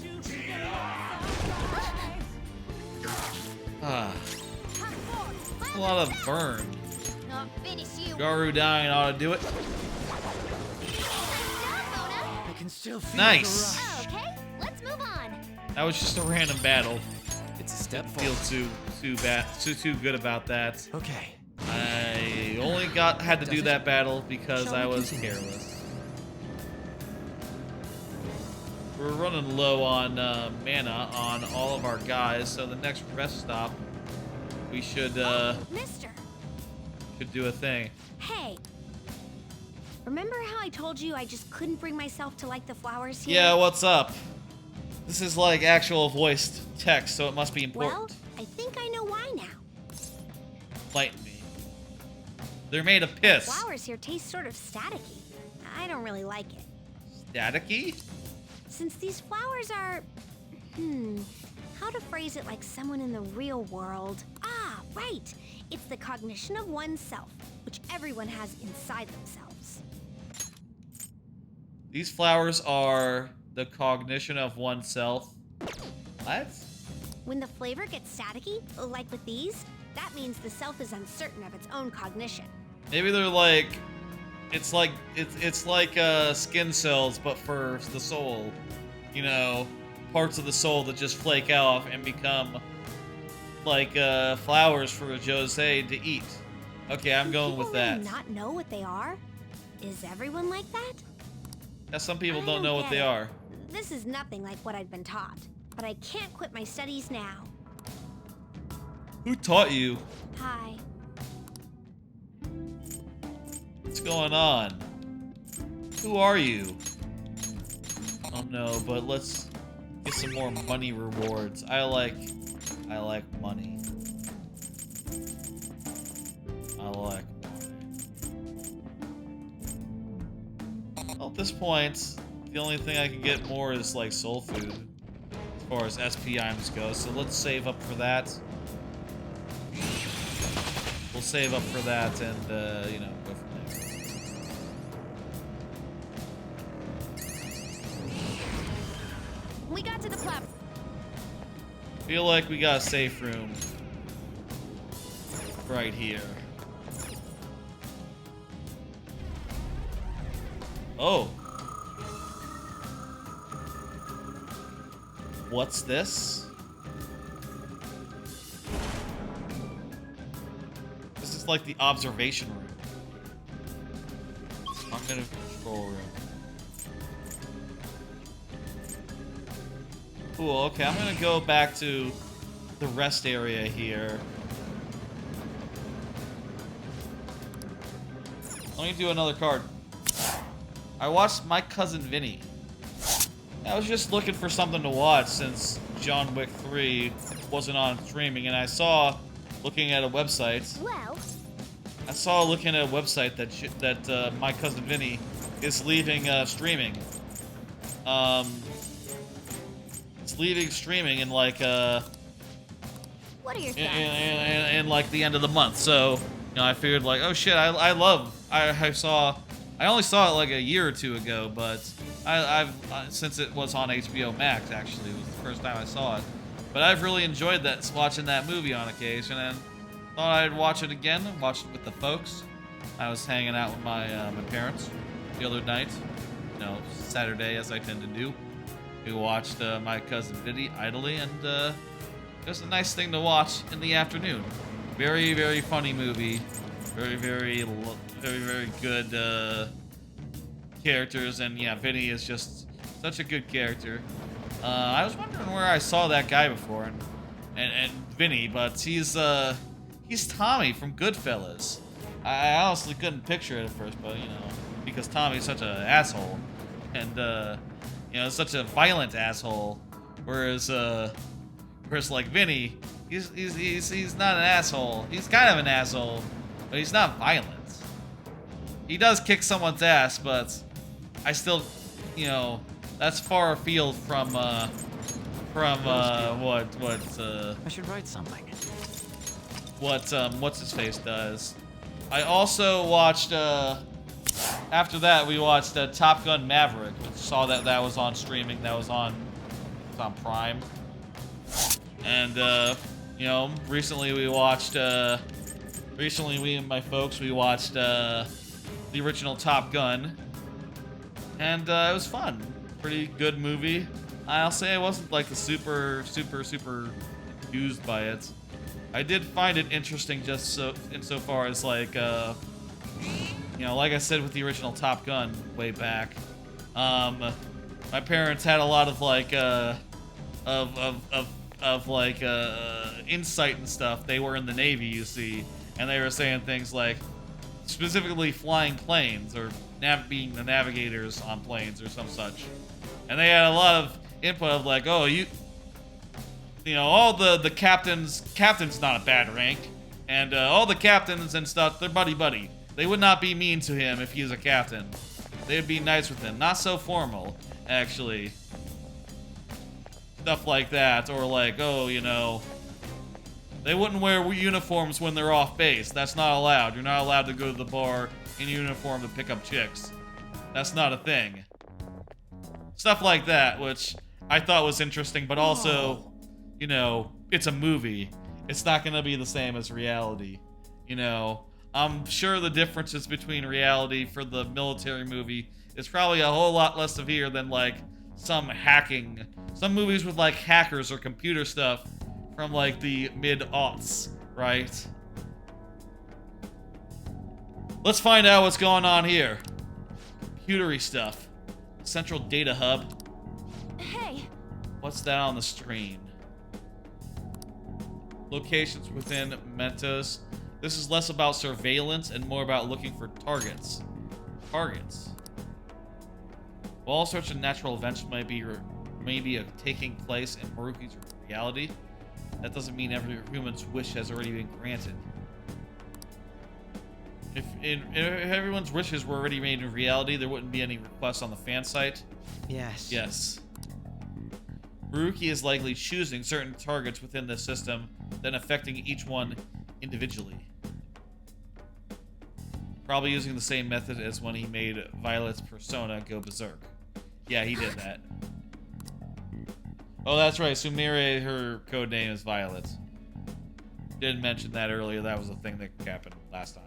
Ah. A lot of burn. I'll finish you. Garu dying ought to do it. I can still feel Nice. the rush. Okay, let's move on. That was just a random battle. It's a step Feel forward. too good about that. Okay. I only had to do that battle because I was careless. We're running low on mana on all of our guys, so the next rest stop, we should Mister. do a thing. Hey. Remember how I told you I just couldn't bring myself to like the flowers here? Yeah, what's up? This is like actual voiced text, so it must be Well, important. I think I know why now. Enlighten me. They're made of piss. Flowers here taste sort of staticky. I don't really like it. Staticky? Since these flowers are... how to phrase it like someone in the real world? Ah, right! It's the cognition of oneself, which everyone has inside themselves. These flowers are the cognition of oneself. What? When the flavor gets staticky, like with these, that means the self is uncertain of its own cognition. Maybe they're like... It's like skin cells, but for the soul. You know, parts of the soul that just flake off and become like flowers for Jose to eat. Okay, I'm going with that. People really not know what they are? Is everyone like that? Yeah, some people I don't know what get they it. are. This is nothing like what I'd been taught, but I can't quit my studies now. Who taught you? Hi. What's going on? Who are you? Oh no, but let's get some more money rewards. I like money. I like money. Well, at this point, the only thing I can get more is like soul food as far as SP items go. So let's save up for that. We'll save up for that and you know, go from there. We got to the platform. Feel like we got a safe room right here. Oh. What's this? This is like the observation room. Cognitive control room. Cool, okay, I'm gonna go back to the rest area here. Let me do another card. I watched My Cousin Vinny. I was just looking for something to watch since John Wick 3 wasn't on streaming, and I saw, looking at a website, Well, that My Cousin Vinny is leaving streaming. It's leaving streaming in like what are your thoughts? in like the end of the month. So, you know, I figured like, oh shit, I only saw it like a year or two ago, but I've since it was on HBO Max, actually, it was the first time I saw it. But I've really enjoyed that, watching that movie on occasion, and thought I'd watch it again. Watch it with the folks. I was hanging out with my parents the other night, you know, Saturday, as I tend to do. We watched My Cousin Vinny idly, and it was a nice thing to watch in the afternoon. Very, very funny movie. Very, very good characters, and yeah, Vinny is just such a good character. I was wondering where I saw that guy before, and Vinny, but he's Tommy from Goodfellas. I honestly couldn't picture it at first, but you know, because Tommy's such an asshole, and you know, such a violent asshole, whereas like Vinny, he's not an asshole. He's kind of an asshole, but he's not violent. He does kick someone's ass, but I still, you know, that's far afield from what I should write something. what's his face does. I also watched after that we watched Top Gun Maverick, which saw that was on streaming. That was on Prime. And you know, recently we and my folks watched the original Top Gun, and it was fun. Pretty good movie. I'll say I wasn't like the super used by it. I did find it interesting just insofar as like you know, like I said with the original Top Gun way back, my parents had a lot of like insight and stuff. They were in the Navy, you see, and they were saying things like, specifically flying planes or being the navigators on planes or some such, and they had a lot of input of like, oh, you know, all the captain's not a bad rank, and all the captains and stuff, they're buddy. They would not be mean to him if he was a captain. They would be nice with him. Not so formal, actually. Stuff like that, or like, oh, you know, they wouldn't wear uniforms when they're off base. That's not allowed. You're not allowed to go to the bar in uniform to pick up chicks. That's not a thing. Stuff like that, which I thought was interesting, but also, you know, it's a movie. It's not going to be the same as reality. You know, I'm sure the differences between reality for the military movie is probably a whole lot less severe than, like, some movies with, like, hackers or computer stuff from, like, the mid-aughts, right? Let's find out what's going on here. Computery stuff. Central data hub. Hey. What's that on the screen? Locations within Mementos. This is less about surveillance and more about looking for targets. Targets. While all sorts of natural events might be taking place in Maruki's reality, that doesn't mean every human's wish has already been granted. If everyone's wishes were already made in reality, there wouldn't be any requests on the fan site. Yes. Yes. Maruki is likely choosing certain targets within the system, then affecting each one individually. Probably using the same method as when he made Violet's persona go berserk. Yeah, he did that. Oh, that's right. Sumire, her code name is Violet. Didn't mention that earlier. That was a thing that happened last time.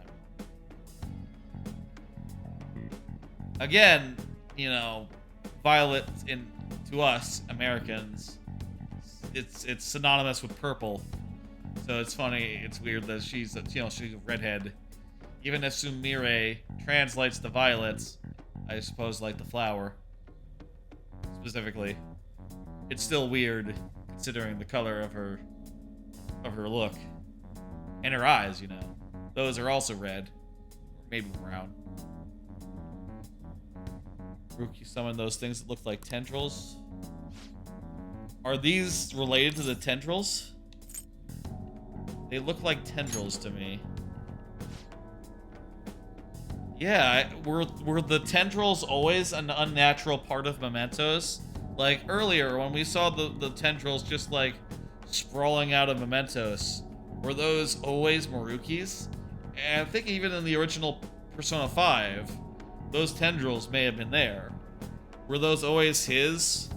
Again, you know, Violet to us Americans, it's synonymous with purple. So it's funny. It's weird that she's a redhead. Even if Sumire translates the violets, I suppose like the flower specifically, it's still weird considering the color of her look and her eyes. You know, those are also red, maybe brown. Maruki summoned those things that look like tendrils. Are these related to the tendrils? They look like tendrils to me. Yeah, were the tendrils always an unnatural part of Mementos? Like earlier when we saw the tendrils just like sprawling out of Mementos, were those always Maruki's? And I think even in the original Persona 5, those tendrils may have been there. Were those always his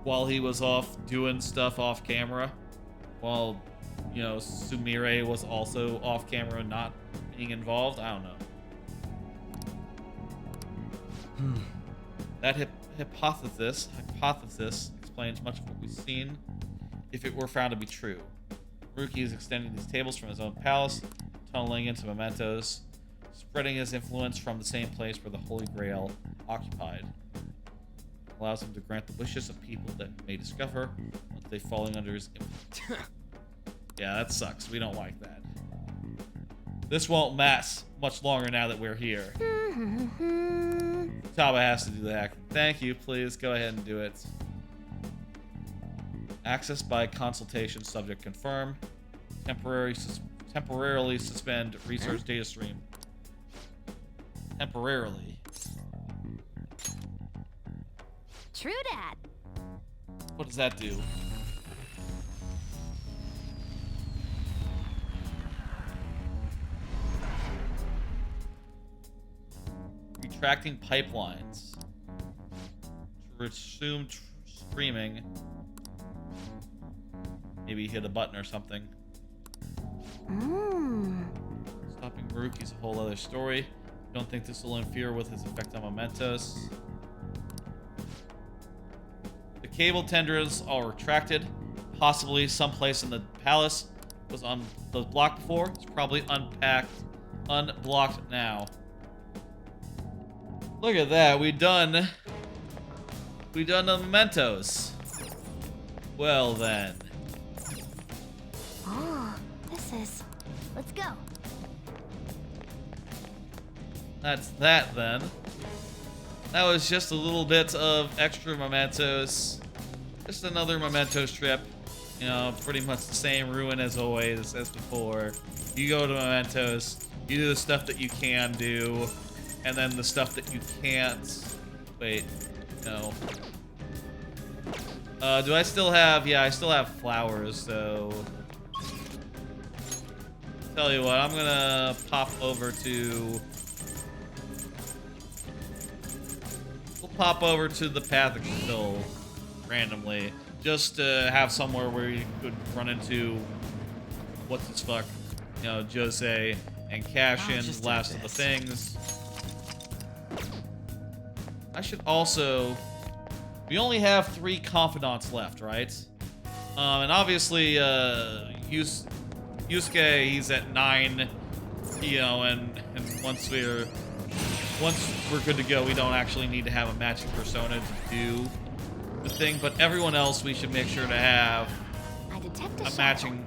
while he was off doing stuff off camera? While, you know, Sumire was also off camera not being involved? I don't know. That hypothesis explains much of what we've seen if it were found to be true. Maruki is extending these tables from his own palace, tunneling into Mementos, spreading his influence from the same place where the Holy Grail occupied. Allows him to grant the wishes of people that may discover once they're falling under his influence. Yeah, that sucks. We don't like that. This won't last much longer now that we're here. Taba has to do the hacking. Thank you. Please go ahead and do it. Access by consultation. Subject confirm. Temporarily suspend research data stream. Temporarily. True dat. What does that do? Retracting pipelines. To resume streaming. Maybe hit a button or something. Stopping Maruki's a whole other story. Don't think this will interfere with his effect on Mementos. The cable tendrils are retracted. Possibly someplace in the palace. Was on the block before. It's probably unblocked now. Look at that. We done the Mementos. Well then. Oh, this is... Let's go. That's that then. That was just a little bit of extra Mementos. Just another Mementos trip. You know, pretty much the same ruin as always, as before. You go to Mementos, You do the stuff that you can do, and then the stuff that you can't. Wait, no. Do I still have? Yeah, I still have flowers, so. Tell you what, I'm gonna pop over to. We'll pop over to the path of Hill randomly, just to have somewhere where you could run into what's this fuck, you know, Jose, and cash in the last of the things. I should also. We only have 3 Confidants left, right? And obviously, Yusuke, he's at 9, you know, and once we're good to go, we don't actually need to have a matching persona to do the thing. But everyone else, we should make sure to have a matching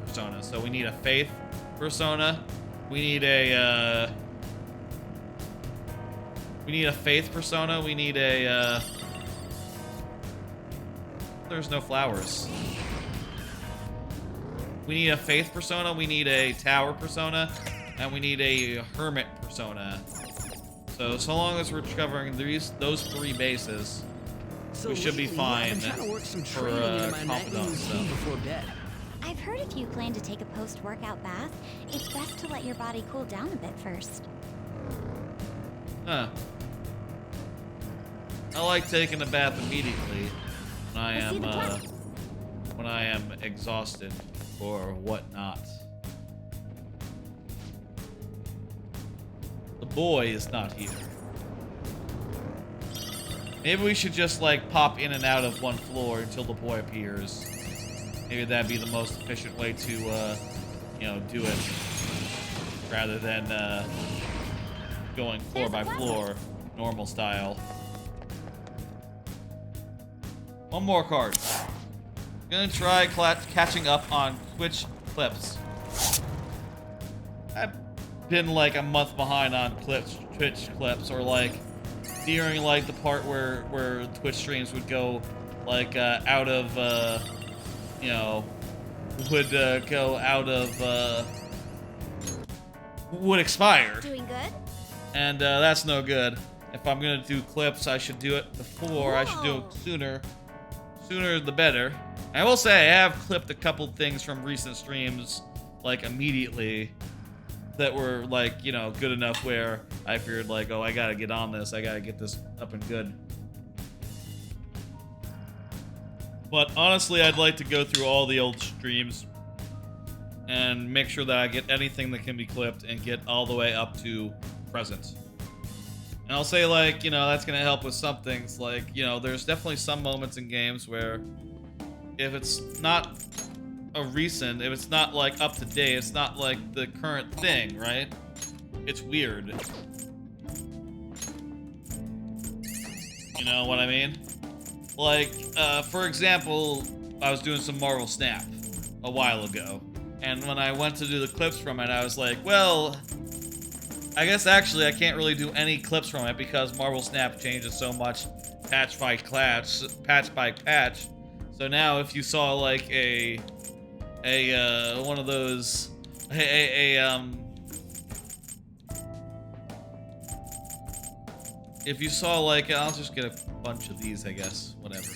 persona. So we need a faith persona. We need a faith persona. We need a. There's no flowers. We need a faith persona, we need a tower persona, and we need a hermit persona. So long as we're covering those 3 bases, we should be fine for Confidant stuff. Before bed. I've heard if you plan to take a post-workout bath, it's best to let your body cool down a bit first. Huh. I like taking a bath immediately when I am exhausted or whatnot. The boy is not here. Maybe we should just like pop in and out of one floor until the boy appears. Maybe that'd be the most efficient way to, you know, do it, rather than going floor by floor, normal style. One more card. I'm gonna try catching up on Twitch clips. I've been like a month behind on Twitch clips, or like during like the part where Twitch streams would go like out of you know, would go out of would expire. Doing good? And that's no good. If I'm gonna do clips, I should do it before. I should do it sooner. Sooner the better. I will say I have clipped a couple things from recent streams, like immediately, that were like, you know, good enough where I figured like, oh, I gotta get on this. I gotta get this up and good. But honestly, I'd like to go through all the old streams and make sure that I get anything that can be clipped and get all the way up to present. And I'll say, like, you know, that's going to help with some things. Like, you know, there's definitely some moments in games where if it's not if it's not, like, up to date, it's not, like, the current thing, right? It's weird. You know what I mean? Like, for example, I was doing some Marvel Snap a while ago. And when I went to do the clips from it, I was like, well, I guess actually I can't really do any clips from it because Marvel Snap changes so much patch by patch. So now if you saw like a one of those if you saw like, I'll just get a bunch of these, I guess, whatever.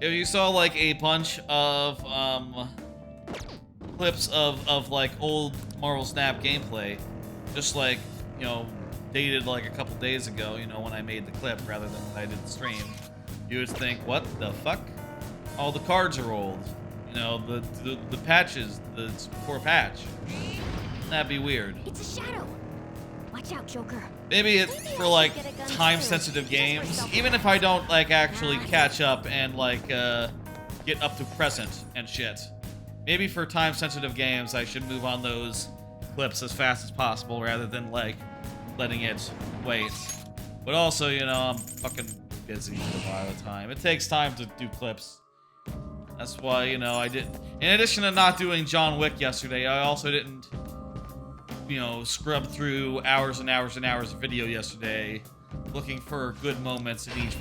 If you saw like a bunch of clips of like old Marvel Snap gameplay, just like, you know, dated like a couple days ago, you know, when I made the clip rather than when I did the stream, you would think, what the fuck? All the cards are old. You know, the patches, the poor patch. That'd be weird. It's a shadow. Watch out, Joker. Maybe it's for like time-sensitive games. Even if I don't like actually catch up and like get up to present and shit. Maybe for time-sensitive games, I should move on those clips as fast as possible rather than like letting it wait. But also, you know, I'm fucking busy a lot of the time. It takes time to do clips. That's why, you know, I did. In addition to not doing John Wick yesterday, I also didn't, you know, scrub through hours and hours and hours of video yesterday, looking for good moments in each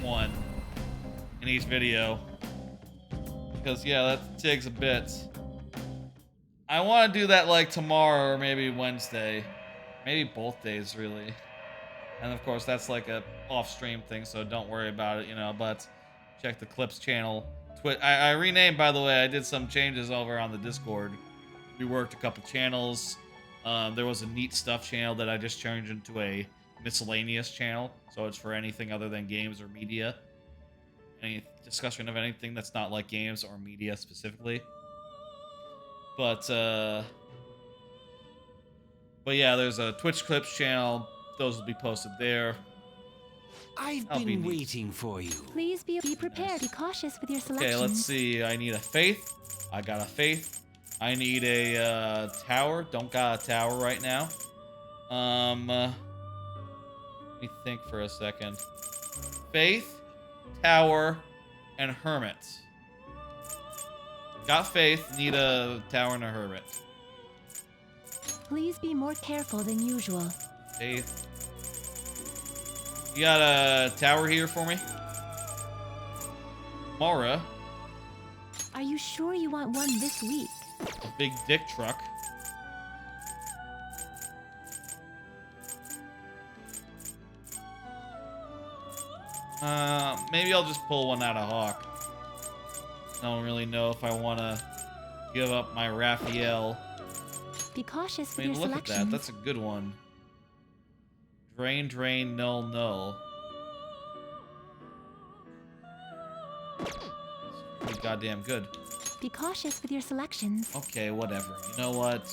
video. Because yeah, that takes a bit. I want to do that like tomorrow or maybe Wednesday. Maybe both days, really. And of course, that's like a off-stream thing, so don't worry about it, you know. But check the Clips channel. I renamed, by the way. I did some changes over on the Discord. Reworked a couple channels. There was a Neat Stuff channel that I just changed into a miscellaneous channel. So it's for anything other than games or media. Any discussion of anything that's not like games or media specifically. But yeah, there's a Twitch Clips channel. Those will be posted there. I've That'll been be neat. waiting for you. Please be prepared. Be cautious with your selections. Okay, let's see. I need a faith. I got a faith. I need a tower. Don't got a tower right now. Let me think for a second. Faith, tower, and hermit. Got faith. Need a tower and a hermit. Please be more careful than usual. Faith. You got a tower here for me? Mara. Are you sure you want one this week? A big dick truck. Maybe I'll just pull one out of Hawk. I don't really know if I want to give up my Raphael. Be cautious I with mean, your look at selections. that. That's a good one. Drain, drain, null, null. Pretty goddamn good. Be cautious with your selections. Okay, whatever. You know what?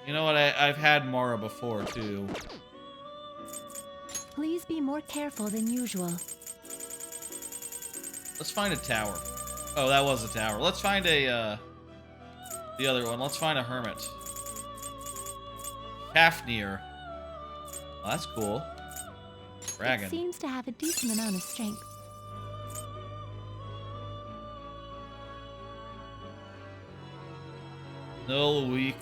I've had Mara before, too. Please be more careful than usual. Let's find a tower. Oh, that was a tower. Let's find a, the other one. Let's find a hermit. Fafnir. Well, that's cool. Dragon. It seems to have a decent amount of strength. Null weak.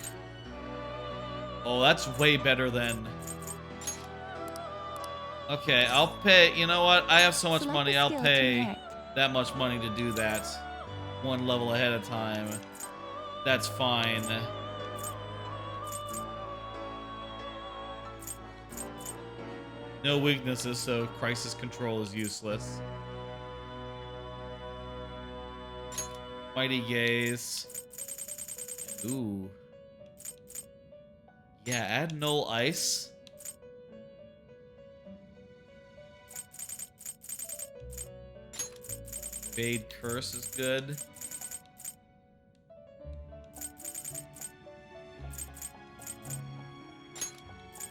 Oh, that's way better than... Okay, I'll pay... You know what? I have so much Select money, the I'll skill to pay merit. that much money to do that. One level ahead of time. That's fine. No weaknesses, so crisis control is useless. Mighty Gaze. Ooh. Yeah, add null ice. Fade Curse is good.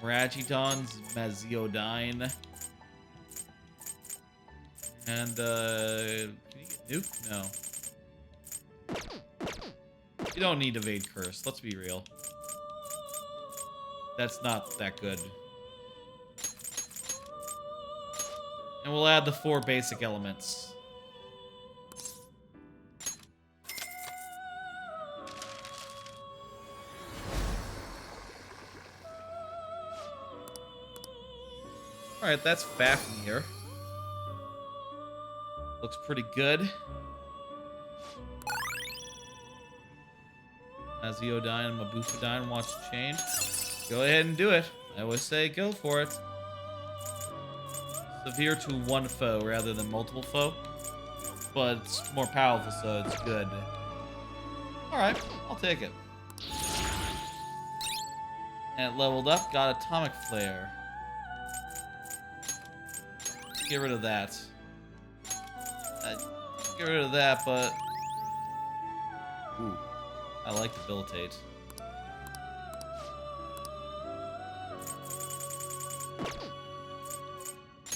Ragidon's Maziodine. And, can you get Nuke? No. You don't need Evade Curse, let's be real. That's not that good. And we'll add the 4 basic elements. Alright, that's Fafnir. Looks pretty good. Aziodine and Mabufadine wants to change. Go ahead and do it. I always say go for it. Severe to one foe rather than multiple foe. But it's more powerful, so it's good. Alright, I'll take it. And it leveled up, got Atomic Flare. Get rid of that. Get rid of that, but... Ooh, I like Debilitate.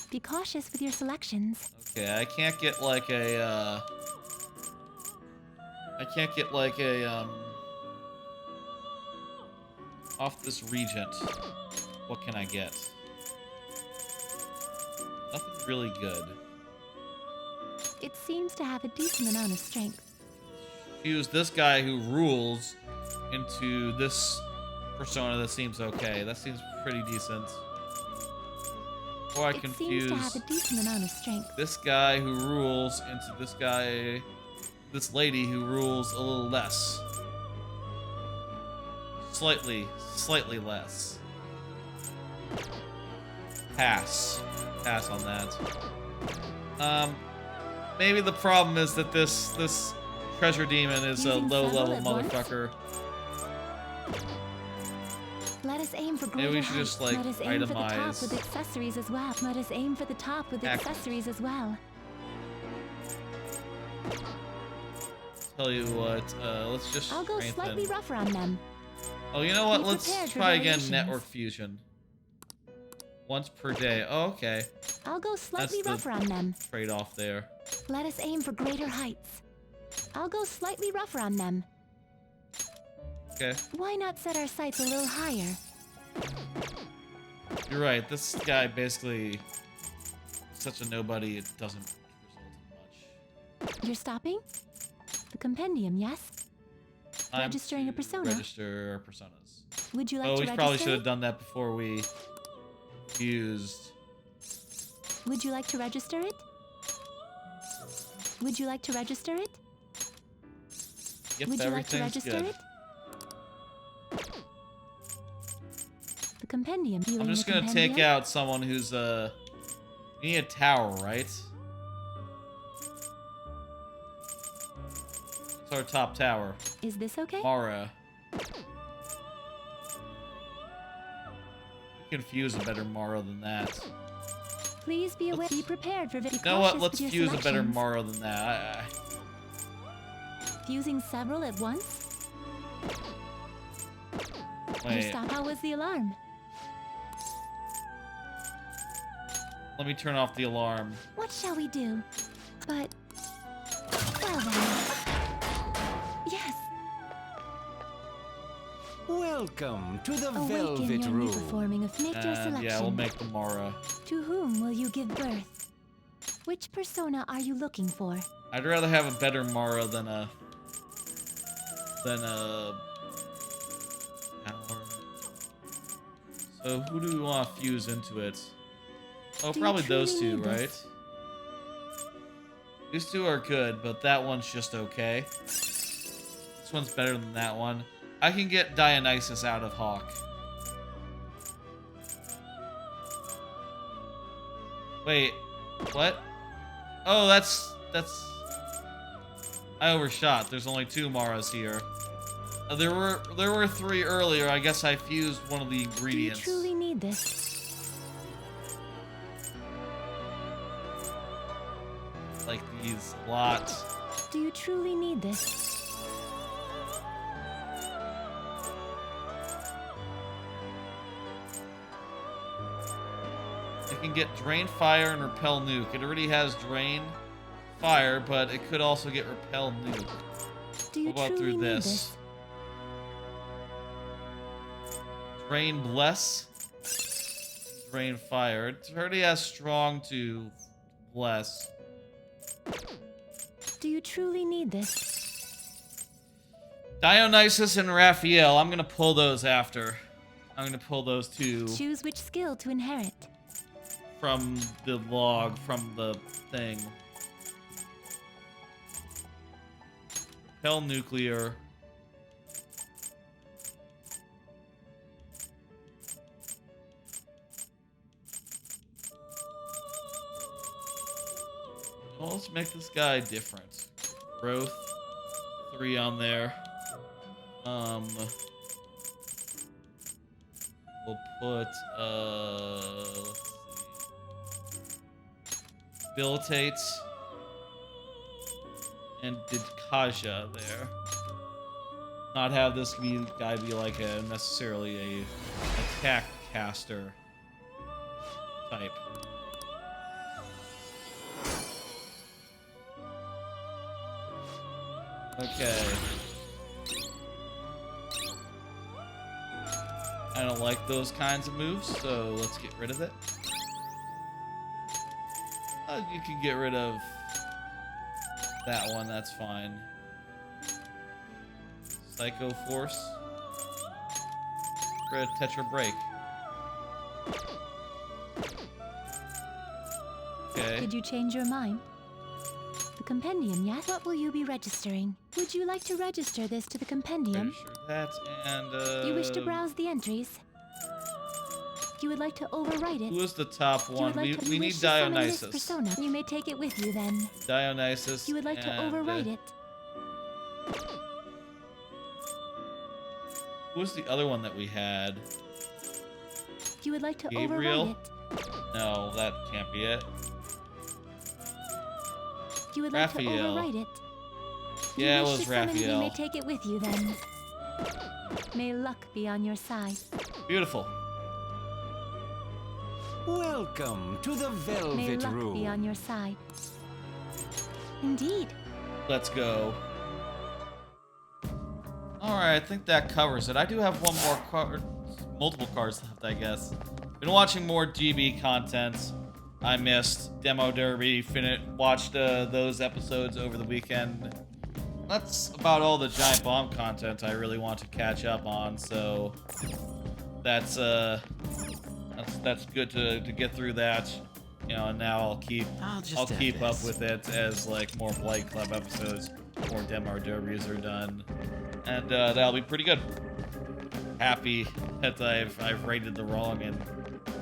Be cautious with your selections. Okay, I can't get like a, off this Regent. What can I get? Nothing really good. It seems to have a decent amount of strength. Use this guy who rules into this persona that seems okay. That seems pretty decent. Or I It seems to confuse have a decent amount of strength. this guy who rules into this lady who rules a little less. Slightly less. Pass on that. Maybe the problem is that this treasure demon is a low-level motherfucker. Let us aim for greater Maybe we should just like Let us aim for the top itemize. with accessories as well. Let us aim for the top with accessories as well. Tell you what, let's just I'll go strengthen. slightly rougher on them. Oh, you know what? Be Let's prepared for try again. variations. Network fusion. Once per day. Oh, okay. I'll go slightly That's rougher on them. Trade-off there. Let us aim for greater heights. I'll go slightly rougher on them. Okay. Why not set our sights a little higher? You're right. This guy basically such a nobody. It doesn't result in much. You're stopping? The compendium, yes? Registering a persona? Register our personas. Would you like Oh, to we register probably should have it? done that before we used. Would you like to register it? Would you like to register it? Yep, Would you like to everything's register good. it? The compendium. I'm just gonna take out someone who's You need a tower, right? It's our top tower. Is this okay? Mara. We can fuse a better Mara than that. Please be aware. Be prepared for very You know what? cautious Let's with your fuse a better selections. Mara than that. Fusing several at once? Wait, Stop. How was the alarm? let me turn off the alarm. What shall we do? But... Well then... Yes! Welcome to the Awaken Velvet your new Room. performing of make your selection. Yeah, we'll make the Mara. To whom will you give birth? Which persona are you looking for? I'd rather have a better Mara than a... So who do we want to fuse into it? Oh, Do you probably those truly two, need right? this? These two are good, but that one's just okay. This one's better than that one. I can get Dionysus out of Hawk. Wait, what? Oh, that's... I overshot. There's only 2 Maras here. There were 3 earlier. I guess I fused one of the Do you ingredients. truly need this? Like these a lot. Do you truly need this? It can get Drain Fire and Repel Nuke. It already has Drain Fire, but it could also get Repel Nuke. Do you What about truly through need this? Drain Bless. Drain Fire. It already has Strong to Bless. Do you truly need this? Dionysus and Raphael. I'm gonna pull those after. I'm gonna pull those 2 Choose which skill to inherit. from the log, from the thing. Repel Nuclear. Well, let's make this guy different. Growth. 3 on there. We'll put, let's see. Debilitate. And Didkaja there. Not have this guy be like a necessarily a attack caster type. Okay. I don't like those kinds of moves, so let's get rid of it. You can get rid of that one, that's fine. Psycho Force. Get rid of Tetra Break. Okay. Did you change your mind? The compendium yet? What will you be registering? Would you like to register this to the compendium? Register that and Do you wish to browse the entries? You would like to overwrite it? Who is the top You one? would like to We wish need to summon this Dionysus. persona. You may take it with you then. Dionysus. You would like to and, overwrite it? Who was the other one that we had? You would like to Gabriel? overwrite it? No, that can't be it. You would like Raphael. to overwrite it? You Yeah, it wish was to summon it, You Raphael. may take it with you then. May luck be on your side. Beautiful. Welcome to the May Velvet luck Room. be on your side. Indeed. Let's go. Alright, I think that covers it. I do have one more card, multiple cards left, I guess. Been watching more GB content. I missed Demo Derby, watched those episodes over the weekend. That's about all the Giant Bomb content I really want to catch up on, so that's good to get through that. You know, and now I'll keep up with it as like more Blight Club episodes, more Demo Derbies are done, and that'll be pretty good. Happy that I've rated the wrong and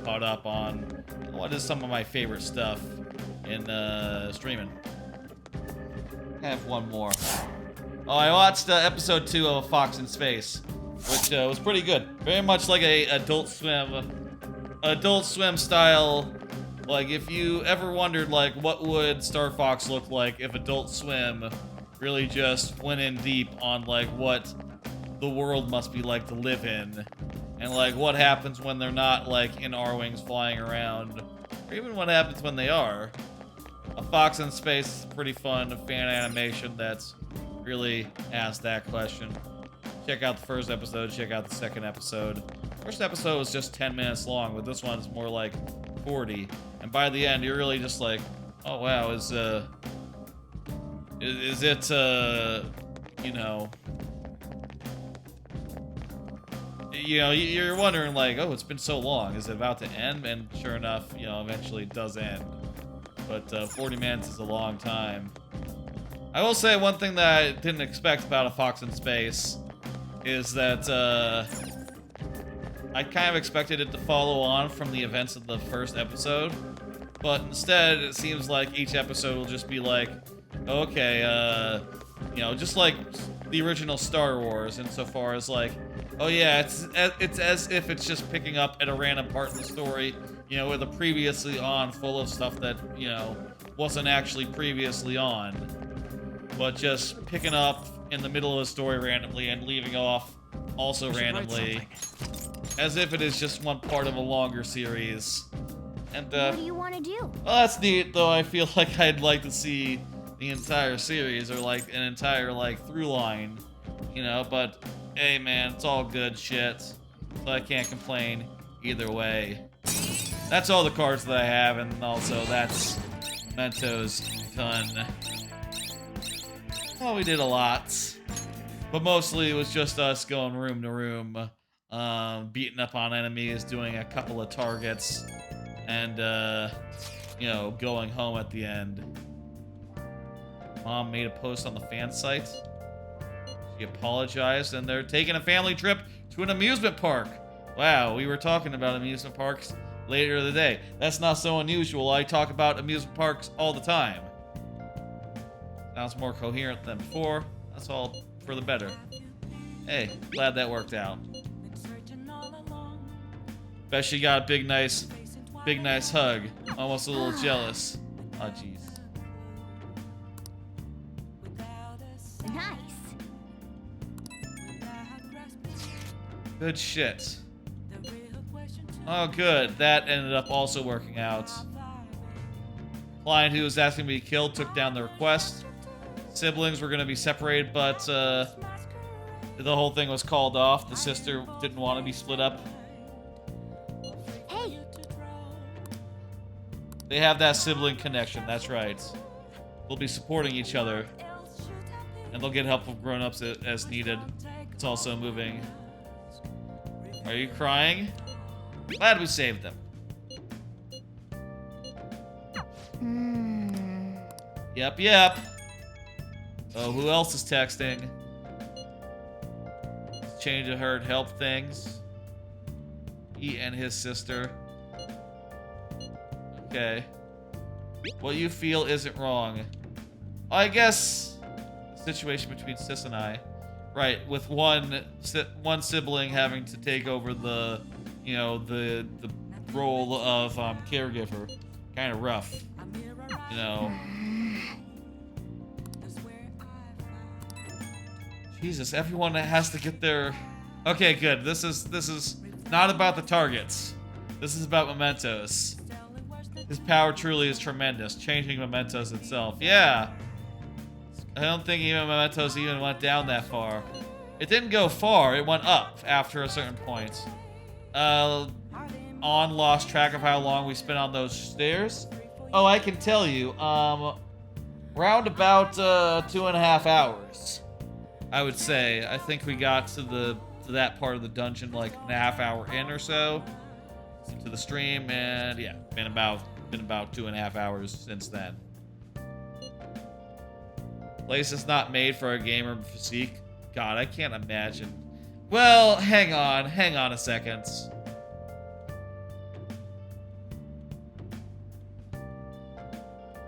caught up on what is some of my favorite stuff in streaming. I have one more. Oh, I watched episode 2 of A Fox in Space, which was pretty good. Very much like a Adult Swim style. Like, if you ever wondered, like, what would Star Fox look like if Adult Swim really just went in deep on, like, what the world must be like to live in, and, like, what happens when they're not, like, in R-Wings flying around, or even what happens when they are. A Fox in Space is pretty fun fan animation that's really asked that question. Check out the first episode, check out the second episode. First episode was just 10 minutes long, but this one's more like 40. And by the end, you're really just like, oh wow, is it, you know, you're wondering like, oh, it's been so long, is it about to end? And sure enough, you know, eventually it does end. But 40 minutes is a long time. I will say one thing that I didn't expect about A Fox in Space is that I kind of expected it to follow on from the events of the first episode, but instead it seems like each episode will just be like, okay, you know, just like the original Star Wars, insofar as like, oh yeah, it's as if it's just picking up at a random part in the story, you know, with a previously on full of stuff that, you know, wasn't actually previously on, but just picking up in the middle of the story randomly and leaving off also randomly, as if it is just one part of a longer series. And What do you want to do? well, that's neat, though. I feel like I'd like to see the entire series, or like an entire like through line, you know, but hey man, it's all good shit, so I can't complain either way. That's all the cards that I have, and also that's Mementos done. Well, we did a lot, but mostly it was just us going room to room, beating up on enemies, doing a couple of targets, and you know, going home at the end. Mom made a post on the fan site. She apologized, and they're taking a family trip to an amusement park. Wow, we were talking about amusement parks later in the day. That's not so unusual. I talk about amusement parks all the time. Sounds more coherent than before. That's all for the better. Hey, glad that worked out. Bet she got a big nice hug. Almost a little jealous. Oh jeez. Nice. Good shit. Oh, good. That ended up also working out. Client who was asking to be killed took down the request. Siblings were going to be separated, but the whole thing was called off. The sister didn't want to be split up. Hey, They have that sibling connection, that's right. They'll be supporting each other. And they'll get help from grown-ups as needed. It's also moving. Are you crying? Glad we saved them. Yep. Oh, who else is texting? Change of heart help things. He and his sister. Okay. What you feel isn't wrong. I guess the situation between Sis and I, right? With one sibling having to take over the, you know, the role of caregiver, kind of rough. You know. Jesus, everyone has to get their. Okay, good. This is not about the targets. This is about Mementos. His power truly is tremendous, changing Mementos itself. Yeah. I don't think even Mementos even went down that far. It didn't go far, it went up after a certain point. On lost track of how long we spent on those stairs. Oh, I can tell you, round about 2.5 hours, I would say. I think we got to that part of the dungeon like a half hour in or so into the stream, and yeah, been about 2.5 hours since then. Place is not made for a gamer physique. God, I can't imagine. Well, hang on a second.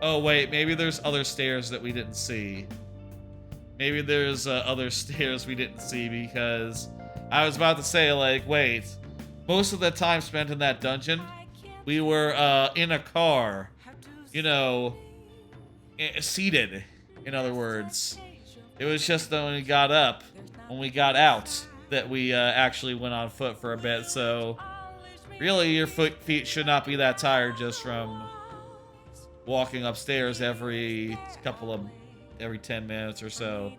Oh wait, maybe there's other stairs that we didn't see. Maybe there's other stairs we didn't see, because I was about to say, like, wait, most of the time spent in that dungeon, we were in a car, you know, seated, in other words. It was just when we got out, that we actually went on foot for a bit, so really your feet should not be that tired just from walking upstairs every 10 minutes or so.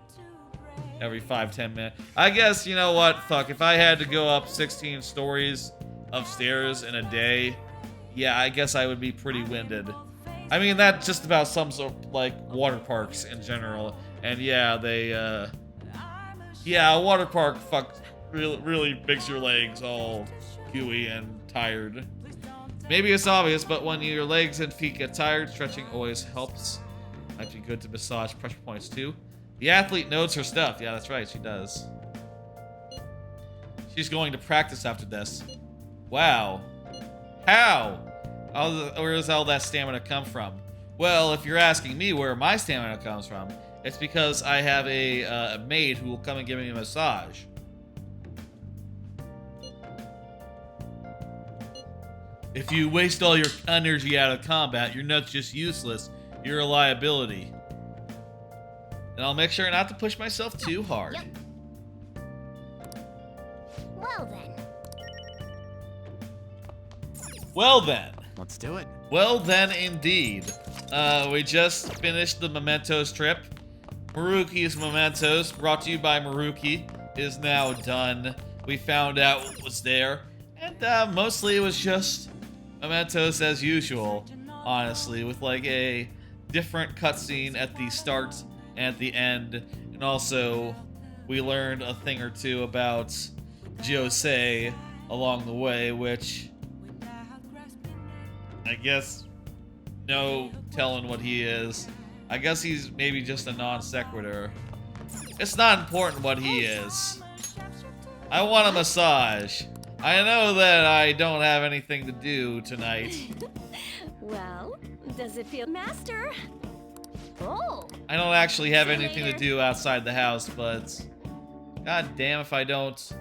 Every 5-10 minutes. I guess, you know what? Fuck, if I had to go up 16 stories of stairs in a day, yeah, I guess I would be pretty winded. I mean, that's just about some sort of, like, water parks in general. And yeah, they, yeah, a water park, really makes your legs all gooey and tired. Maybe it's obvious, but when your legs and feet get tired, stretching always helps. Might be good to massage pressure points too. The athlete knows her stuff. Yeah, that's right, she does. She's going to practice after this. Wow. How? Where does all that stamina come from? Well, if you're asking me where my stamina comes from, it's because I have a maid who will come and give me a massage. If you waste all your energy out of combat, you're not just useless, you're a liability. And I'll make sure not to push myself too hard. Yep. Well then. Well then. Let's do it. Well then, indeed. We just finished the Mementos trip. Maruki's Mementos, brought to you by Maruki, is now done. We found out what was there, and mostly it was just Mementos as usual, honestly, with like a different cutscene at the start and at the end, and also we learned a thing or two about Jose along the way, which I guess no telling what he is. I guess he's maybe just a non sequitur. It's not important what he is. I want a massage. I know that I don't have anything to do tonight. Well, does it feel, Master? Oh. I don't actually have anything to do outside the house, but god damn if I don't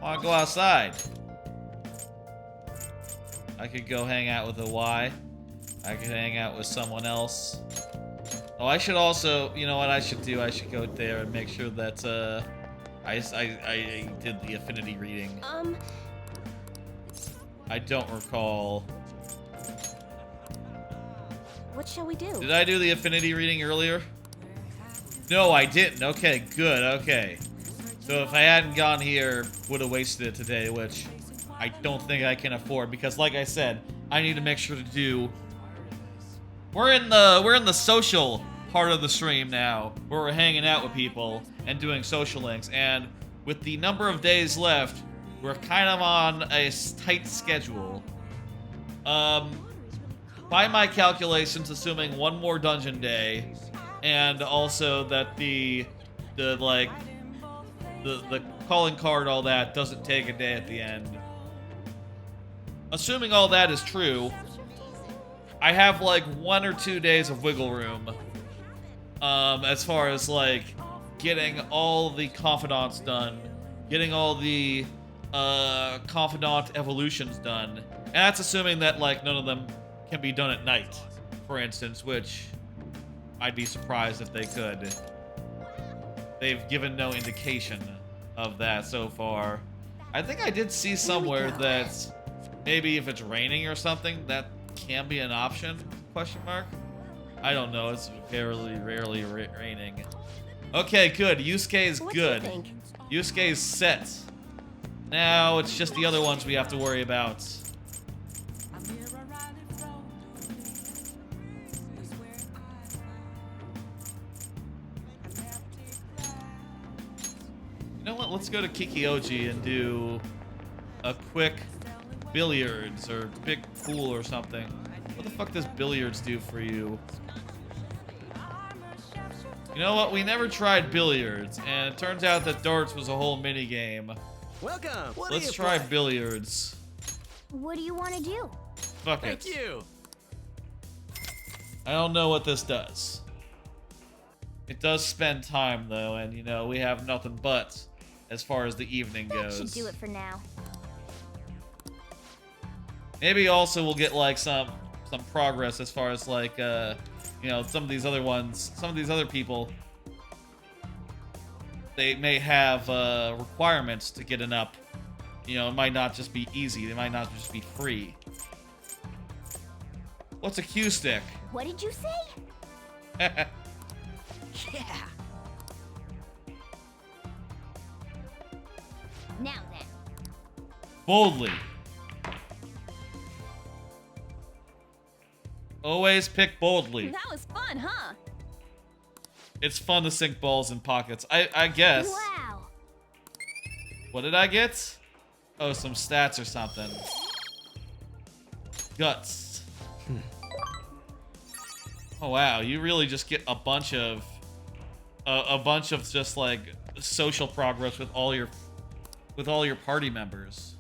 want to go outside. I could go hang out with a Y. I could hang out with someone else. Oh, I should also, you know what I should do? I should go there and make sure that I did the affinity reading. I don't recall. What shall we do? Did I do the affinity reading earlier? No, I didn't. Okay, good. Okay. So if I hadn't gone here, would have wasted it today, which I don't think I can afford, because like I said, I need to make sure to do. We're in the social part of the stream now, where we're hanging out with people and doing social links, and with the number of days left, we're kind of on a tight schedule. By my calculations, assuming one more dungeon day, and also that the calling card, all that doesn't take a day at the end. Assuming all that is true, I have like 1 or 2 days of wiggle room. As far as like getting all the Confidants done, getting all the Confidant evolutions done, and that's assuming that like none of them can be done at night, for instance, which I'd be surprised if they could. They've given no indication of that so far. I think I did see somewhere that maybe if it's raining or something, that can be an option, question mark? I don't know, it's very rarely raining. Okay, good, Yusuke is good. Yusuke is set. Now it's just the other ones we have to worry about. You know what, let's go to Kikyoji and do a quick billiards or big pool or something. What the fuck does billiards do for you? You know what, we never tried billiards, and it turns out that darts was a whole mini game. Welcome. Let's try billiards. What do you want to do? Fuck it. Thank you. I don't know what this does. It does spend time though, and you know, we have nothing but as far as the evening That goes. should do it for now. Maybe also we'll get like some progress as far as like you know, some of these other ones, some of these other people, they may have requirements to get an up. You know, it might not just be easy, they might not just be free. What's a Q stick? What did you say? Yeah. Now then. Boldly. Always pick boldly. That was fun, huh? It's fun to sink balls in pockets. I guess. Wow. What did I get? Oh, some stats or something. Guts. Oh wow, you really just get a bunch of just like social progress with all your party members.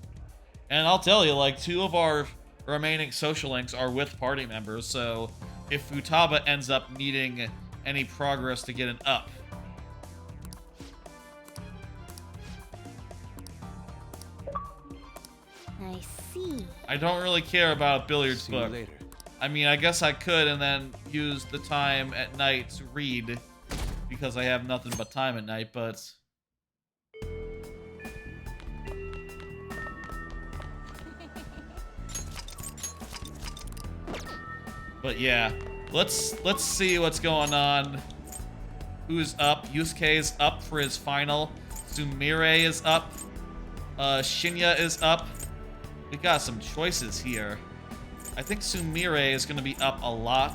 And I'll tell you, like 2 of our remaining social links are with party members, so if Futaba ends up needing any progress to get an up. I see. I don't really care about a billiards See you book. later. I mean, I guess I could and then use the time at night to read because I have nothing but time at night, but yeah, let's see what's going on. Who's up? Yusuke is up for his final. Sumire is up. Shinya is up. We got some choices here. I think Sumire is going to be up a lot.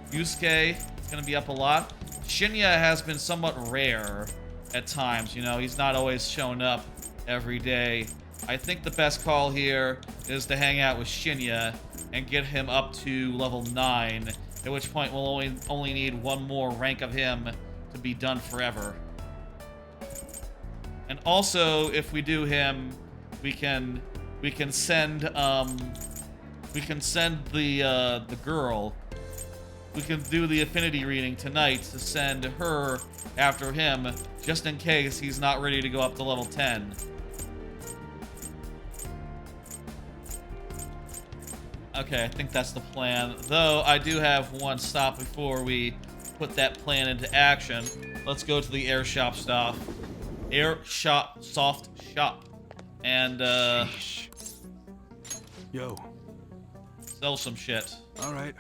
Yusuke is going to be up a lot. Shinya has been somewhat rare at times. You know, he's not always showing up every day. I think the best call here is to hang out with Shinya and get him up to level 9, at which point we'll only need 1 more rank of him to be done forever. And also, if we do him, we can send the girl. We can do the affinity reading tonight to send her after him, just in case he's not ready to go up to level 10. Okay, I think that's the plan. Though, I do have one stop before we put that plan into action. Let's go to the air shop stop. Soft shop. And, Yo. sell some shit. All right.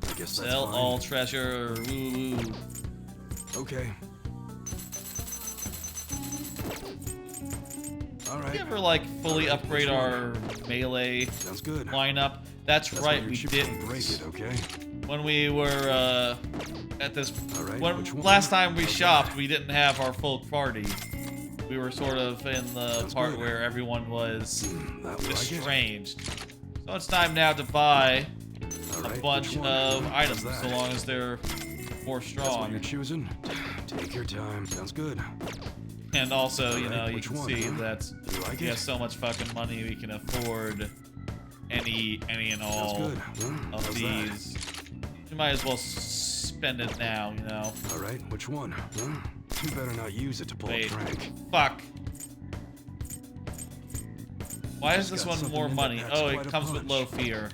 I guess that's Sell fine. all treasure. Woo woo. Okay. All right. Did we ever, like, fully upgrade our melee Sounds good. lineup? That's right, we did. didn't. Break it, okay? When we were, at this... All right. When which one? last time we shopped, we didn't have our full party. We were sort of in the Sounds part good. where everyone was That like it? estranged. So it's time now to buy All a right, bunch which one? of How's items, that? so long as they're more That's what strong. you're choosing? Take your time. Sounds good. And also, you Alright, know, you which can one, see huh? that You like we it? have so much fucking money we can afford any and all Sounds good. of How's these. We might as well spend it now, you know. that? All right, which one? Huh? You better not use it to pull Wait, a prank. fuck. Why is Just this got one something more in that money? packs Oh, quite it a comes with punch. low fear.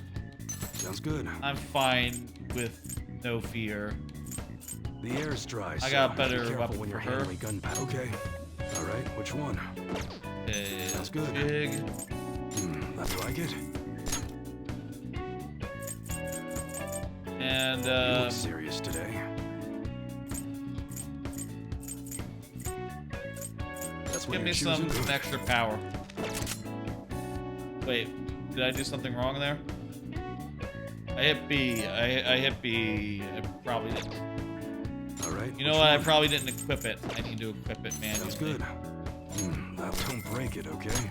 Sounds good. I'm fine with no fear. The air's dry. I so got a be better careful weapon when you're for her. handling gunpowder. Okay. All right, which one? Okay, Sounds good. big. You like it? And You look serious today. That's what give you're me some choosing? extra power. Wait, did I do something wrong there? I hit B. I hit B. I probably didn't. All right. You know which what? I one? probably didn't equip it. I need to equip it manually. Sounds good. Don't break it, okay?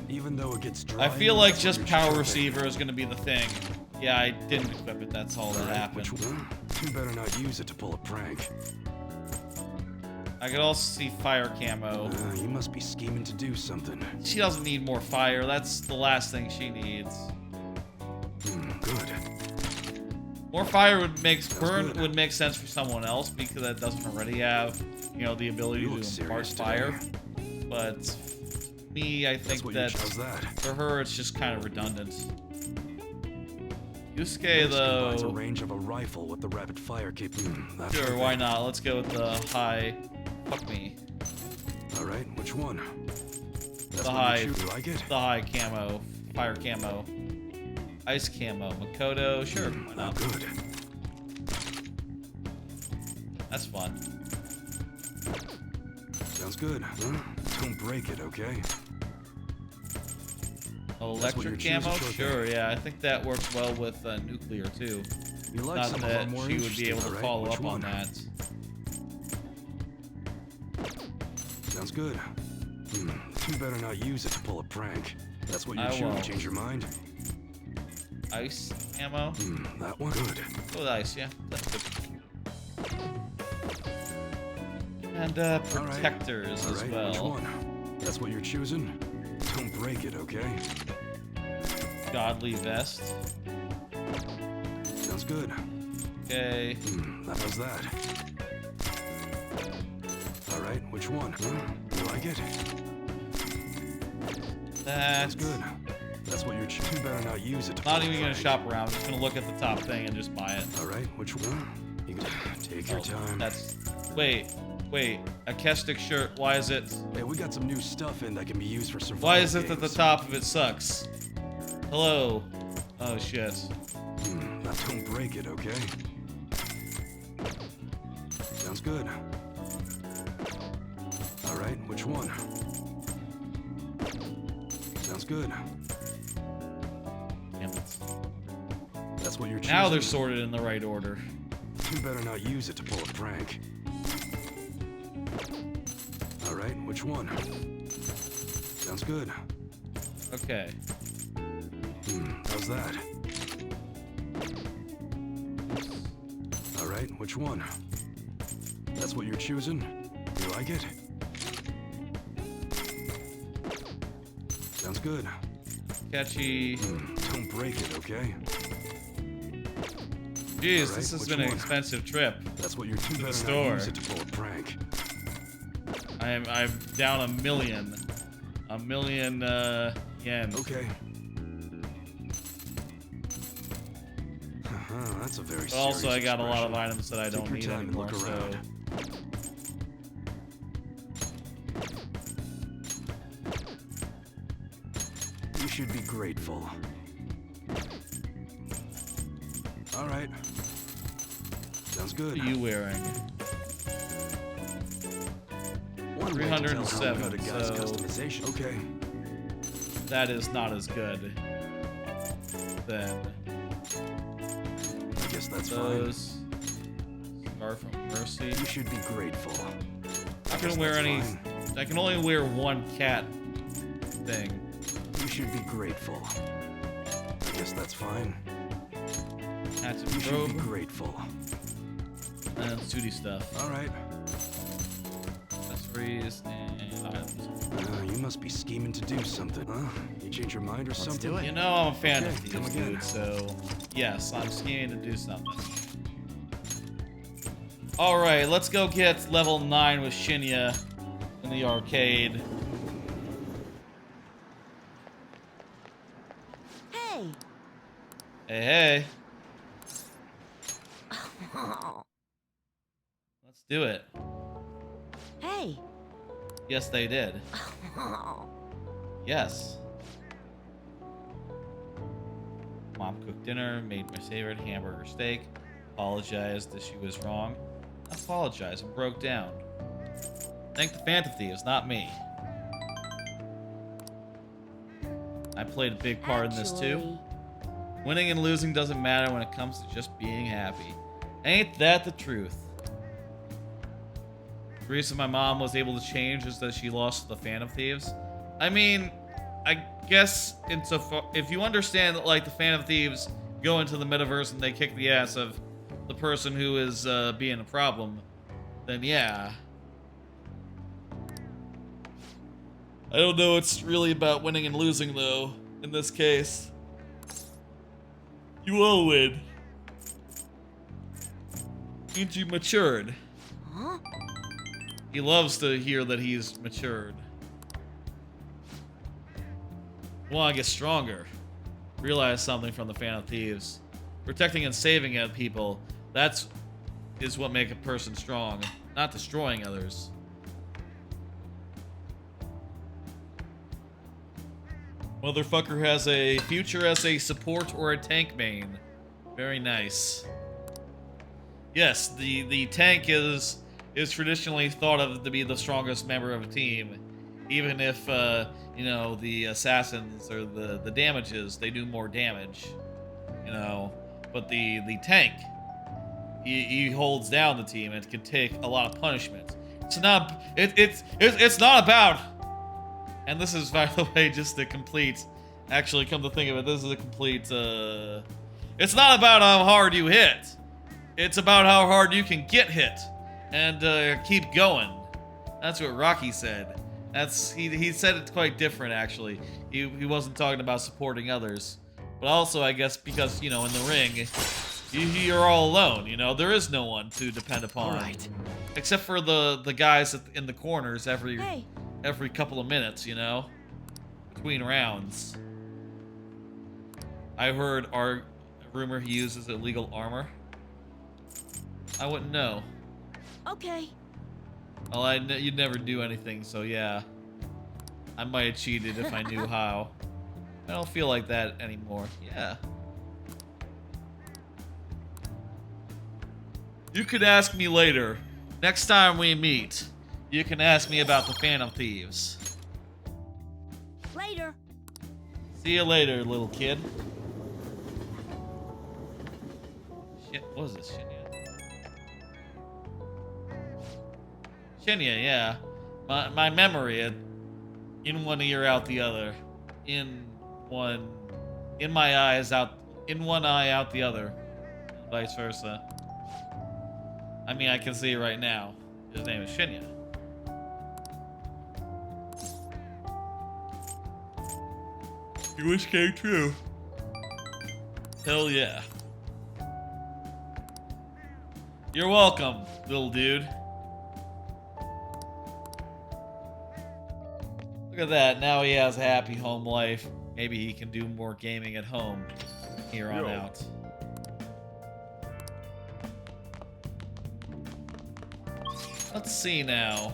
Even though it gets dry. I feel like that's what just you're power choosing. receiver is going to be the thing. Yeah, I didn't equip it. That's all that All right, happened. which one? You better not use it to pull a prank. I could also see fire camo. You must be scheming to do something. She doesn't need more fire. That's the last thing she needs. Good. More fire would make good. would make sense for someone else because that doesn't already have, you know, the ability You look to impart serious fire. today. But me, I That's think what that how's that? for her it's just kind of redundant. Yusuke This combines a though, range of a rifle with the rapid fire that's sure, okay. why not? Let's go with the high. Fuck me. All right, which one? That's The what high. you like it? The high camo, fire camo, ice camo, Makoto. Sure, why not? Good. That's fun. Sounds good. Don't break it, okay? Electric you're camo? choosing, Sure, yeah. I think that works well with nuclear too. You like Not some that of our more she would be able to interesting, follow alright? up Which on one? that. Sounds good. You better not use it to pull a prank. That's what you're I choosing. won't. Change your mind? Ice ammo? That one? Good. Go with ice, yeah. That's good. And All right. protectors All as right, well. which one? That's what you're choosing? Don't break it, okay? Godly vest. Sounds good. Okay. How's that? All right, which one? You like it? That's Sounds good. That's what you're choosing. You better not use it to not pull a even gonna prank. shop around. I'm just gonna look at the top thing and just buy it. All right, which one? You can take your Oh, time. that's. Wait. A Kestic shirt. Why is it? Hey, we got some new stuff in that can be used for survival. Why is it that the games. top of it sucks? Hello. Oh shit. Now don't break it, okay? Sounds good. All right, which one? Sounds good. Damn it. That's what you're choosing. Now they're sorted in the right order. You better not use it to pull a prank. All right, which one? Sounds good. Okay. How's that? All right, which one? That's what you're choosing? You like it? Sounds good. Catchy. Don't break it, okay? Jeez, Alright, this has which been an one? expensive trip. That's what you're too the better store. not use it to pull a prank. I'm down a million. A million yen. Okay. That's a very But also, I serious got a lot of expression. items that I Take don't your need time and anymore, look so... around. You should be grateful. All right. Sounds good. What are you wearing? One way to tell how 307, good a guy's so- customization. Okay. That is not as good. Then I guess that's fine. those... Scarf of Mercy. You should be grateful. I guess can wear that's any... fine. I can only wear one cat thing. You should be grateful. I guess that's fine. Hatchet You should be probe. grateful. And Sooty stuff. All right. Accessories and items. You must be scheming to do something, huh? You change your mind or something? do it. You know I'm a fan Okay, of these, come again. dude, so yes, I'm scheming to do something. Alright, let's go get level 9 with Shinya in the arcade. Hey! Hey, hey. Let's do it. Hey! Yes, they did. Yes. Mom cooked dinner, made my favorite hamburger steak, apologized that she was wrong. I apologized and broke down. Thank the Phantom Thieves, not me. I played a big part in this too. Actually, Winning and losing doesn't matter when it comes to just being happy. Ain't that the truth? The reason my mom was able to change is that she lost to the Phantom Thieves. I mean, I guess if you understand that, like, the Phantom Thieves go into the metaverse and they kick the ass of the person who is being a problem, then yeah. I don't know, it's really about winning and losing, though, in this case. You will win. Means you matured. huh? He loves to hear that he's matured. Want to get stronger. Realize something from the Phantom Thieves. Protecting and saving people, is what makes a person strong, not destroying others. Motherfucker has a future as a support or a tank main. Very nice. Yes, the tank is traditionally thought of to be the strongest member of a team, even if you know, the assassins or the damages, they do more damage, you know. But the tank, he holds down the team and can take a lot of punishment. It's not about. And this is, by the way, just a complete. Actually, come to think of it, this is a complete. It's not about how hard you hit. It's about how hard you can get hit and keep going. That's what Rocky said. He said it quite different, actually. He wasn't talking about supporting others, but also, I guess, because, you know, in the ring, you're all alone. You know, there is no one to depend upon, Right. except for the guys in the corners every Hey! couple of minutes. You know, between rounds. I heard rumor he uses illegal armor. I wouldn't know. Okay. Well, you'd never do anything, so yeah. I might have cheated if I knew how. I don't feel like that anymore. Yeah. You could ask me later. Next time we meet, you can ask me about the Phantom Thieves. Later. See you later, little kid. Shit, what is this, Shinya? Shinya, yeah. My memory, in one ear, out the other. In my eyes, out, in one eye, out the other. And vice versa. I mean, I can see it right now. His name is Shinya. Your wish came true. Hell yeah. You're welcome, little dude. Look at that. Now he has a happy home life. Maybe he can do more gaming at home here on out. Let's see now.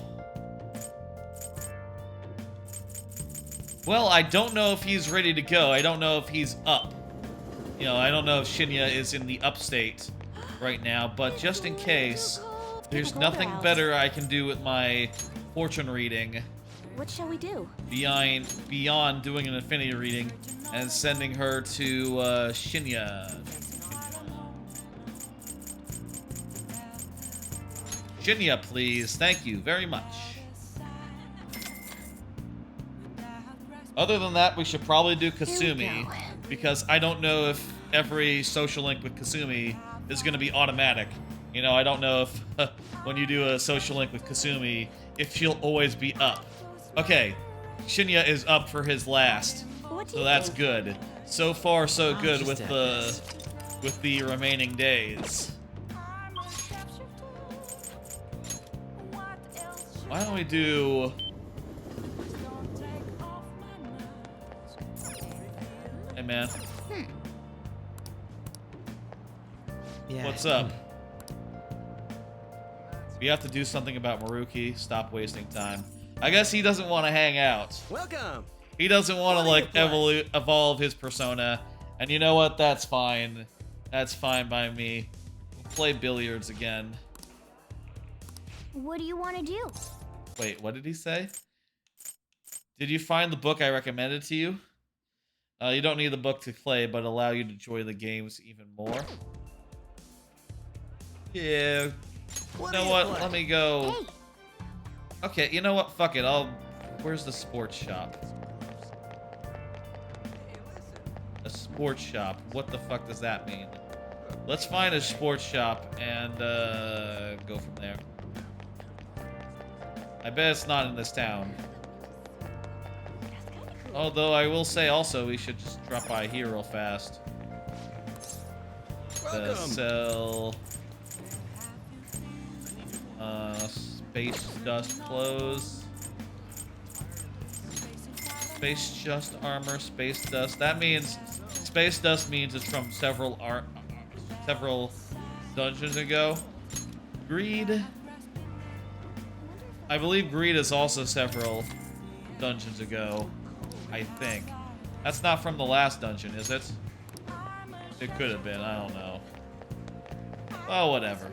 Well, I don't know if he's ready to go. I don't know if he's up. You know, I don't know if Shinya is in the upstate right now, but just in case, there's nothing better I can do with my fortune reading What shall we do? beyond doing an infinity reading and sending her to Shinya. Shinya, please. Thank you very much. Other than that, we should probably do Kasumi, because I don't know if every social link with Kasumi is going to be automatic. You know, I don't know if when you do a social link with Kasumi, if she'll always be up. Okay, Shinya is up for his last, so that's good. So far, so good with the remaining days. Why don't we do? Hey man, Yeah. what's up? We have to do something about Maruki. Stop wasting time. I guess he doesn't want to hang out. Welcome. He doesn't want to like evolve his persona, and you know what? That's fine. That's fine by me. We'll play billiards again. What do you want to do? Wait, what did he say? Did you find the book I recommended to you? You don't need the book to play, but allow you to enjoy the games even more. Yeah. You know what? Let me go. Hey, Okay, you know what? Fuck it. Where's the sports shop? A sports shop. What the fuck does that mean? Let's find a sports shop and go from there. I bet it's not in this town. Although I will say also we should just drop by here real fast. Sell space dust clothes. Space dust armor, space dust. That means space dust means it's from several dungeons ago. Greed. I believe greed is also several dungeons ago. I think. That's not from the last dungeon, is it? It could have been. I don't know. Oh, whatever.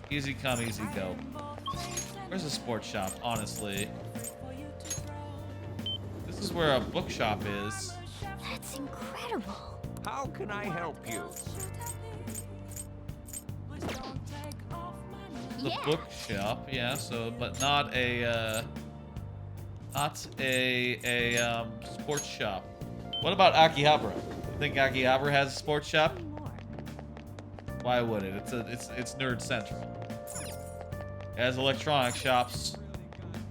Easy come, easy go. Where's the sports shop, honestly? This is where a bookshop is. that's incredible. How can I help you? The bookshop, yeah, so, but not a sports shop. What about Akihabara? You think Akihabara has a sports shop? Why would it? It's nerd central. It has electronic shops,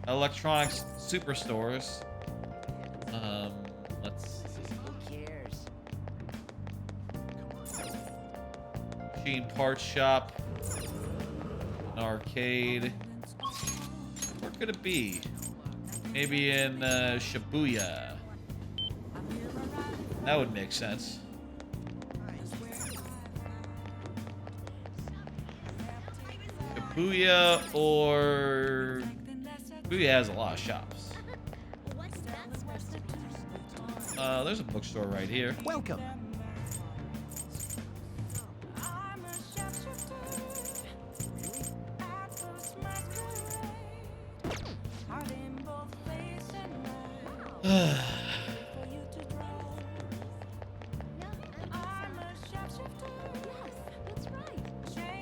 electronics superstores. Let's see. Who cares? Machine parts shop, an arcade. Where could it be? Maybe in Shibuya. That would make sense. Shibuya or... Shibuya has a lot of shops. There's a bookstore right here. Welcome.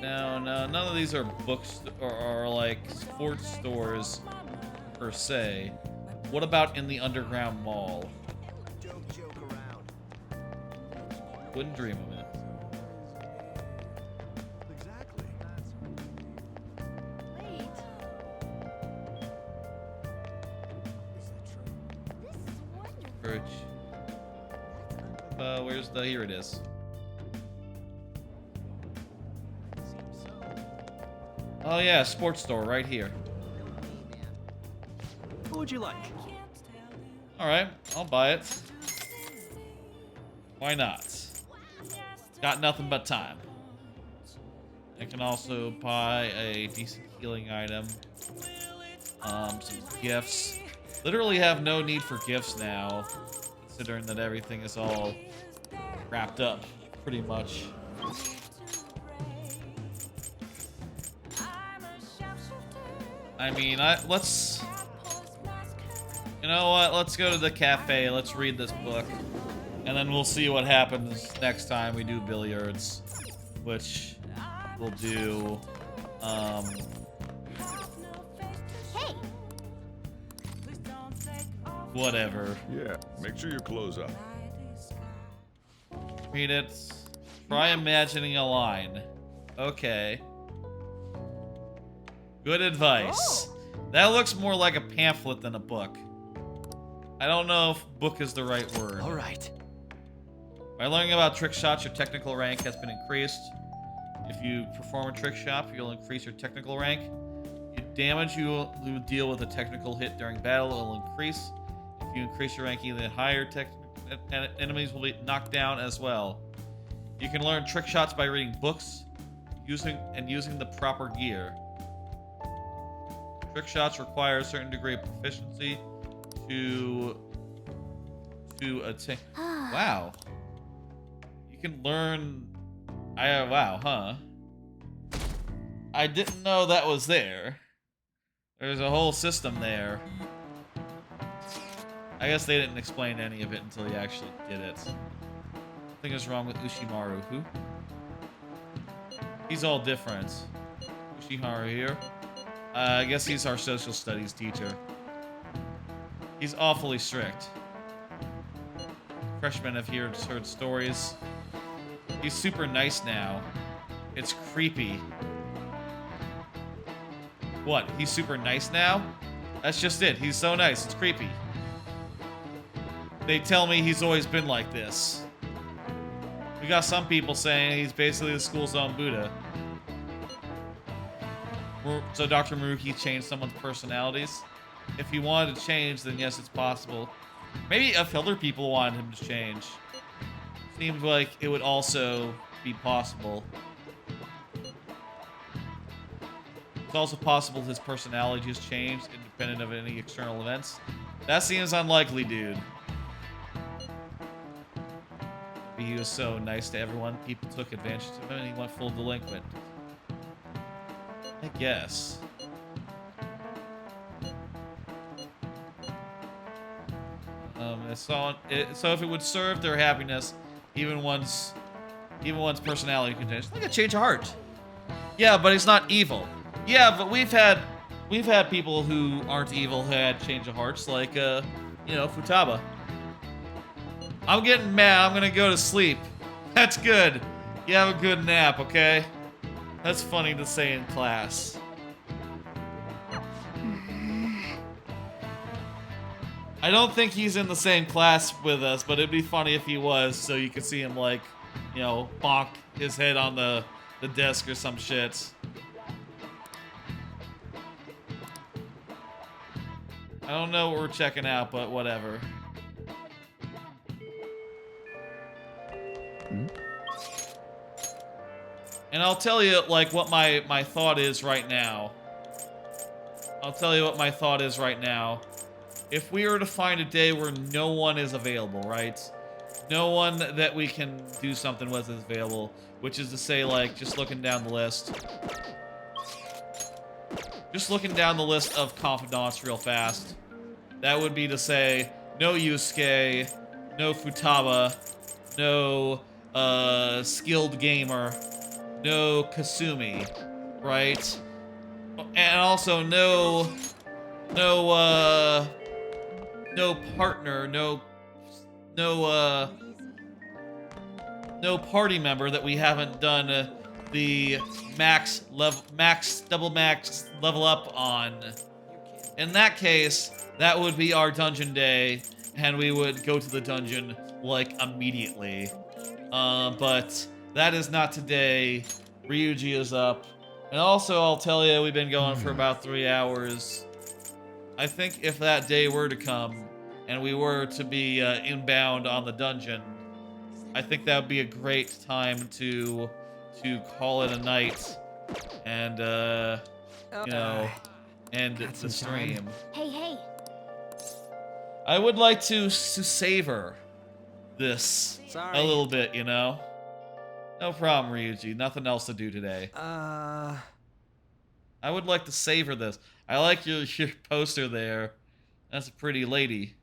No, none of these are books or like sports stores per se. What about in the underground mall? Don't joke around. Wouldn't dream of it. Exactly. Wait. Perch. Where's the? Here it is. Oh yeah, sports store right here. What would you like? All right, I'll buy it. Why not? Got nothing but time. I can also buy a decent healing item. Some gifts. Literally have no need for gifts now, considering that everything is all wrapped up, pretty much. I mean, let's... You know what? Let's go to the cafe. Let's read this book. And then we'll see what happens next time we do billiards. Which we'll do... Hey, Whatever. Yeah, make sure your clothes up. Read it. Try imagining a line. Okay. Good advice. That looks more like a pamphlet than a book. I don't know if book is the right word. All right. By learning about trick shots, your technical rank has been increased. If you perform a trick shot, you'll increase your technical rank. Your damage you deal with a technical hit during battle will increase. If you increase your rank even higher, enemies will be knocked down as well. You can learn trick shots by reading books, using the proper gear. Trick shots require a certain degree of proficiency to attain. Wow. You can learn. Wow, huh? I didn't know that was there. There's a whole system there. I guess they didn't explain any of it until you actually did it. Something is wrong with Ushimaru. Who? He's all different. Ushimaru here. I guess he's our social studies teacher. He's awfully strict. Freshmen have heard stories. He's super nice now. It's creepy. What? He's super nice now? That's just it. He's so nice. It's creepy. They tell me he's always been like this. We got some people saying he's basically the school's own Buddha. So Dr. Maruki changed someone's personalities? If he wanted to change, then yes, it's possible. Maybe if other people wanted him to change. Seems like it would also be possible. It's also possible his personality just changed, independent of any external events. That seems unlikely, dude. He was so nice to everyone, people took advantage of him, and he went full delinquent. I guess. So if it would serve their happiness, even one's personality can change. Like a change of heart. Yeah, but he's not evil. Yeah, but we've had people who aren't evil who had change of hearts, like Futaba. I'm getting mad. I'm gonna go to sleep. That's good. You have a good nap, okay? That's funny to say in class. I don't think he's in the same class with us, but it'd be funny if he was, so you could see him, like, bonk his head on the desk or some shit. I don't know what we're checking out, but whatever. And I'll tell you, like, what my thought is right now. I'll tell you what my thought is right now. If we were to find a day where no one is available, right? No one that we can do something with is available. Which is to say, like, just looking down the list. Just looking down the list of Confidants real fast. That would be to say, no Yusuke, no Futaba, no Skilled Gamer, no Kasumi, right? And also no partner, no party member that we haven't done the double max level up on. In that case, that would be our dungeon day, and we would go to the dungeon like immediately. But that is not today. Ryuji is up. And also, I'll tell you, we've been going for about 3 hours. I think if that day were to come, and we were to be inbound on the dungeon, I think that would be a great time to call it a night, and end the stream. Hey. I would like to savor this a little bit, No problem, Ryuji. Nothing else to do today. I would like to savor this. I like your poster there. That's a pretty lady.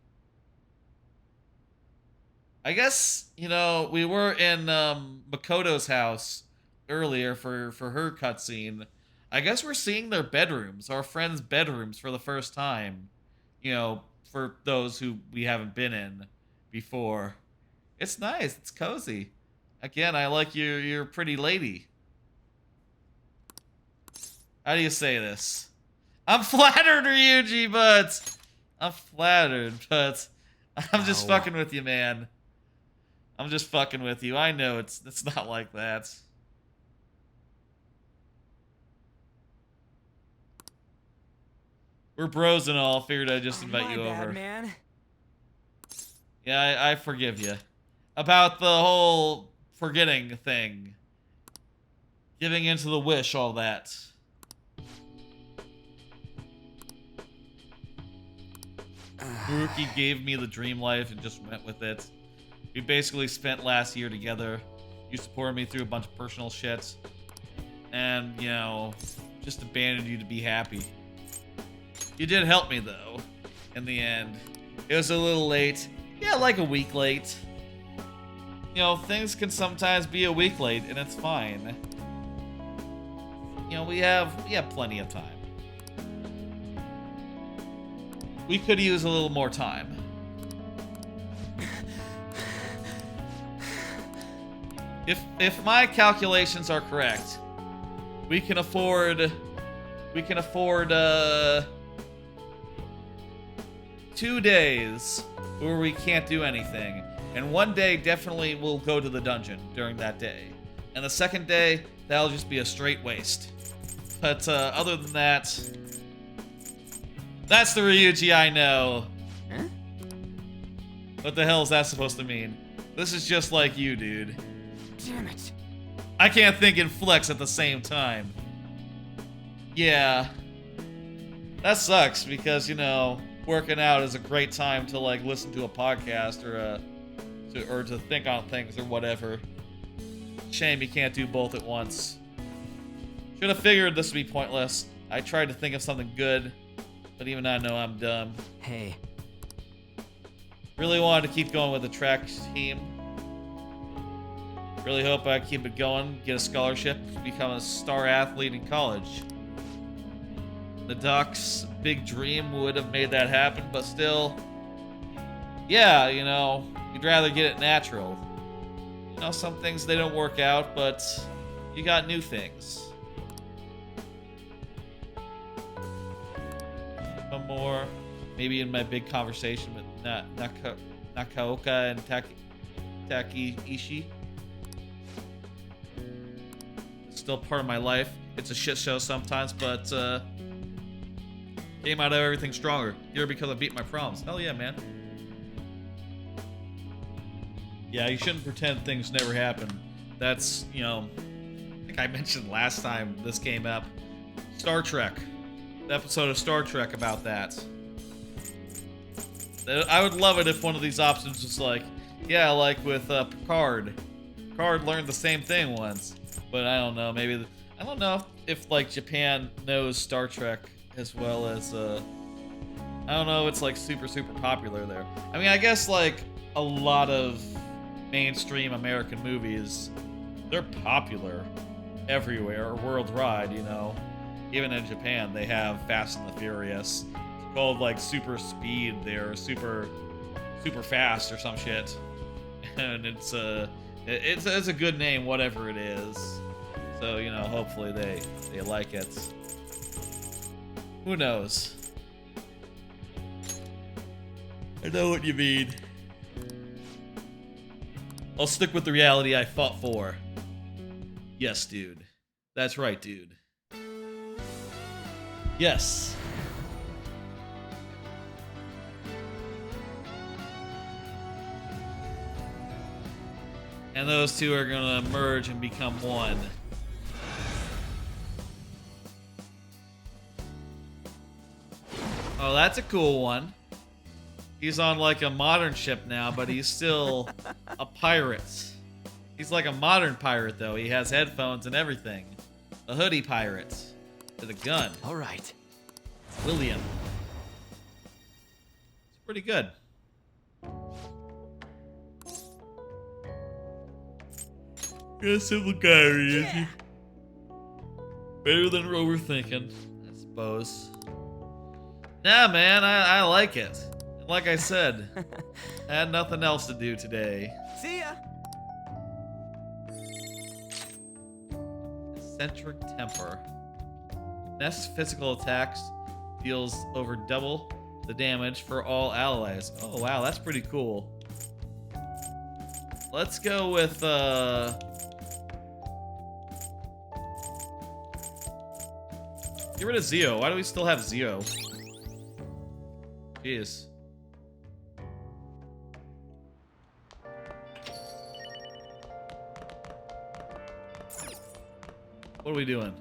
I guess, we were in Makoto's house earlier for her cutscene. I guess we're seeing their bedrooms, our friends' bedrooms, for the first time. For those who we haven't been in before. It's nice. It's cozy. Again, I like your pretty lady. How do you say this? I'm flattered, Ryuji, but... I'm flattered, but... I'm just fucking with you, man. I'm just fucking with you. I know it's not like that. We're bros and all. Figured I'd just invite you over. Man. Yeah, I forgive you. About the whole forgetting thing. Giving into the wish, all that. Maruki gave me the dream life and just went with it. We basically spent last year together. You supported me through a bunch of personal shit. And, you know, just abandoned you to be happy. You did help me, though, in the end. It was a little late. Yeah, like a week late. You know, things can sometimes be a week late, and it's fine. You know, we have plenty of time. We could use a little more time. If my calculations are correct, we can afford 2 days where we can't do anything, and 1 day definitely will go to the dungeon during that day, and the second day that'll just be a straight waste. But other than that, that's the Ryuji I know. Huh? What the hell is that supposed to mean? This is just like you, dude. Damn it. I can't think and flex at the same time. Yeah. That sucks because, you know, working out is a great time to, like, listen to a podcast or to think on things or whatever. Shame you can't do both at once. Should have figured this would be pointless. I tried to think of something good, but even I know I'm dumb. Hey. Really wanted to keep going with the track team. Really hope I keep it going, get a scholarship, become a star athlete in college. The Ducks' big dream would have made that happen, but still, yeah, you know, you'd rather get it natural. You know, some things, they don't work out, but you got new things. One more, maybe in my big conversation with Nakaoka and Takiishi. Still part of my life. It's a shit show sometimes, but came out of everything stronger. Here because I beat my problems. Hell yeah, man. Yeah, you shouldn't pretend things never happen. That's, you know, I think I mentioned last time this came up. Star Trek. The episode of Star Trek about that. I would love it if one of these options was like, yeah, like with Picard. Picard learned the same thing once. But I don't know, maybe... I don't know if, like, Japan knows Star Trek as well as, I don't know, it's, like, super popular there. I mean, I guess, like, a lot of mainstream American movies, they're popular everywhere, worldwide, you know. Even in Japan, they have Fast and the Furious. It's called, like, Super Speed there, super fast or some shit. And it's a good name, whatever it is. So, you know, hopefully they like it. Who knows? I know what you mean. I'll stick with the reality I fought for. Yes, dude. That's right, dude. Yes. And those two are gonna merge and become one. Oh, that's a cool one. He's on like a modern ship now, but he's still a pirate. He's like a modern pirate though. He has headphones and everything. A hoodie pirate. With a gun. Alright. William. It's pretty good. You're a simple guy, Ryuji. Better than overthinking, I suppose. Yeah, man, I like it. Like I said, I had nothing else to do today. See ya. Eccentric Temper. Next physical attacks deals over double the damage for all allies. Oh wow, that's pretty cool. Let's go with get rid of Zio. Why do we still have Zio? Jeez. What are we doing?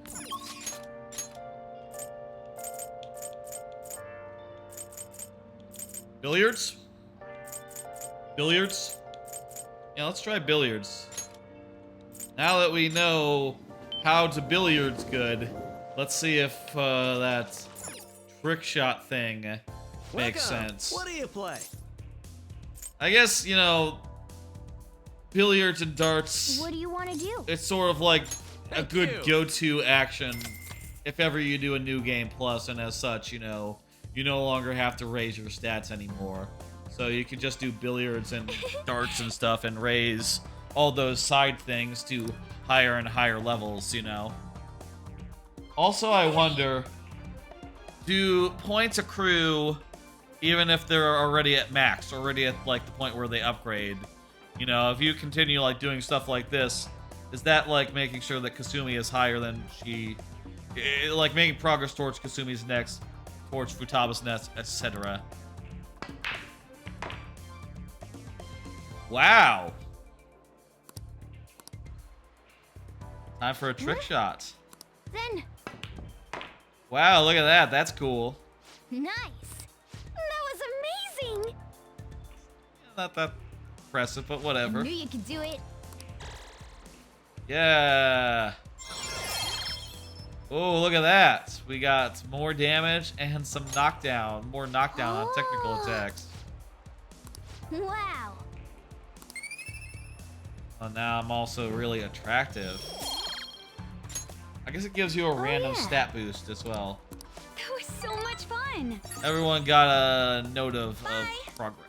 Billiards? Billiards? Yeah, let's try billiards. Now that we know how to billiards good, let's see if that trick shot thing makes sense. What do you play? I guess, you know, billiards and darts, What do you want to do? it's sort of like a good go-to action if ever you do a new game plus, and as such, you know, you no longer have to raise your stats anymore. So you can just do billiards and darts and stuff and raise all those side things to higher and higher levels, you know. Also, I wonder, do points accrue even if they're already at max, already at like the point where they upgrade? You know, if you continue like doing stuff like this, is that like making sure that Kasumi is higher than she, like making progress towards Kasumi's next, towards Futaba's next, etc. Wow. Time for a trick shot. Then, Wow, look at that. That's cool. nice. That was amazing. Not that impressive, but whatever. Knew you could do it. Yeah. Oh, look at that. We got more damage and some knockdown. More knockdown on technical attacks. Wow. Well, now I'm also really attractive. I guess it gives you a random yeah. stat boost as well. That was so much fun. Everyone got a note of progress.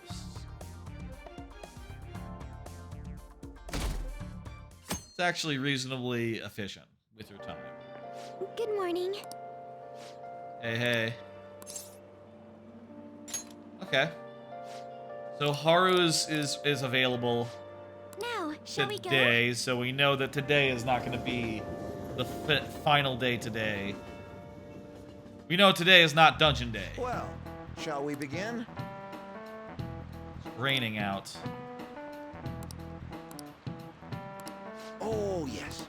It's actually reasonably efficient with your time. Good morning. Hey, hey. Okay. So Haru's is available Now, shall we go? today, so we know that today is not going to be the final day today. We know today is not dungeon day. Well, shall we begin? It's raining out. Oh, yes.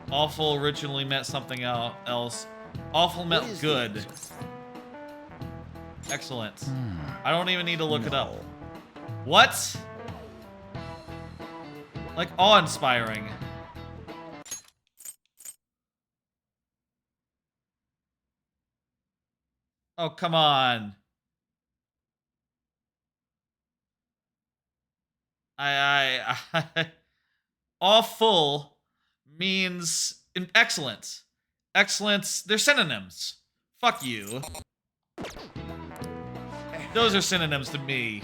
Awful originally meant something else. Awful meant What is good. this? Excellent. I don't even need to look it up. What? Like awe-inspiring. Oh, come on. Awful means excellent. Excellent, they're synonyms. Fuck you. Those are synonyms to me.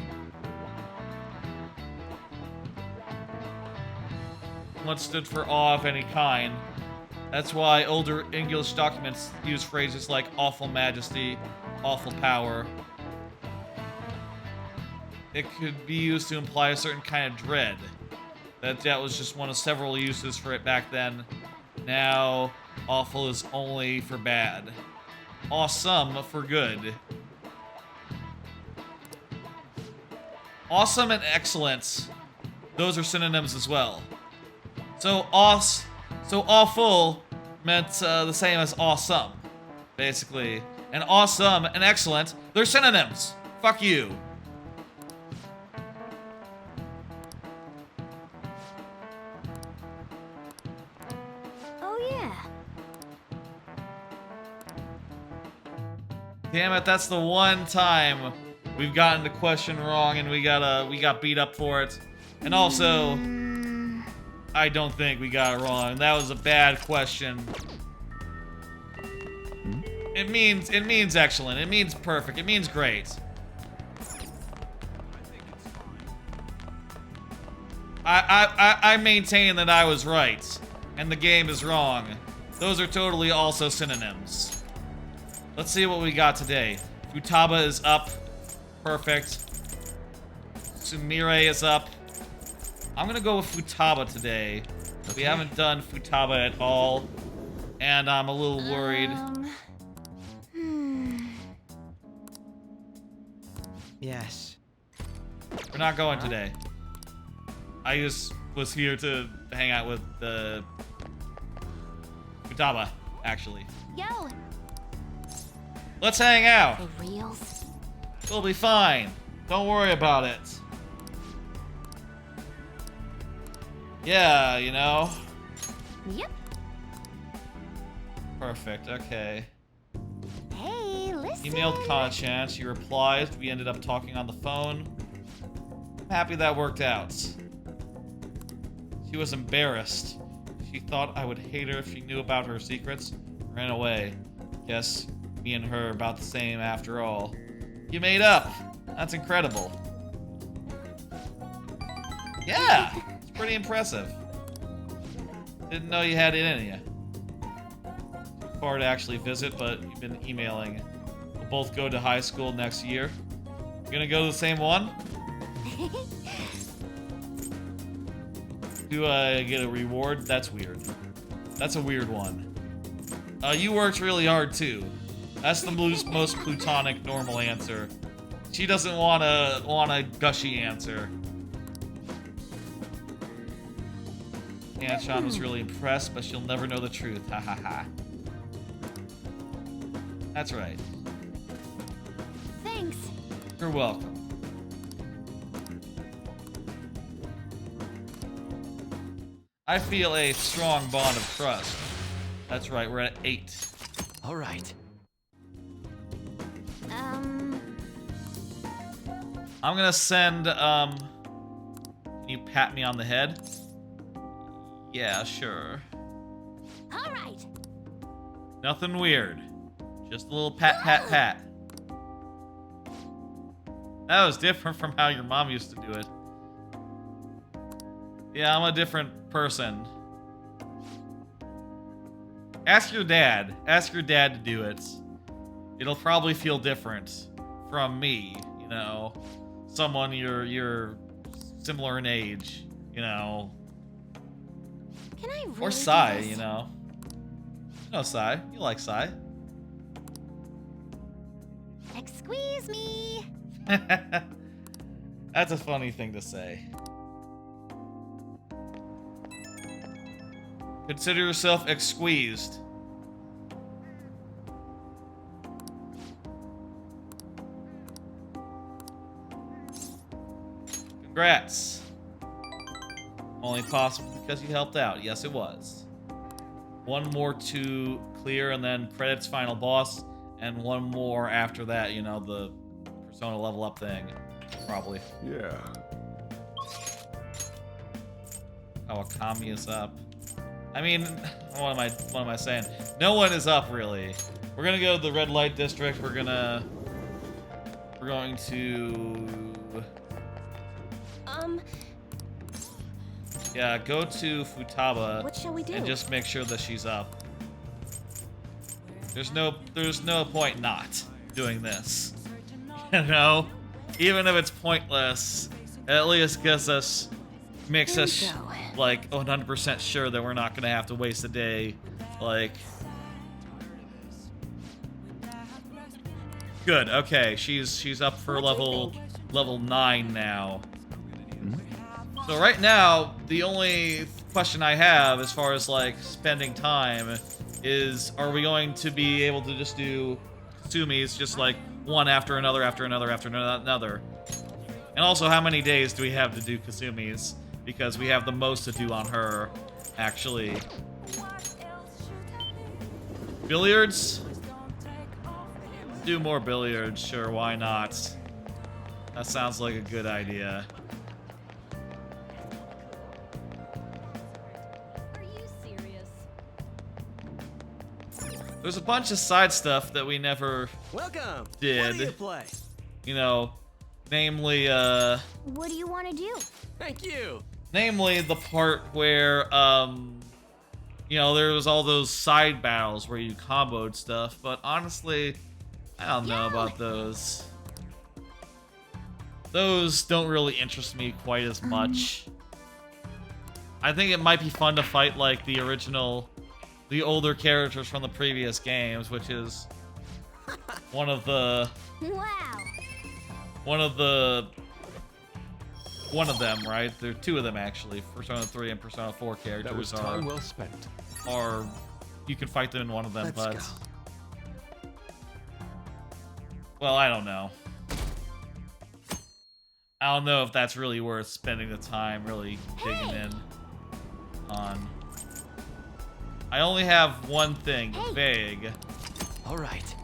What stood for awe of any kind. That's why older English documents use phrases like awful majesty, awful power. It could be used to imply a certain kind of dread. That was just one of several uses for it back then. Now, awful is only for bad. Awesome for good. Awesome and excellent, those are synonyms as well. So awful meant the same as awesome, basically. And awesome and excellent, they're synonyms. Fuck you. Oh, yeah. Damn it, that's the one time we've gotten the question wrong and we got beat up for it. And also, I don't think we got it wrong. That was a bad question. It means excellent. It means perfect. It means great. I maintain that I was right. and the game is wrong. Those are totally also synonyms. Let's see what we got today. Futaba is up. Perfect. Sumire is up. I'm gonna go with Futaba today. We haven't done Futaba at all, and I'm a little worried. Yes. We're not going today. I just was here to hang out with the Futaba, actually. Yo, Let's hang out. for reals? We'll be fine. Don't worry about it. Yeah, you know. Yep. Perfect, okay. Hey, listen. Emailed Conscience, she replies, we ended up talking on the phone. I'm happy that worked out. She was embarrassed. She thought I would hate her if she knew about her secrets. Ran away. Guess me and her are about the same after all. You made up! That's incredible. Yeah! It's pretty impressive. Didn't know you had it in you. Too far to actually visit, but you've been emailing. We'll both go to high school next year. You gonna go to the same one? Do I get a reward? That's weird. That's a weird one. You worked really hard too. That's the most plutonic normal answer. She doesn't want a gushy answer. Anshan was really impressed, but she'll never know the truth. Ha ha ha. That's right. Thanks. You're welcome. I feel a strong bond of trust. That's right, we're at 8. All right. I'm gonna send, can you pat me on the head? Yeah, sure. All right. Nothing weird. Just a little pat, pat, pat. That was different from how your mom used to do it. Yeah, I'm a different person. Ask your dad. Ask your dad to do it. It'll probably feel different from me, you know. Someone you're similar in age, you know. Can I really Or do Sai, this? you know. You know Sai. You like Sai. Squeeze me. That's a funny thing to say. Consider yourself squeezed. Congrats. Only possible because you helped out. Yes, it was. One more to clear and then credits final boss, and one more after that, you know, the persona level up thing. Probably. Yeah. Kawakami is up. I mean, what am I saying? No one is up really. We're gonna go to the red light district. We're going to yeah, go to Futaba. What shall we do? And just make sure that she's up. There's no point not doing this. You know? Even if it's pointless, it at least makes us like 100% sure that we're not gonna have to waste a day. Like, good. Okay, she's up for level 9 now. So right now, the only question I have as far as like spending time is, are we going to be able to just do Sumis just like one after another after another after another? And also, how many days do we have to do Kasumi's? Because we have the most to do on her, actually. Billiards? Do more billiards, sure, why not? That sounds like a good idea. Are you serious? There's a bunch of side stuff that we never Welcome. did. What do you play? You know, namely, What do you want to do? Thank you. namely the part where, you know, there was all those side battles where you comboed stuff, but honestly, I don't know about those. Those don't really interest me quite as much. I think it might be fun to fight like the older characters from the previous games, which is one of them, right? There are two of them actually. Persona 3 and Persona 4 characters That was time well spent. Are you can fight them in one of them, but well, I don't know. I don't know if that's really worth spending the time really digging in on. I only have one thing, vague. All right.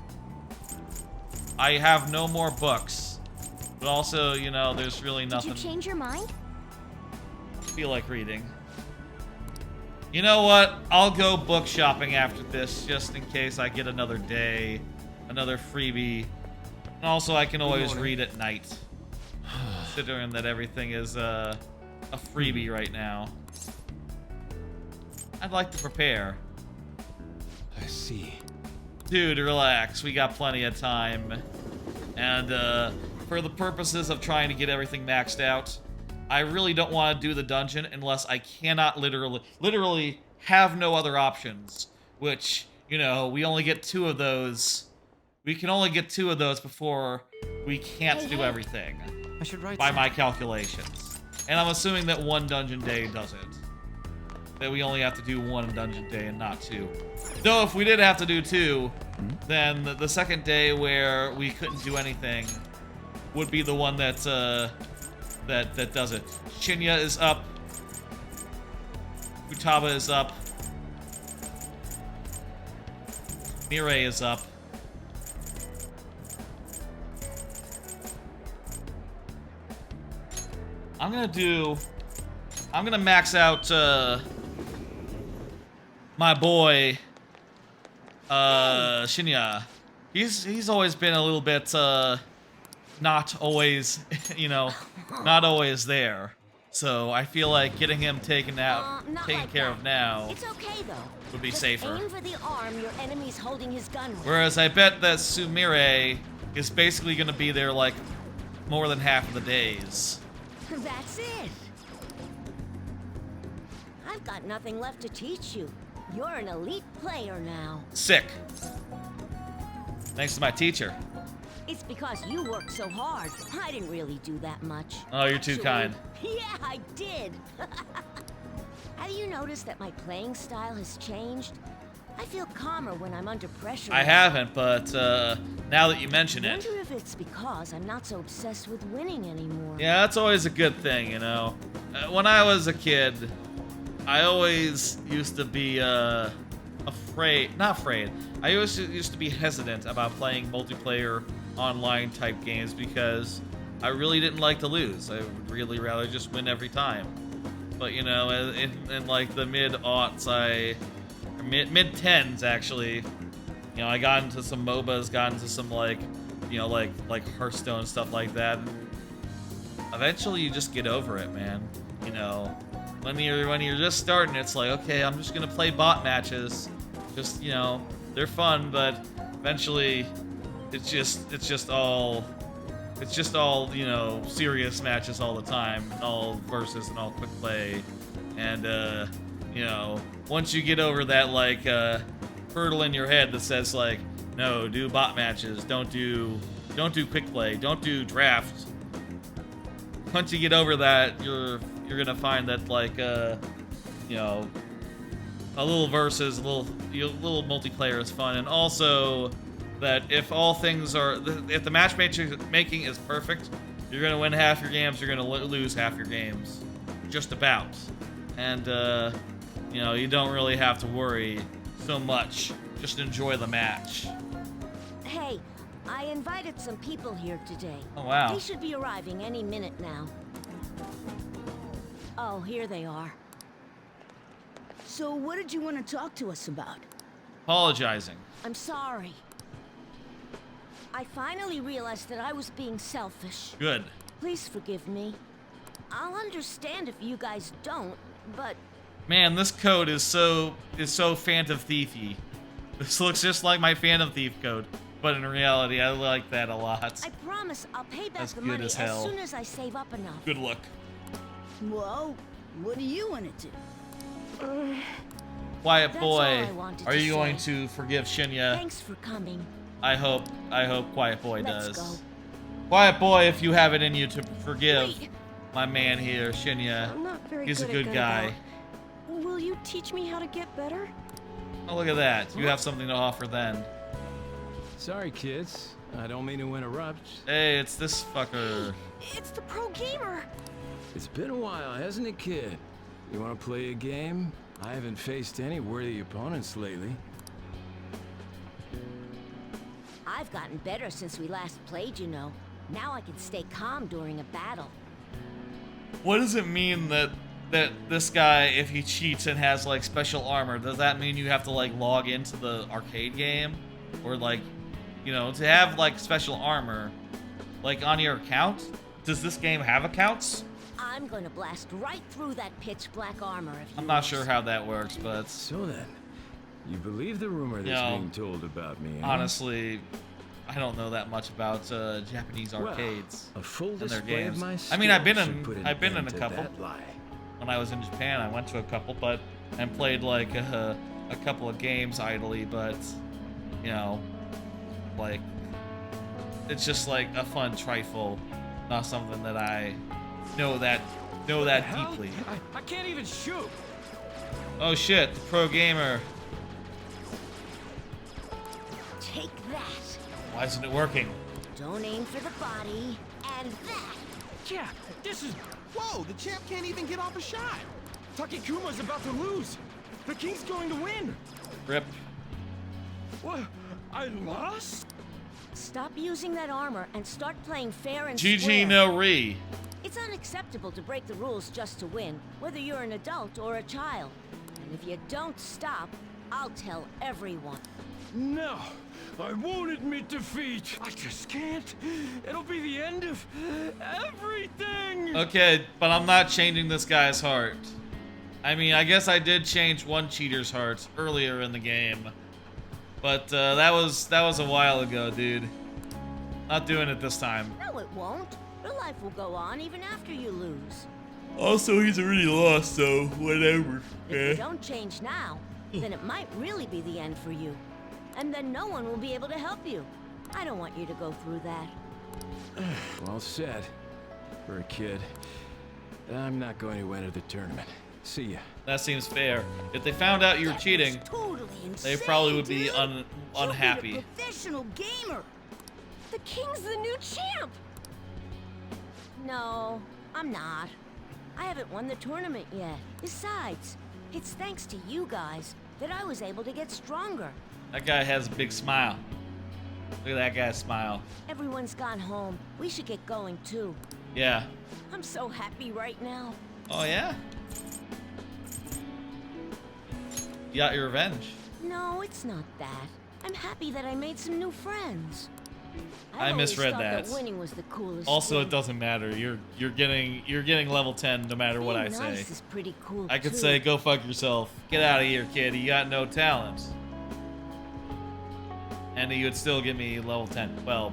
I have no more books, but also, you know, there's really nothing. Did you change your mind? I feel like reading. You know what? I'll go book shopping after this, just in case I get another day, another freebie, and also I can always read at night. Considering that everything is a freebie right now. I'd like to prepare. I see. Dude, relax. We got plenty of time. And for the purposes of trying to get everything maxed out, I really don't want to do the dungeon unless I cannot literally have no other options. Which, you know, we only get 2 of those. We can only get 2 of those before we can't do everything. I should write by my calculations. And I'm assuming that 1 dungeon day does it. That we only have to do 1 dungeon day and not 2. Though if we did have to do 2, then the second day where we couldn't do anything would be the one that that does it. Shinya is up. Futaba is up. Mirai is up. I'm gonna max out my boy Shinya. He's always been a little bit not always, you know, not always there. So I feel like getting him taken care of now It's okay, though. would be Just safer. Aim for the arm your enemy's holding his gun with. Whereas I bet that Sumire is basically gonna be there like more than half of the days. That's it. I've got nothing left to teach you. You're an elite player now. Sick. Thanks to my teacher. It's because you worked so hard. I didn't really do that much. Oh, you're too kind. Yeah, I did. Have you noticed that my playing style has changed? I feel calmer when I'm under pressure. I haven't, but now that you mention I it. wonder if it's because I'm not so obsessed with winning anymore. Yeah, that's always a good thing, you know. When I was a kid, I always used to be not afraid. I always used to be hesitant about playing multiplayer online type games because I really didn't like to lose. I would really rather just win every time. But you know, in like the mid-aughts, mid-tens actually, you know, I got into some MOBAs, got into some like, you know, like Hearthstone and stuff like that. Eventually, you just get over it, man. You know, when you're just starting, it's like, okay, I'm just gonna play bot matches. Just, you know, they're fun, but eventually, it's just all, you know, serious matches all the time, all versus and all quick play, and you know, once you get over that like hurdle in your head that says like, no, do bot matches, don't do quick play, don't do draft. Once you get over that, you're gonna find that like you know, a little versus, a little multiplayer is fun, and also that if all things are, if the matchmaking is perfect, you're gonna win half your games, you're gonna lose half your games, just about, and you know, you don't really have to worry so much. Just enjoy the match. Hey, I invited some people here today. Oh wow. They should be arriving any minute now. Oh, here they are. So what did you want to talk to us about? Apologizing. I'm sorry. I finally realized that I was being selfish. Good. Please forgive me. I'll understand if you guys don't, but Man, this code is so Phantom Thiefy. This looks just like my Phantom Thief code, but in reality, I like that a lot. I promise I'll pay back That's the good money as as hell. soon as I save up enough. Good luck. Whoa, what do you want to do? Quiet That's all boy, I wanted are to you going say. to forgive Shinya? Thanks for coming. I hope Quiet boy Let's does. go. Quiet boy, if you have it in you to forgive Wait. my man here, Shinya. I'm not very He's a good good at guy. Gunbound. Will you teach me how to get better? Oh, look at that. You have something to offer then. Sorry, kids. I don't mean to interrupt. Hey, it's this fucker. It's the pro gamer. It's been a while, hasn't it, kid? You want to play a game? I haven't faced any worthy opponents lately. I've gotten better since we last played, you know. Now I can stay calm during a battle. What does it mean that this guy, if he cheats and has like special armor, does that mean you have to like log into the arcade game? Or like, you know, to have like special armor, like on your account? Does this game have accounts? I'm gonna blast right through that pitch black armor of yours. I'm not sure how that works, but So then, you believe the rumor that's No. being told about me, eh? honestly, I don't know that much about Japanese arcades Well, a full and their display of games. my I mean, I've been skills should put in an I've been in end a to couple. that lie. When I was in Japan, I went to a couple, but and played like a couple of games idly, but you know, like it's just like a fun trifle, not something that I know that deeply. I can't even shoot. Oh shit, the pro gamer. Take that. Why isn't it working? Don't aim for the body. And that. Yeah, this is... Whoa, the champ can't even get off a shot. Takekuma's about to lose. The king's going to win. Rip. What? I lost? Stop using that armor and start playing fair and GG square. no re. It's unacceptable to break the rules just to win, whether you're an adult or a child. And if you don't stop, I'll tell everyone. No, I won't admit defeat. I just can't. It'll be the end of everything. Okay, but I'm not changing this guy's heart. I mean, I guess I did change one cheater's heart earlier in the game, but that was a while ago, dude. Not doing it this time. No, it won't. Your life will go on even after you lose. Also, he's already lost, so whatever. If you don't change now, then it might really be the end for you. And then no one will be able to help you. I don't want you to go through that. Well said. For a kid. I'm not going to enter the tournament. See ya. That seems fair. If they found out you were That cheating, was totally insane, they probably would be dude. unhappy. You're a professional gamer. The king's the new champ. No, I'm not. I haven't won the tournament yet. Besides, it's thanks to you guys that I was able to get stronger. That guy has a big smile. Look at that guy's smile. Everyone's gone home. We should get going too. Yeah. I'm so happy right now. Oh, yeah? You got your revenge. No, it's not that. I'm happy that I made some new friends. I always misread thought that. Winning was the coolest Also, thing. it doesn't matter. You're getting level 10 no matter what I Being say. nice is pretty cool I could too. say, go fuck yourself. Get out of here, kid. You got no talent. And you would still give me level 10. Well,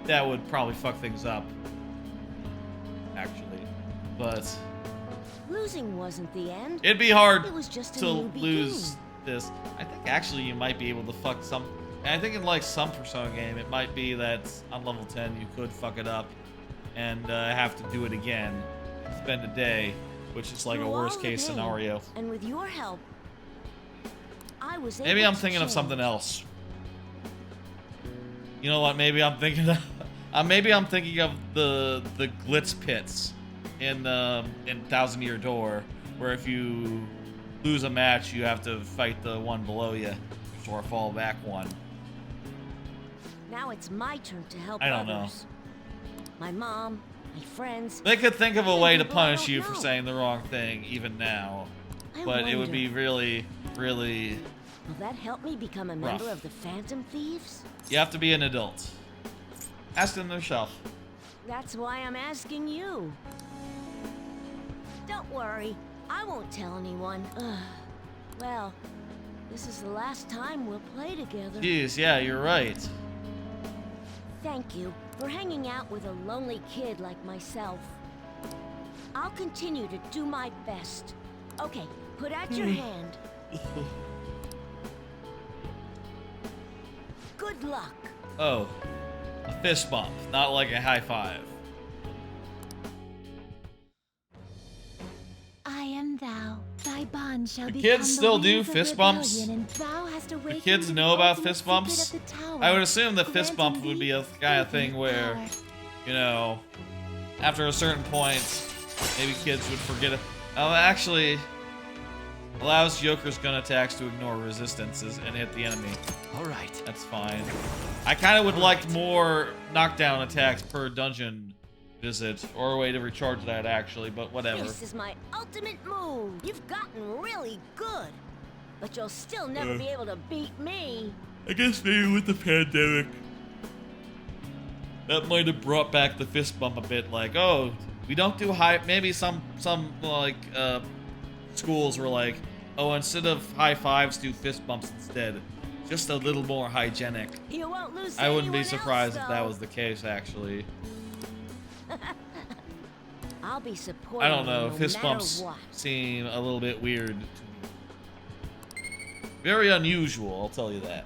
that would probably fuck things up. Actually. But Losing wasn't the end. it'd be hard It was just a to new lose beginning. this. I think actually you might be able to fuck some. I think in like some Persona game, it might be that on level 10 you could fuck it up and have to do it again. Spend a day, which is like a Through all worst the case pain, scenario. And with your help, I was able Maybe I'm to thinking of change. something else. You know what? Maybe I'm thinking of, maybe I'm thinking of the glitz pits in Thousand Year Door, where if you lose a match, you have to fight the one below you, or fall back one. Now it's my turn to help I don't know. others. My mom, my friends. They could think of a even way to people I punish don't you for know. saying the wrong thing, even now. I But it would wonder, be really, really. will that help me become a member of the Phantom Thieves? You have to be an adult. Ask them yourself. That's why I'm asking you. Don't worry. I won't tell anyone. Well, this is the last time we'll play together. Jeez, yeah, you're right. Thank you for hanging out with a lonely kid like myself. I'll continue to do my best. Okay, put out your hand. Good luck. Oh, a fist bump, not like a high five. I am thou. Thy bond shall The become kids still do wings of fist bumps? rebellion, and thou hast The awakened kids the know about ultimate fist bumps? secret of the tower, I would assume the fist bump granting would be thee a kind of thing infinite where, power. you know, after a certain point, maybe kids would forget it. Oh, actually, allows Joker's gun attacks to ignore resistances and hit the enemy. All right. That's fine. I kind of would like more knockdown attacks per dungeon visit, or a way to recharge that, actually, but whatever. This is my ultimate move. You've gotten really good. But you'll still never be able to beat me. I guess maybe with the pandemic, that might have brought back the fist bump a bit. Like, oh, we don't do high. Maybe some like schools were like, oh, instead of high fives, do fist bumps instead. Just a little more hygienic. You won't lose. I wouldn't be anyone surprised else, if that though. was the case, actually. I'll be supporting I don't know. you no Fist matter bumps what. seem a little bit weird to me. Very unusual, I'll tell you that.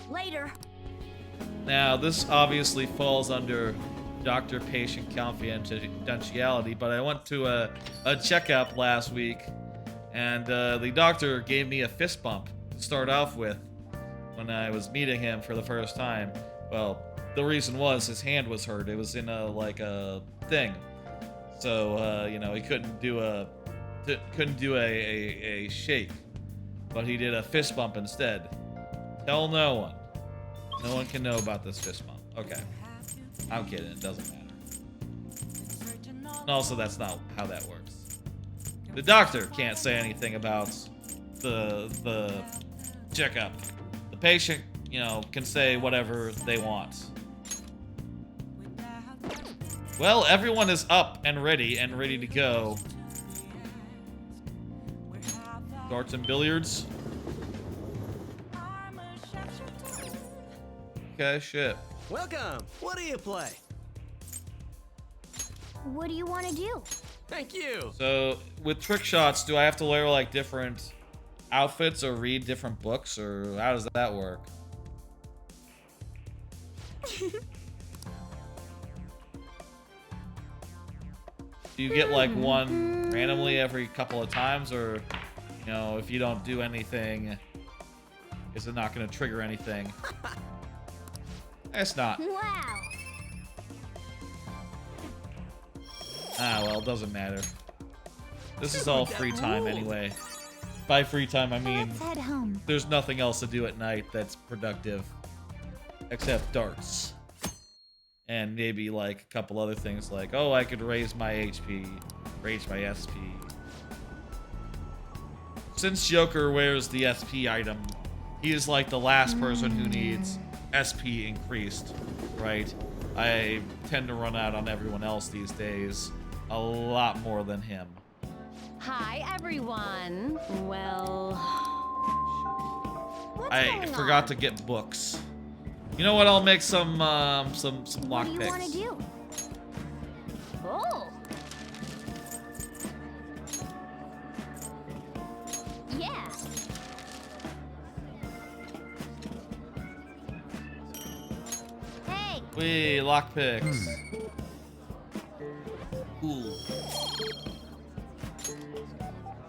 Later. Now, this obviously falls under doctor-patient confidentiality, but I went to a checkup last week, and the doctor gave me a fist bump to start off with when I was meeting him for the first time. Well, the reason was his hand was hurt. It was in a thing, so you know, he couldn't do a shake, but he did a fist bump instead. Tell no one. No one can know about this fist bump. Okay. I'm kidding. It doesn't matter. And also, that's not how that works. The doctor can't say anything about the checkup. The patient, you know, can say whatever they want. Well, everyone is up and ready to go. Darts and billiards. Okay, shit. Welcome. What do you play? What do you want to do? Thank you. So, with trick shots, do I have to wear, like, different outfits or read different books, or how does that work? Do you get, like, one randomly every couple of times, or, you know, if you don't do anything, is it not going to trigger anything? It's not. Wow. Ah, well, it doesn't matter. This is all free time anyway. By free time, I mean Let's head home. there's nothing else to do at night that's productive. Except darts. And maybe, like, a couple other things like, oh, I could raise my HP, raise my SP. Since Joker wears the SP item, he is like the last person who needs SP increased, right? I tend to run out on everyone else these days a lot more than him. Hi, everyone. Well, I forgot to get books. You know what? I'll make some What do you want to lockpicks. do? Oh. Yeah. Hey. Wee, lockpicks. Ooh.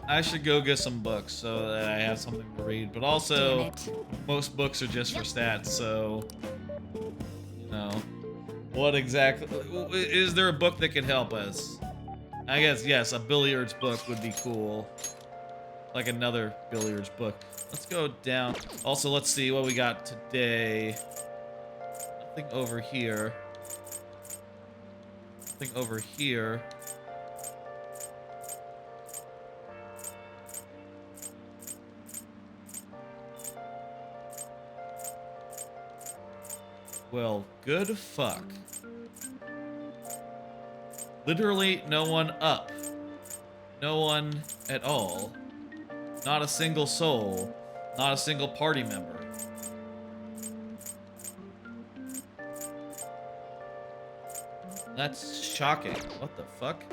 I should go get some books so that I have something to read. But also, most books are just for stats, so you know. What exactly is there a book that can help us? I guess yes, a billiards book would be cool. Like another billiards book. Let's go down. Also, let's see what we got today. Nothing over here. Nothing over here. Well, good fuck. Literally no one up. No one at all. Not a single soul. Not a single party member. That's shocking. What the fuck?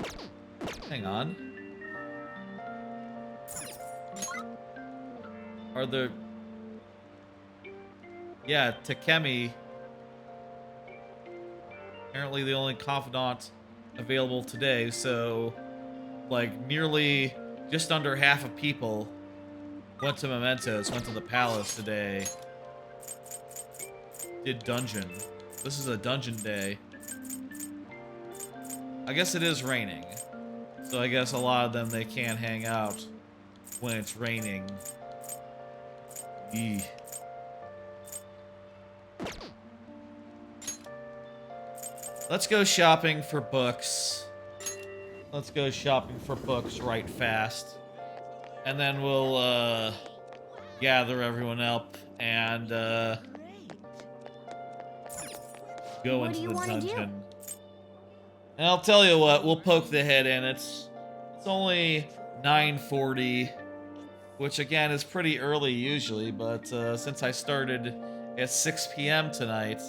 Hang on. Are there... Yeah, Takemi. Apparently the only confidant available today, so... Like, nearly just under half of people went to Mementos, went to the palace today. Did dungeon. This is a dungeon day. I guess it is raining. So I guess a lot of them, they can't hang out when it's raining. Eeh. Let's go shopping for books. Let's go shopping for books right fast. And then we'll, gather everyone up and, go into the dungeon. And I'll tell you what, we'll poke the head in. It's only 9:40, which again is pretty early usually, but since I started at 6 p.m. tonight,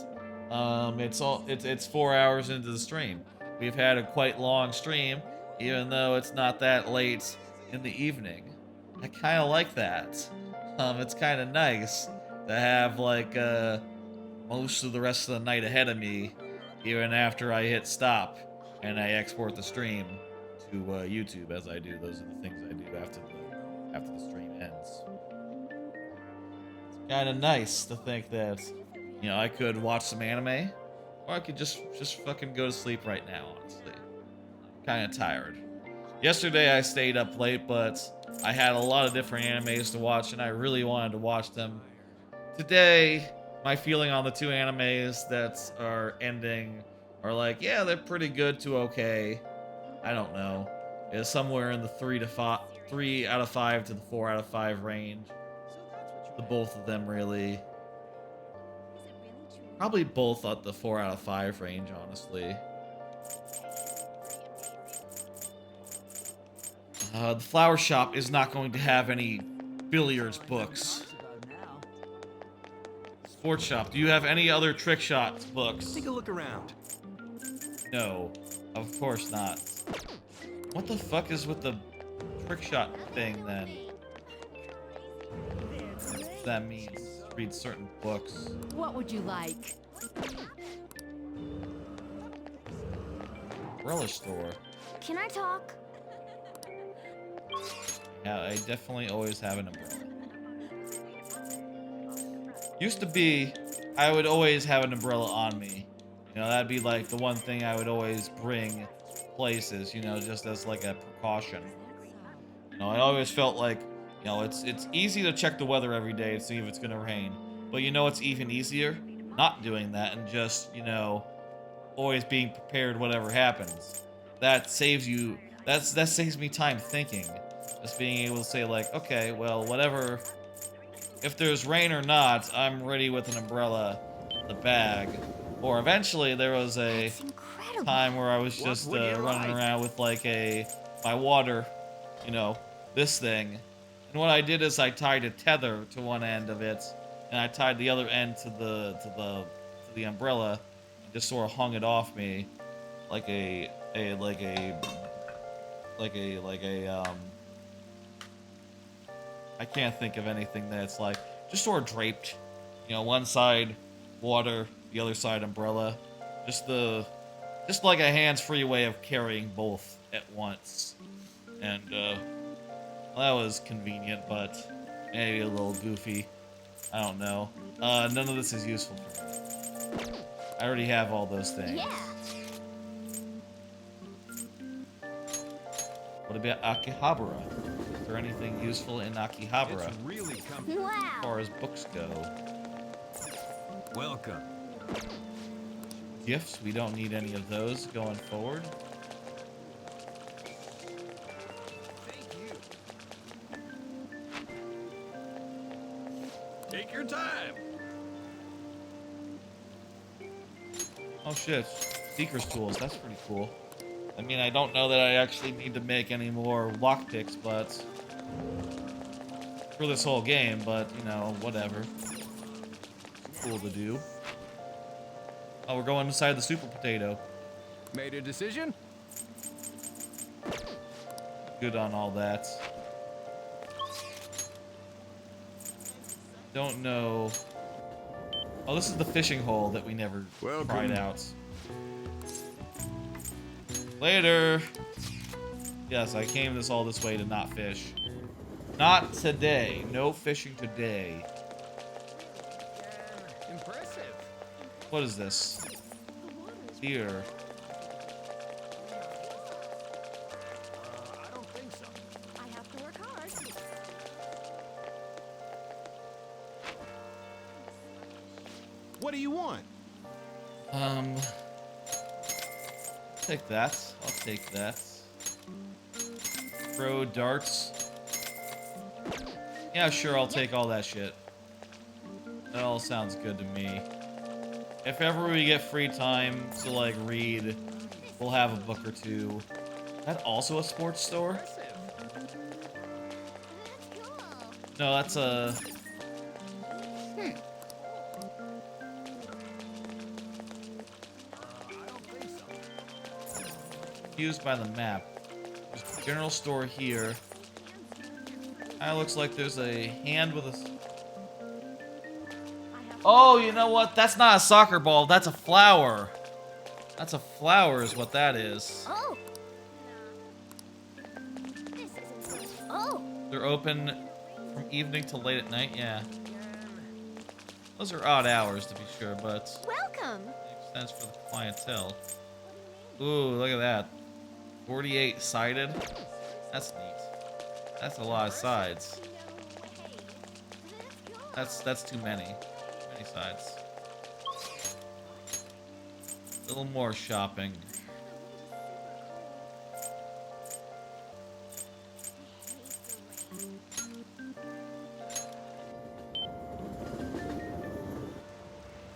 it's 4 hours into the stream. We've had a quite long stream, even though it's not that late in the evening. I kind of like that. It's kind of nice to have like most of the rest of the night ahead of me, even after I hit stop and I export the stream to YouTube as I do. Those are the things I do after the stream ends. It's kind of nice to think that, you know, I could watch some anime, or I could just fucking go to sleep right now. Honestly, I'm kind of tired. Yesterday I stayed up late, but I had a lot of different animes to watch, and I really wanted to watch them. Today, my feeling on the two animes that are ending are like, yeah, they're pretty good to okay. I don't know. It's somewhere in the 3 out of 5 to the 4 out of 5 range. The both of them really. Probably both at the 4 out of 5 range, honestly. The flower shop is not going to have any billiards books. Sports shop, do you have any other trick shots books? Take a look around. No, of course not. What the fuck is with the trick shot thing then? What does that mean? Read certain books. What would you like? Umbrella store. Can I talk? Yeah, I definitely always have an umbrella. Used to be, I would always have an umbrella on me. You know, that'd be like the one thing I would always bring places, you know, just as like a precaution. You know, I always felt like, you know, it's easy to check the weather every day to see if it's gonna rain. But you know it's even easier? Not doing that and just, you know, always being prepared whatever happens. That saves you, that saves me time thinking. Just being able to say like, okay, well, whatever, if there's rain or not, I'm ready with an umbrella in the bag. Or eventually there was a time where I was just running around with like my water, you know, this thing. And what I did is I tied a tether to one end of it, and I tied the other end to the umbrella, and just sort of hung it off me, like a I can't think of anything that's like just sort of draped, you know, one side water, the other side umbrella, just like a hands-free way of carrying both at once, and that was convenient, but maybe a little goofy. I don't know. None of this is useful for me. I already have all those things. Yeah. What about Akihabara? Is there anything useful in Akihabara? It's really Wow. As far as books go. Welcome. Gifts, we don't need any of those going forward. Take your time. Oh shit, Seeker's Tools, that's pretty cool. I mean, I don't know that I actually need to make any more lockpicks, but for this whole game, but you know, whatever. Cool to do. Oh, we're going inside the super potato. Made a decision? Good on all that. Don't know. Oh, this is the fishing hole that we never tried out. Later. Yes, I came all this way to not fish. Not today. No fishing today. Impressive. What is this? Deer. I don't think so. I have to work hard. What do you want? Take that. I'll take that. Throw darts. Yeah, sure, I'll take all that shit. That all sounds good to me. If ever we get free time to, like, read, we'll have a book or two. Is that also a sports store? No, that's a... Confused by the map. There's a general store here. Kinda looks like there's a hand with a... Oh, you know what? That's not a soccer ball. That's a flower. That's a flower is what that is. Oh. This isn't so. Oh. They're open from evening till late at night. Yeah. Those are odd hours to be sure, but Welcome. makes sense for the clientele. Ooh, look at that. 48 sided. That's neat. That's a lot of sides. That's too many. Too many sides. A little more shopping.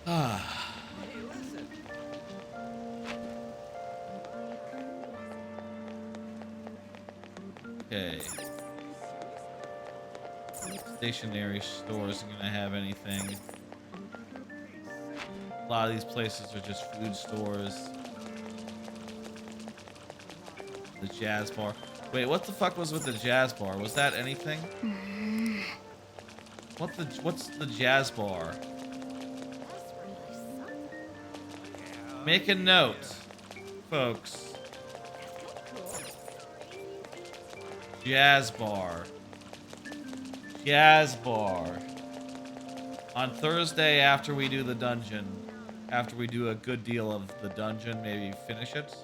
Ah. Okay. Stationary store isn't gonna have anything. A lot of these places are just food stores. The jazz bar. Wait, what the fuck was with the jazz bar? Was that anything? What's the jazz bar? Make a note, folks. Jazz bar. Jazz bar. On Thursday after we do the dungeon, after we do a good deal of the dungeon, maybe finish it,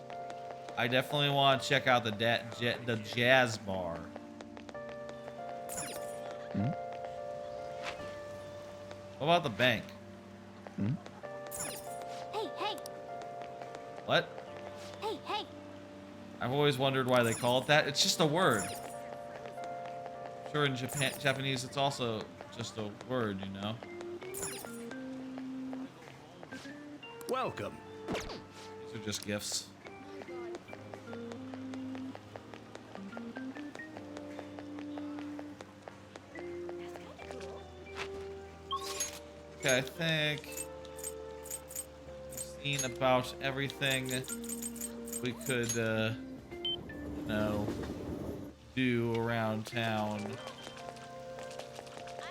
I definitely want to check out the jazz bar. Hmm? What about the bank? Hmm? Hey. What? Hey. I've always wondered why they call it that. It's just a word. Sure, in Japanese, it's also just a word, you know? Welcome. These are just gifts. Okay, I think we've seen about everything we could, you know, do around town.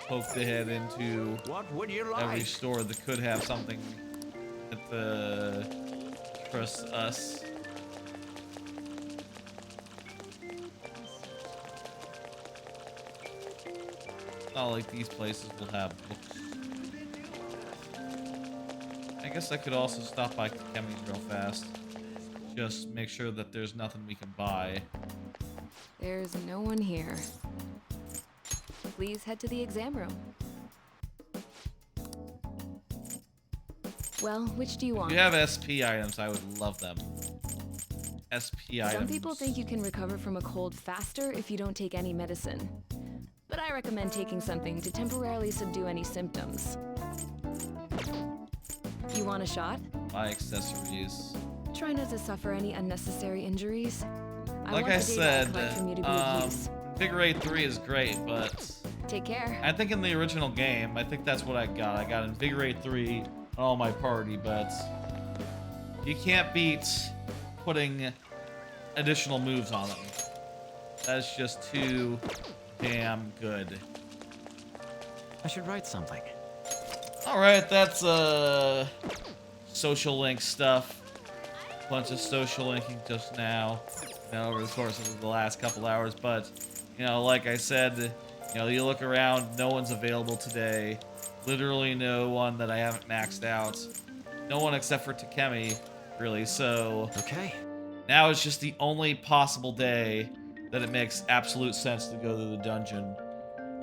Hope to head into What would you like? every store that could have something that interests us. Not like these places will have books. I guess I could also stop by Kemi's real fast. Just make sure that there's nothing we can buy. There's no one here. Please head to the exam room. Well, which do you want? If you have SP items, I would love them. SP items. Some people think you can recover from a cold faster if you don't take any medicine. But I recommend taking something to temporarily subdue any symptoms. You want a shot? My accessories. Try not to suffer any unnecessary injuries. Like want I the data said, collect from you to be of use. Figure 8 3 is great, but Take care. I think in the original game, I think that's what I got. I got Invigorate 3 on all my party, but you can't beat putting additional moves on them. That's just too damn good. I should write something. Alright, that's social link stuff. Bunch of social linking just now, over the course of the last couple hours, but like I said, you look around, no one's available today. Literally no one that I haven't maxed out. No one except for Takemi, really, so... Okay. Now it's just the only possible day that it makes absolute sense to go to the dungeon.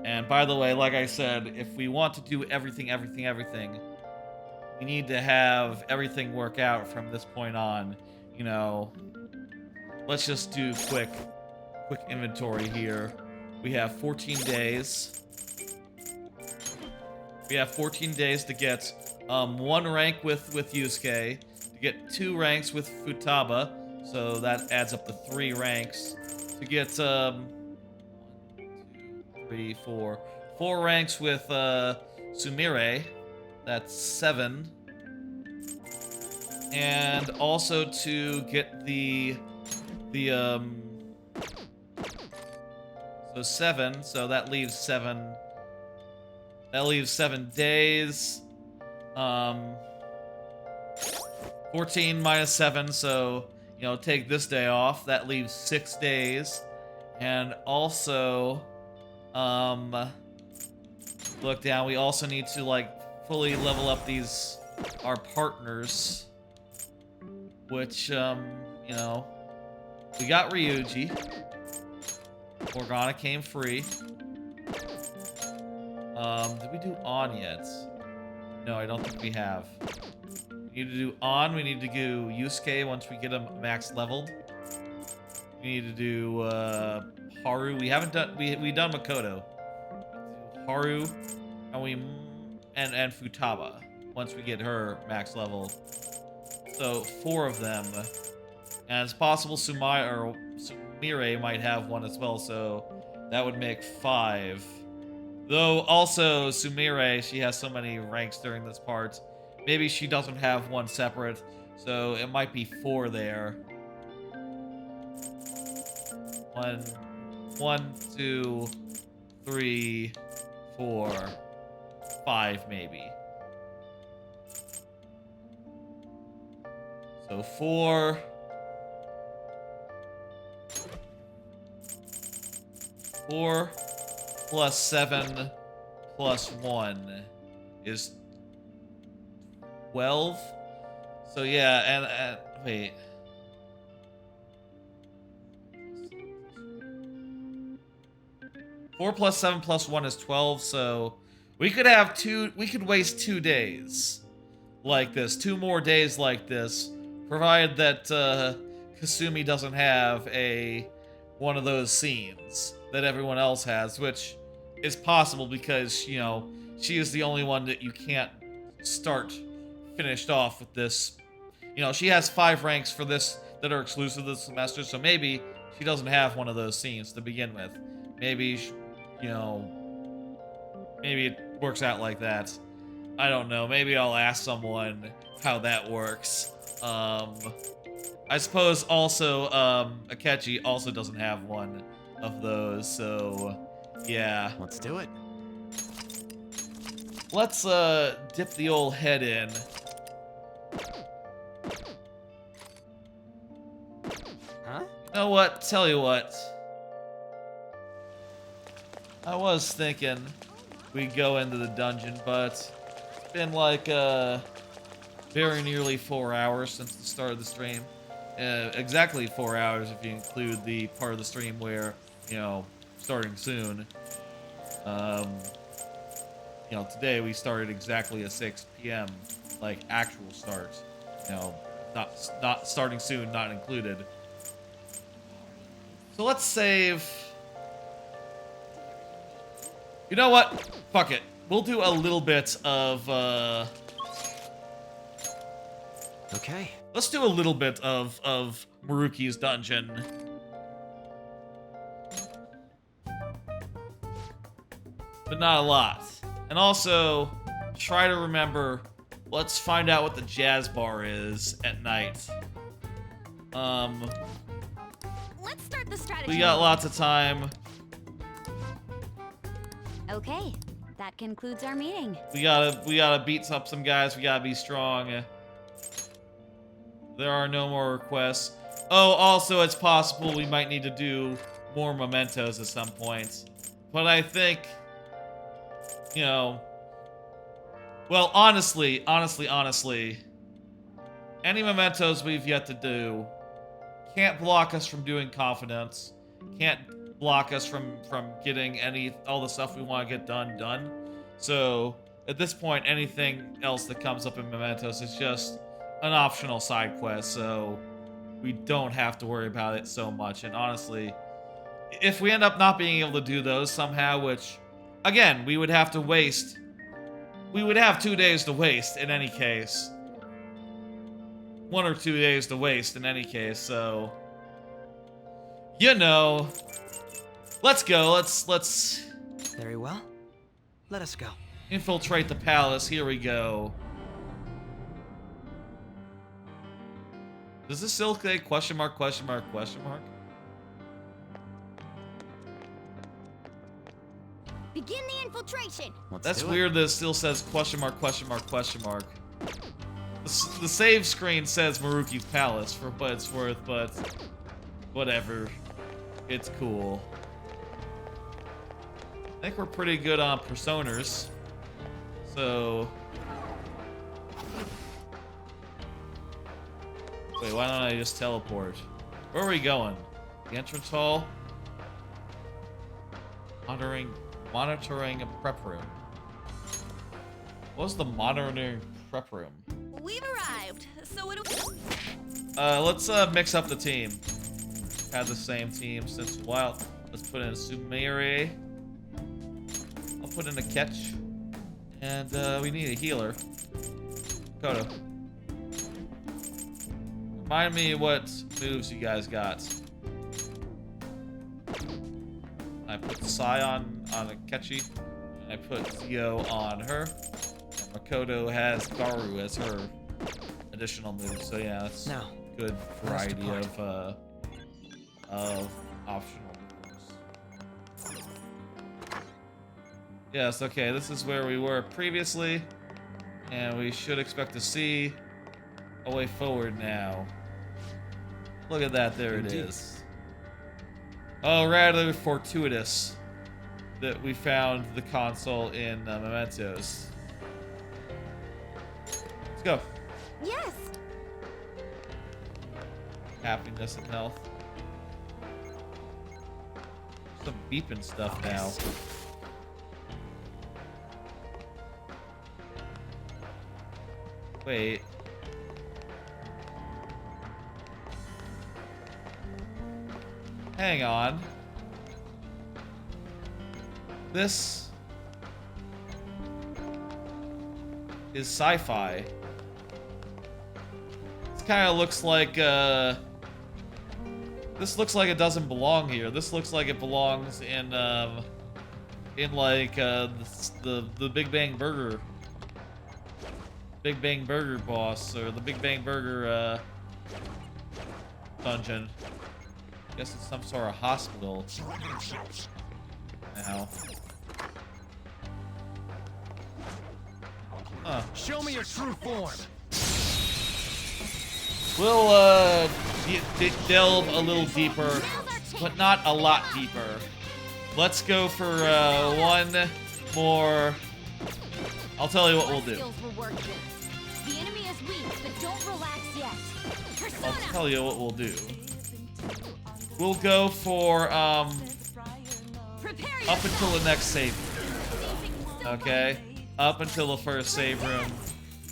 And by the way, like I said, if we want to do everything, we need to have everything work out from this point on. Let's just do quick inventory here. We have 14 days. We have 14 days to get 1 rank with Yusuke, to get 2 ranks with Futaba, so that adds up to 3 ranks. To get 4 ranks with Sumire, that's 7. And also to get so 7, so that leaves 7. That leaves 7 days. 14 minus 7, so take this day off. That leaves 6 days. And also, look down. We also need to fully level up our partners, which we got Ryuji. Morgana came free. Did we do On yet? No, I don't think we have. We need to do On. We need to do Yusuke once we get him max leveled. We need to do Haru. We haven't done. We done Makoto. Haru, and Futaba once we get her max level. So 4 of them, and it's possible Sumire might have one as well. So that would make 5. Though also Sumire, she has so many ranks during this part. Maybe she doesn't have one separate, so it might be 4 there. 1, 2, 3, 4, 5 maybe. So 4. 4 plus 7 plus 1 is 12. So yeah, and wait. Four plus 7 plus 1 is 12, so we could have 2. We could waste 2 days like this, 2 more days like this, provided that Kasumi doesn't have one of those scenes that everyone else has, which is possible because she is the only one that you can't start finished off with this. She has 5 ranks for this that are exclusive this semester, so maybe she doesn't have one of those scenes to begin with. Maybe maybe it works out like that. I don't know. Maybe I'll ask someone how that works. I suppose also Akechi also doesn't have one of those, so yeah. Let's do it. Let's dip the old head in. Huh? You know what? Tell you what. I was thinking we'd go into the dungeon, but it's been very nearly 4 hours since the start of the stream. Exactly 4 hours if you include the part of the stream where, starting soon. Today we started exactly at 6 p.m. Actual start. Not starting soon, not included. So let's save. You know what? Fuck it. We'll do a little bit of Okay. Let's do a little bit of Maruki's dungeon. But not a lot. And also, try to remember, let's find out what the jazz bar is at night. Let's start the strategy. We got lots of time. Okay, that concludes our meeting. We gotta beat up some guys. We gotta be strong. There are no more requests. Oh, also, it's possible we might need to do more mementos at some point. But I think, you know, well, honestly, any mementos we've yet to do can't block us from doing Confidants. Can't block us from getting all the stuff we want to get done. So at this point, anything else that comes up in mementos is just an optional side quest, so we don't have to worry about it so much. And honestly, if we end up not being able to do those somehow, which again, we would have to waste, we would have 2 days to waste in any case. 1 or 2 days to waste in any case, so you know, let's go. Let's Very well. Let us go. Infiltrate the palace. Here we go. Does this still say question mark, question mark, question mark? Begin the infiltration. That's weird that it still says question mark, question mark, question mark. The save screen says Maruki's Palace for what it's worth, but whatever. It's cool. I think we're pretty good on personas. So... Wait, why don't I just teleport? Where are we going? The entrance hall? Monitoring a prep room. What's the monitoring prep room? We've arrived, so it'll... Let's mix up the team. Had the same team since a while. Let's put in Sumire. I'll put in a catch. And we need a healer. Kodo. Remind me what moves you guys got. I put Sai on Akechi. And I put Zio on her. And Makoto has Garu as her additional move. So yeah, that's a good variety of optional moves. Yes, okay, this is where we were previously. And we should expect to see a way forward now. Look at that, there it is. Oh, rather fortuitous that we found the console in Mementos. Let's go. Yes. Happiness and health. Some beeping stuff now. Wait. Hang on. This is sci-fi. This kind of looks like this looks like it doesn't belong here. This looks like it belongs in like the Big Bang Burger boss, or the Big Bang Burger dungeon. I guess it's some sort of hospital now. Huh. Show me your true form. We'll delve a little deeper, but not a lot deeper. Let's go for one more. I'll tell you what we'll do. The enemy is weak, but don't relax yet. I'll tell you what we'll do. We'll go for up until the next save room. Okay? Up until the first save room.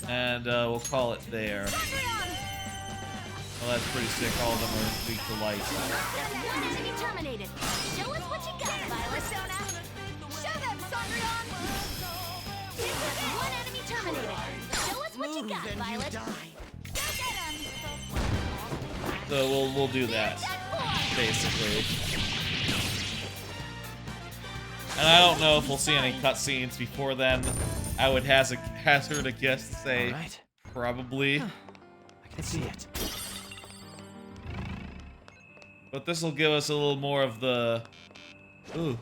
And we'll call it there. Well, that's pretty sick. All of them are weak to light. Terminated. Show us what you got, Violet. Show them, Cendrillon. One enemy terminated. Show us what you got, Violet. So we'll do that, basically. And I don't know if we'll see any cutscenes before then. I would hazard a guess to say probably. I can see it. But this will give us a little more of the... Ooh.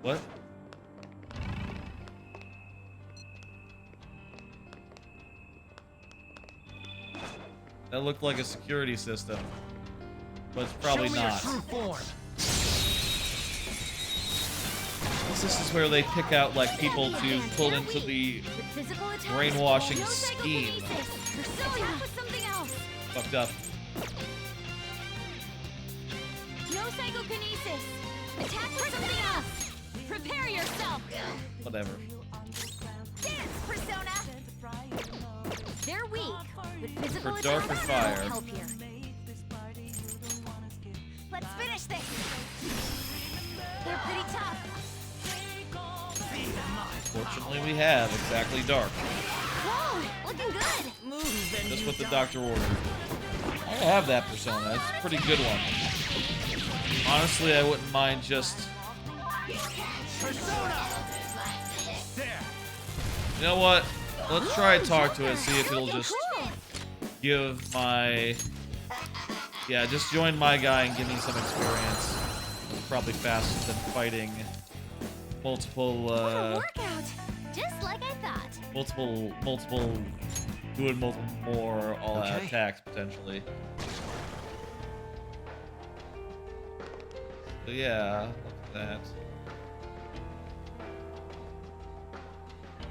What? That looked like a security system. But it's probably not. This is where they pick out, like, people to pull into the brainwashing scheme. Fucked up. No psychokinesis. Attack with something else. Prepare yourself. Whatever. Dance, Persona. They're weak, but physical For dark or attacks fire. will help here. Let's finish this. They're pretty tough. Fortunately, we have exactly dark. Whoa, looking good. Just what the doctor ordered. I have that persona. It's a pretty good one. Honestly, I wouldn't mind just... You know what? Let's try and talk to it, see if it'll just give my... Yeah, just join my guy and give me some experience. It's probably faster than fighting multiple, Workout, just like I thought. doing multiple more all-out attacks, potentially. So yeah, look at that.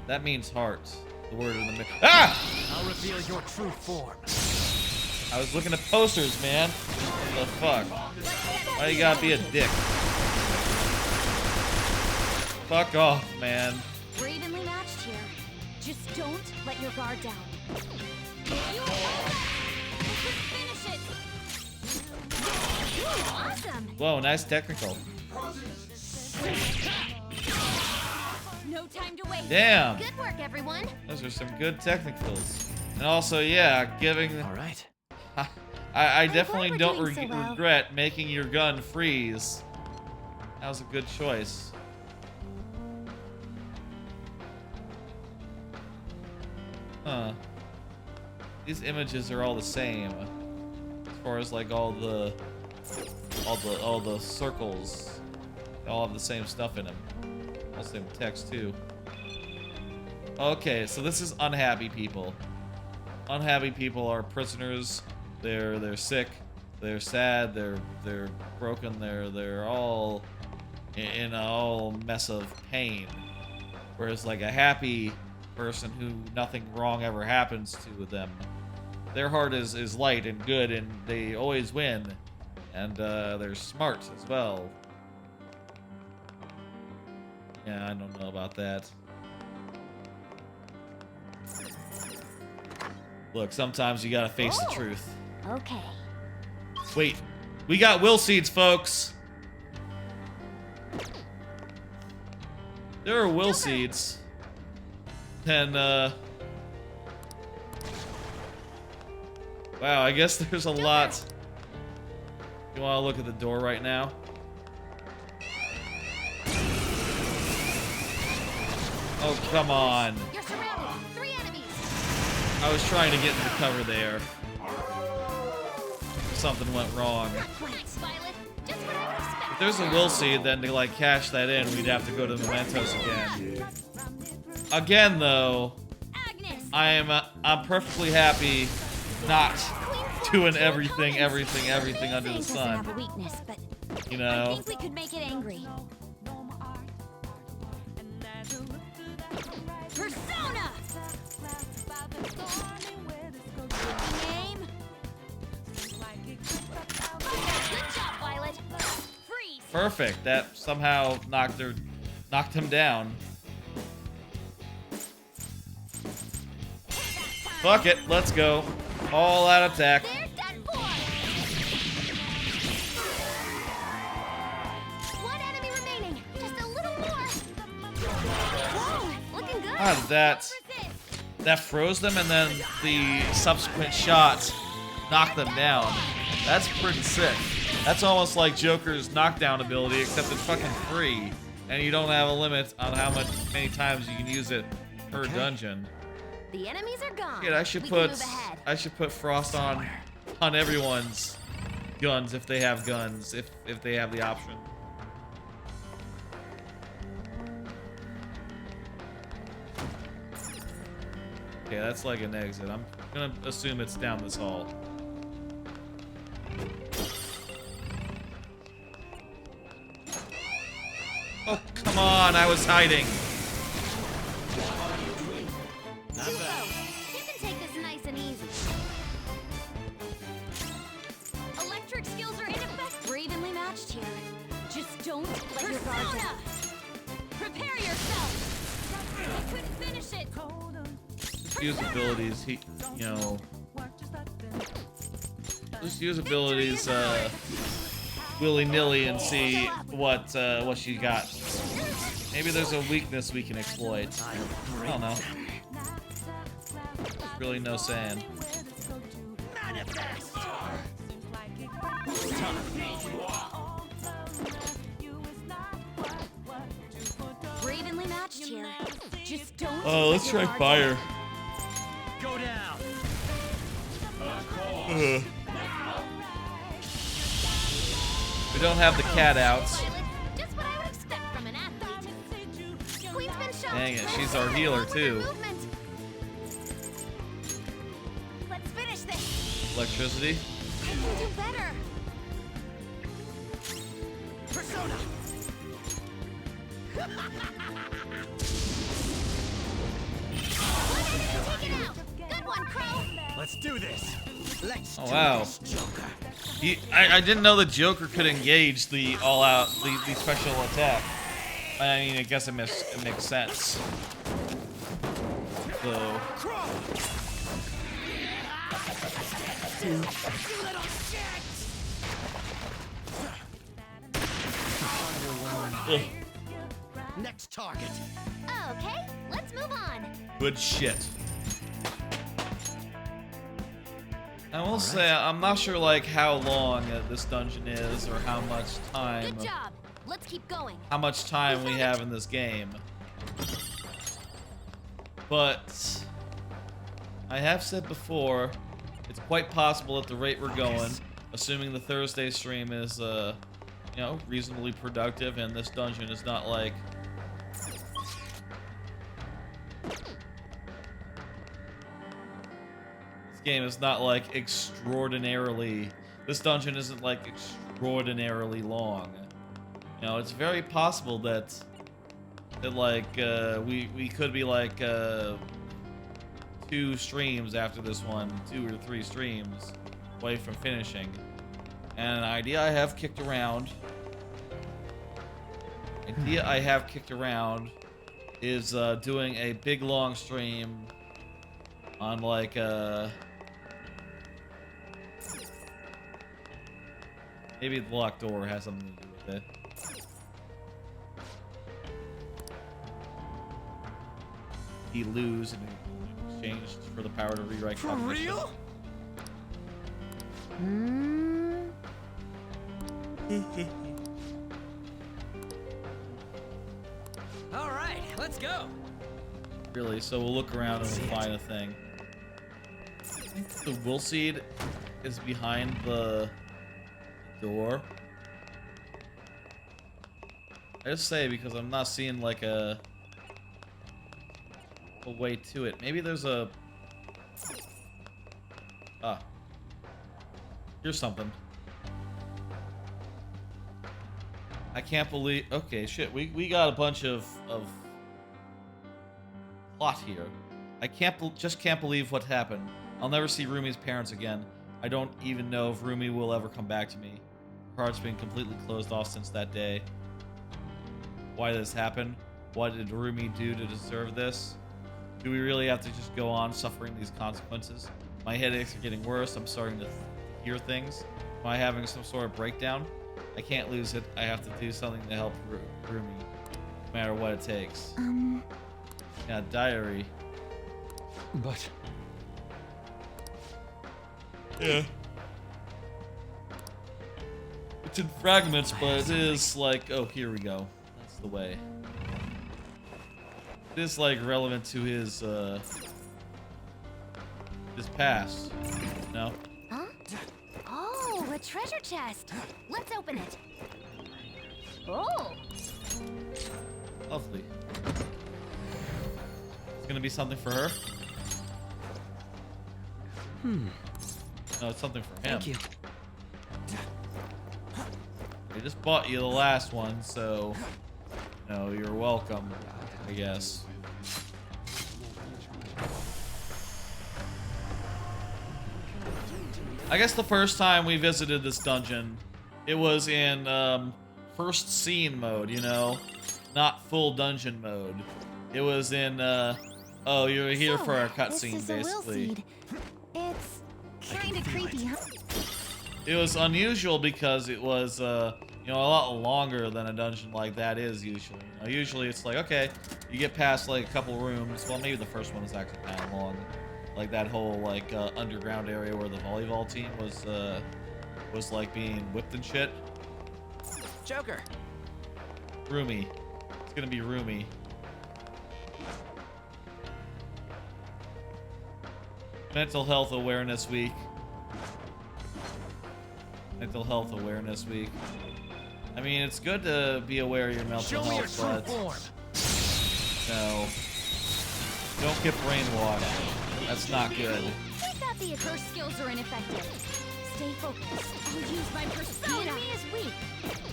That means heart. The word in the mix. Ah! I'll reveal your true form. I was looking at posters, man. What the fuck? Why you gotta be a dick? Fuck off, man. We're evenly matched here. Just don't let your guard down. You finish it. Ooh, awesome. Whoa, nice technical. No time to waste. Damn. Good work, everyone. Those are some good technicals. And also, yeah, giving... Alright. I definitely don't doing so well. regret making your gun freeze. That was a good choice. Huh. These images are all the same. As far as like all the circles. They all have the same stuff in them. All the same text too. Okay, so this is unhappy people. Unhappy people are prisoners. They're sick. They're sad. They're broken. They're all in a whole mess of pain. Whereas like a happy person who nothing wrong ever happens to them, their heart is light and good, and they always win. And they're smart as well. Yeah, I don't know about that. Look, sometimes you gotta face the truth. Okay. Wait, we got will seeds, folks. There are will seeds. And, wow, I guess there's a lot. You wanna look at the door right now? Oh, come on. You're surrounded. 3 enemies. I was trying to get into cover there. Something went wrong. Thanks, Violet. Just what I expected. If there's a will seed, then to like cash that in, we'd have to go to Mementos again. Again, though, Agnes. I'm perfectly happy not doing everything under the Doesn't sun. have a weakness, but You I know. think we could make it angry. Persona. Name. Good job, Violet. Freeze. Perfect. That somehow knocked him down. Fuck it. Let's go. All out attack. They're done for. One enemy remaining. Just a little more. Whoa, looking good. How did that froze them, and then the subsequent shot knock them down. That's pretty sick. That's almost like Joker's knockdown ability, except it's fucking free, and you don't have a limit on many times you can use it per dungeon. The enemies are gone. Shit, I should put Frost on everyone's guns if they have guns, if they have the option. Okay, that's like an exit. I'm gonna assume it's down this hall. Oh, come on, I was hiding. You can take this nice and easy. Electric skills are in effect. We're evenly matched here. Just don't let your guard down. Prepare yourself. I couldn't finish it. Just use abilities, just use abilities willy-nilly and see what she got. Maybe there's a weakness we can exploit. I don't know. There's really no saying. We're evenly matched here. Just don't. Oh, let's try fire. Go down. We don't have the cat outs. Just what I would expect from an athlete. Queen's been shown. Dang it, she's our healer too. Let's finish this. Electricity. I can do better. Persona. Take it out. Good one, Crow. Let's do this. Let's Oh do wow. this, Joker. I didn't know the Joker could engage the all-out, the special attack. I mean, I guess it makes sense. So. Ugh. Next target. Okay, let's move on. Good shit. I will say, I'm not sure like how long this dungeon is or how much time. Good job. Let's keep going. How much time we have in this game. But I have said before, it's quite possible at the rate we're going, assuming the Thursday stream is reasonably productive and this dungeon is not like game is not like extraordinarily, this dungeon isn't like extraordinarily long. You know, it's very possible that like we could be like 2 streams after this one, 2 or 3 streams away from finishing. And an idea I have kicked around is doing a big long stream on like maybe the locked door has something to do with it. He lose in exchange for the power to rewrite. For real? All right, let's go. Really, so we'll look around and we'll find a thing. I think the will seed is behind the door. I just say because I'm not seeing like a way to it. Maybe there's a here's something. I can't believe. Okay, shit. We got a bunch of plot here. I just can't believe what happened. I'll never see Rumi's parents again. I don't even know if Rumi will ever come back to me. Her heart's been completely closed off since that day. Why did this happen? What did Rumi do to deserve this? Do we really have to just go on suffering these consequences? My headaches are getting worse. I'm starting to hear things. Am I having some sort of breakdown? I can't lose it. I have to do something to help Rumi, no matter what it takes. Yeah, diary. But... Yeah. wrecked in fragments, but it is like, oh, here we go. That's the way. It is like relevant to his past. No? Huh? Oh, a treasure chest. Let's open it. Oh. Lovely. It's gonna be something for her? No, it's something for him. Thank you. I just bought you the last one, so no, you're welcome, I guess. I guess the first time we visited this dungeon, it was in first scene mode, you know, not full dungeon mode. It was in oh, you're here for our cutscene, basically. It's kinda creepy, huh? It was unusual because it was, you know, a lot longer than a dungeon like that is usually. You know, usually it's like, okay, you get past like a couple rooms. Well, maybe the first one was actually kind of long. Like that whole like underground area where the volleyball team was like being whipped and shit. Joker. Roomy. It's gonna be roomy. Mental Health Awareness Week. Mental Health Awareness Week. I mean, it's good to be aware of your mental health, but no. Don't get brainwashed. That's not good. I thought the her skills are ineffective. Stay focused. I'll use my persona. The enemy is weak,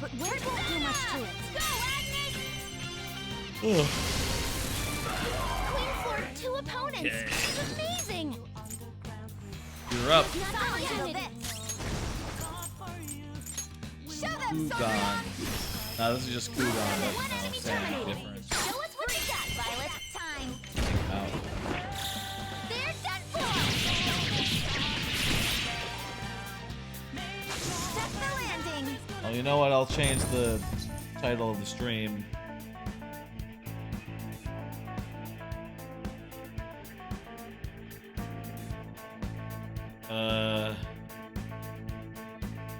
but words won't do much to it. Go, Agnes! Queen floored 2 opponents. Okay. It's amazing. You're up. Kugan. No, this is just Kugan, but no, same difference. Show us what you got, Violet. Time. Out. They're done for. Set the landing. Oh, you know what? I'll change the title of the stream.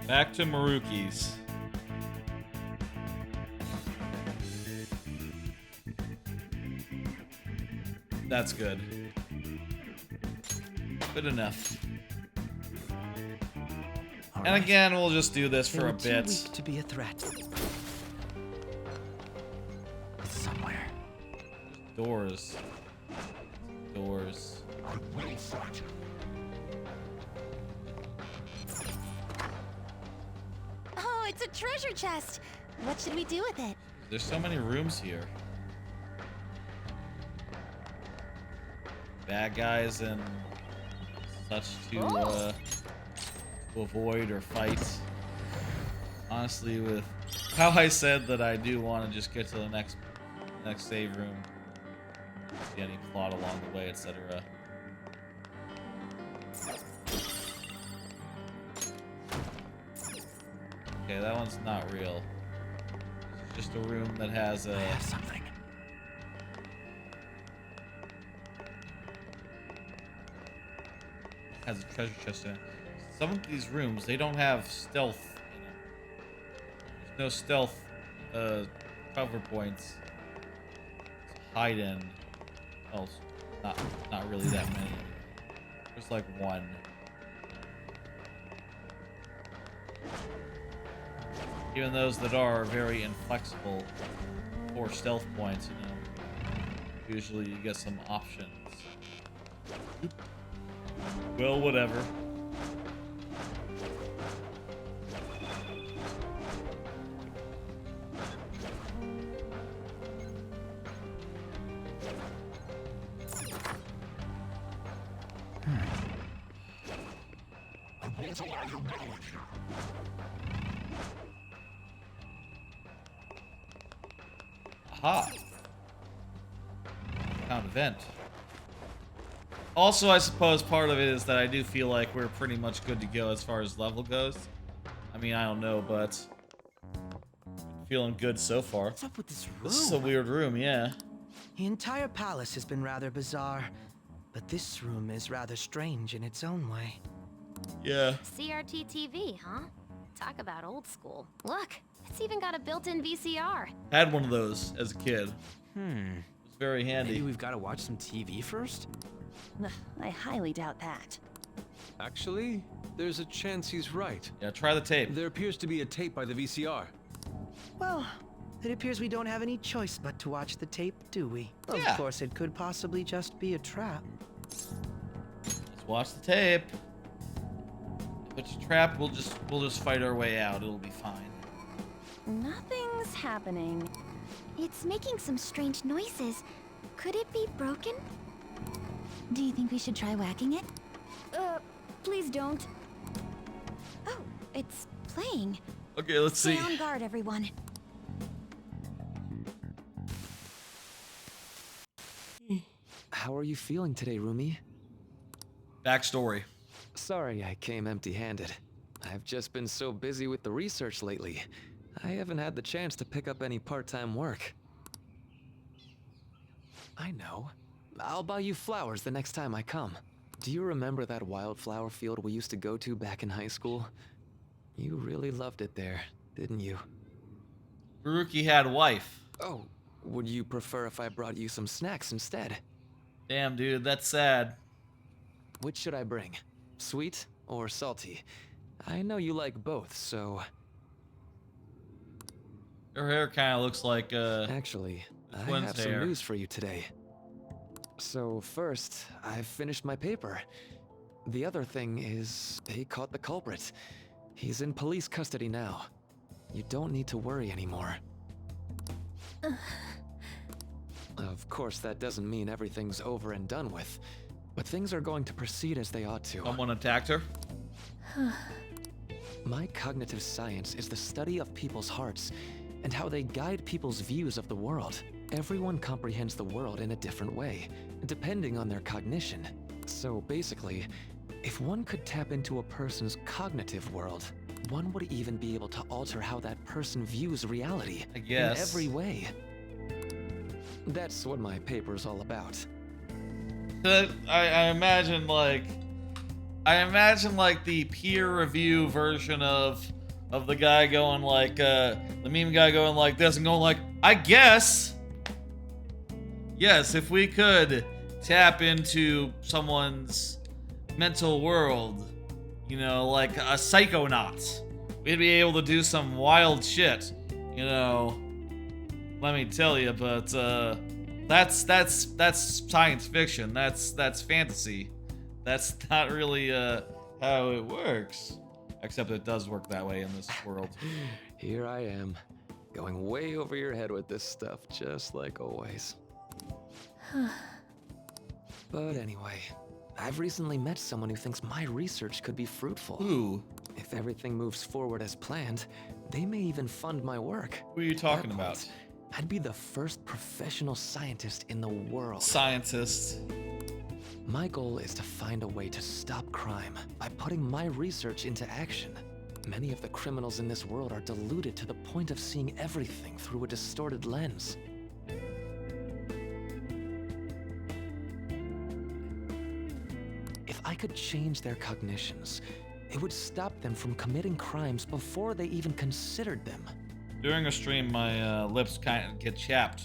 Back to Maruki's. That's good. Good enough. And again, we'll just do this for a bit. Too weak to be a threat. It's somewhere. Doors. Doors. Oh, it's a treasure chest. What should we do with it? There's so many rooms here. Bad guys and such to avoid or fight. Honestly, with how I said that I do want to just get to the next save room, see any plot along the way, etc. Okay, that one's not real. It's just a room that has a... I have something. Has a treasure chest in it. Some of these rooms, they don't have stealth in them. There's no stealth cover points to hide in. Well, not really that many. There's like one. Even those that are very inflexible for stealth points, you know. Usually you get some options. Well, whatever. Aha. Found a vent. Also, I suppose part of it is that I do feel like we're pretty much good to go as far as level goes. I mean, I don't know, but feeling good so far. What's up with this room? This is a weird room, yeah. The entire palace has been rather bizarre, but this room is rather strange in its own way. Yeah. CRT TV, huh? Talk about old school. Look, it's even got a built-in VCR. Had one of those as a kid. It's very handy. Maybe we've got to watch some TV first? I highly doubt that. Actually, there's a chance he's right. Yeah, try the tape. There appears to be a tape by the VCR. Well, it appears we don't have any choice but to watch the tape, do we? Of Yeah. course, it could possibly just be a trap. Let's watch the tape. If it's a trap, we'll just fight our way out. It'll be fine. Nothing's happening. It's making some strange noises. Could it be broken? Do you think we should try whacking it? Please don't. Oh, it's playing. Okay, let's see. Stay on guard, everyone. How are you feeling today, Rumi? Backstory. Sorry I came empty-handed. I've just been so busy with the research lately. I haven't had the chance to pick up any part-time work. I know. I'll buy you flowers the next time I come. Do you remember that wildflower field we used to go to back in high school? You really loved it there, didn't you? Maruki had a wife. Oh, would you prefer if I brought you some snacks instead? Damn, dude, that's sad. Which should I bring? Sweet or salty? I know you like both, so... Her hair kind of looks like, Actually, I twins' have hair. some news for you today. So first, I've finished my paper. The other thing is, they caught the culprit. He's in police custody now. You don't need to worry anymore. Of course, that doesn't mean everything's over and done with, but things are going to proceed as they ought to. Someone attacked her? My cognitive science is the study of people's hearts and how they guide people's views of the world. Everyone comprehends the world in a different way, depending on their cognition. So basically, if one could tap into a person's cognitive world, one would even be able to alter how that person views reality. I guess. In every way. That's what my paper's all about. I imagine like the peer review version of the guy going like the meme guy going like this and going like, I guess yes, if we could tap into someone's mental world, you know, like a psychonaut, we'd be able to do some wild shit, you know. Let me tell you, but that's science fiction. That's fantasy. That's not really how it works. Except it does work that way in this world. Here I am, going way over your head with this stuff, just like always. But anyway, I've recently met someone who thinks my research could be fruitful. Who? If everything moves forward as planned, they may even fund my work. Who are you talking At that about? point, I'd be the first professional scientist in the world. Scientist. My goal is to find a way to stop crime by putting my research into action. Many of the criminals in this world are deluded to the point of seeing everything through a distorted lens. If I could change their cognitions, it would stop them from committing crimes before they even considered them. During a stream, my lips kind of get chapped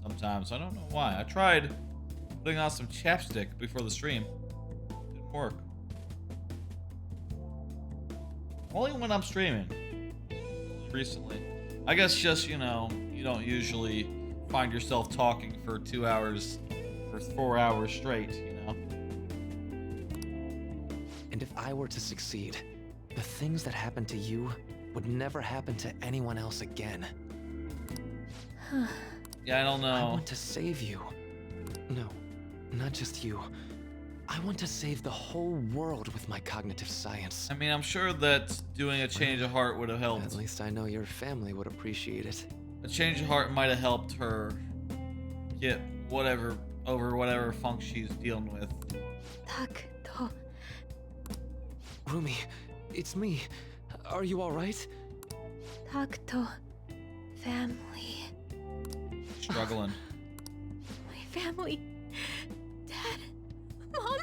sometimes. I don't know why. I tried putting on some chapstick before the stream. Didn't work. Only when I'm streaming. Recently. I guess just, you know, you don't usually find yourself talking for 2 hours, for 4 hours straight, you know? And if I were to succeed, the things that happened to you would never happen to anyone else again. Yeah, I don't know. I want to save you. No, not just you. I want to save the whole world with my cognitive science. I mean, I'm sure that doing a change of heart would have helped. At least I know your family would appreciate it. A change of heart might have helped her get whatever over whatever funk she's dealing with. Rumi, it's me. Are you all right? Takuto. Family. Struggling. My family. Dad. Mom.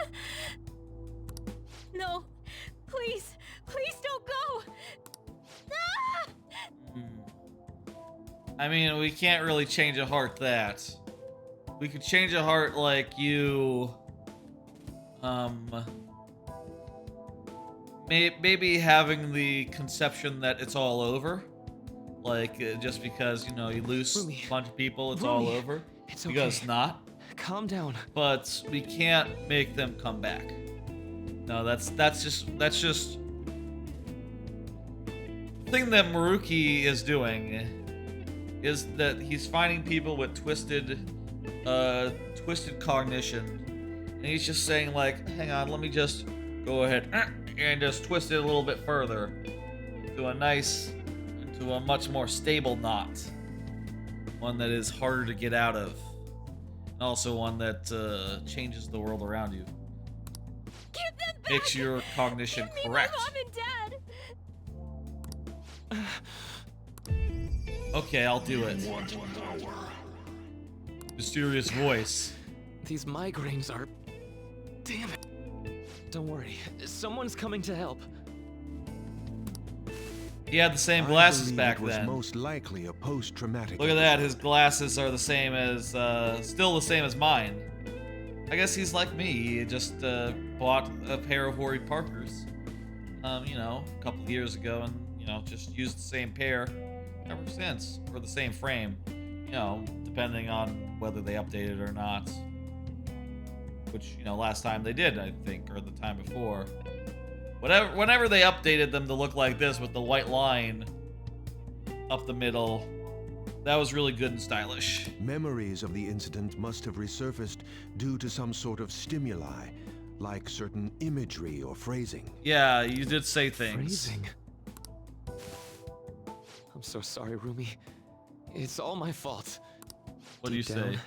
No. Please. Please don't go. I mean, we can't really change a heart that. We could change a heart like you... maybe having the conception that it's all over. Like, just because, you know, you lose a bunch of people, it's all over. It's because okay. it's not. Calm down. But we can't make them come back. No, that's just thing that Maruki is doing is that he's finding people with twisted cognition, and he's just saying like, hang on, let me just go ahead and just twist it a little bit further to a much more stable knot, one that is harder to get out of, and also one that changes the world around you. Give them back! Makes your cognition Give me correct. my mom and dad! Okay, I'll do it. Mysterious voice. These migraines are... Damn it. Don't worry. Someone's coming to help. He had the same glasses back it was then. Most likely a post-traumatic. Look at that. His glasses are the same as, still the same as mine. I guess he's like me. He just bought a pair of Warby Parkers, you know, a couple of years ago, and you know, just used the same pair ever since, or the same frame. You know, depending on whether they updated or not. Which, you know, last time they did, I think, or the time before. Whenever they updated them to look like this with the white line up the middle, that was really good and stylish. Memories of the incident must have resurfaced due to some sort of stimuli, like certain imagery or phrasing. Yeah, you did say things. Phrasing. I'm so sorry, Rumi. It's all my fault. What do you say?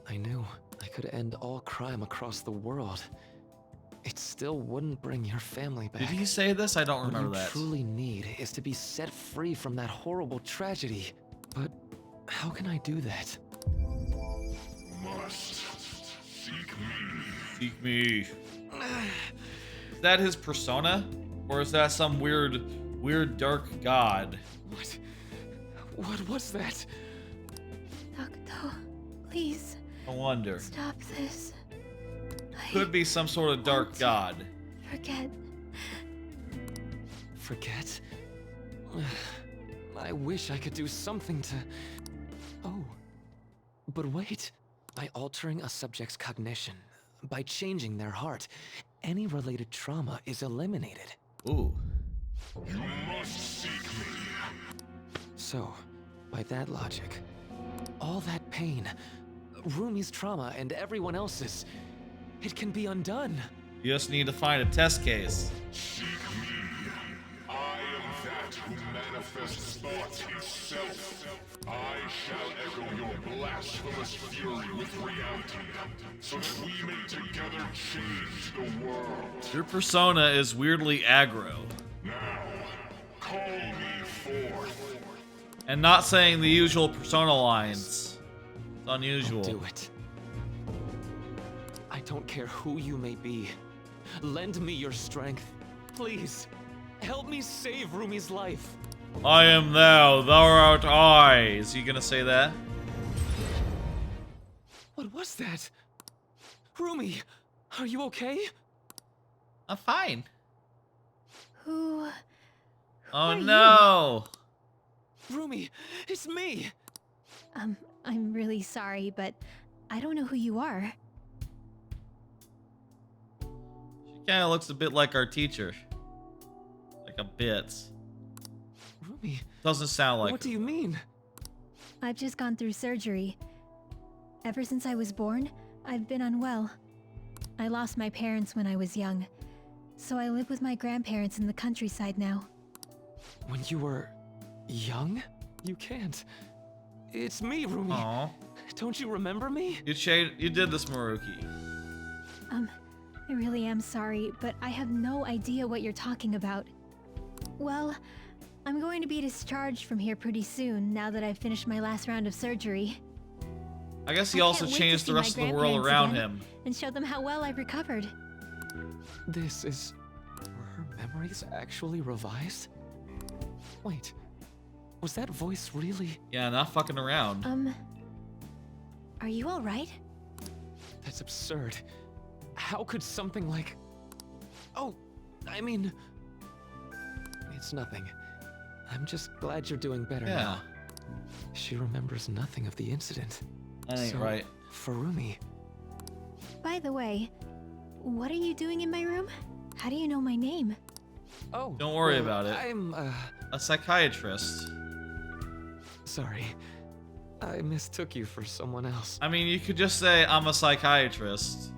I knew I could end all crime across the world. It still wouldn't bring your family back. Did he say this? I don't remember that. What you truly need is to be set free from that horrible tragedy. But how can I do that? Must seek me. Seek me. Is that his persona? Or is that some weird dark god? What was that? Doctor, please. I wonder. Stop this. Could be some sort of dark god. Forget. Forget? I wish I could do something to... Oh. But wait. By altering a subject's cognition, by changing their heart, any related trauma is eliminated. Ooh. You must seek me. So, by that logic, all that pain, Rumi's trauma and everyone else's, it can be undone. You just need to find a test case. Seek me. I am that who manifests thought itself. I shall echo your blasphemous fury with reality, so that we may together change the world. Your persona is weirdly aggro. Now, call me forth. And not saying the usual persona lines. It's unusual. Do it. I don't care who you may be. Lend me your strength. Please. Help me save Rumi's life. I am thou art I. Is he gonna say that? What was that? Rumi, are you okay? I'm fine. Who Oh no! Rumi, it's me! I'm really sorry, but I don't know who you are. She kinda looks a bit like our teacher. Like a bit. Rumi, doesn't sound like what do you mean? I've just gone through surgery. Ever since I was born, I've been unwell. I lost my parents when I was young, so I live with my grandparents in the countryside now. When you were young? You can't. It's me, Rumi. Aww. Don't you remember me? You did this, Maruki. I really am sorry, but I have no idea what you're talking about. Well, I'm going to be discharged from here pretty soon, now that I've finished my last round of surgery. I guess he also changed the rest of the world around him. And show them how well I've recovered. This is... Were her memories actually revised? Wait, Was that voice really? Yeah, not fucking around. Are you alright? That's absurd. How could something like... Oh, I mean... It's nothing. I'm just glad you're doing better now. She remembers nothing of the incident. That ain't right. Furumi. By the way, what are you doing in my room? How do you know my name? Oh, don't worry about it. I'm, a psychiatrist. Sorry. I mistook you for someone else. I mean, you could just say, I'm a psychiatrist.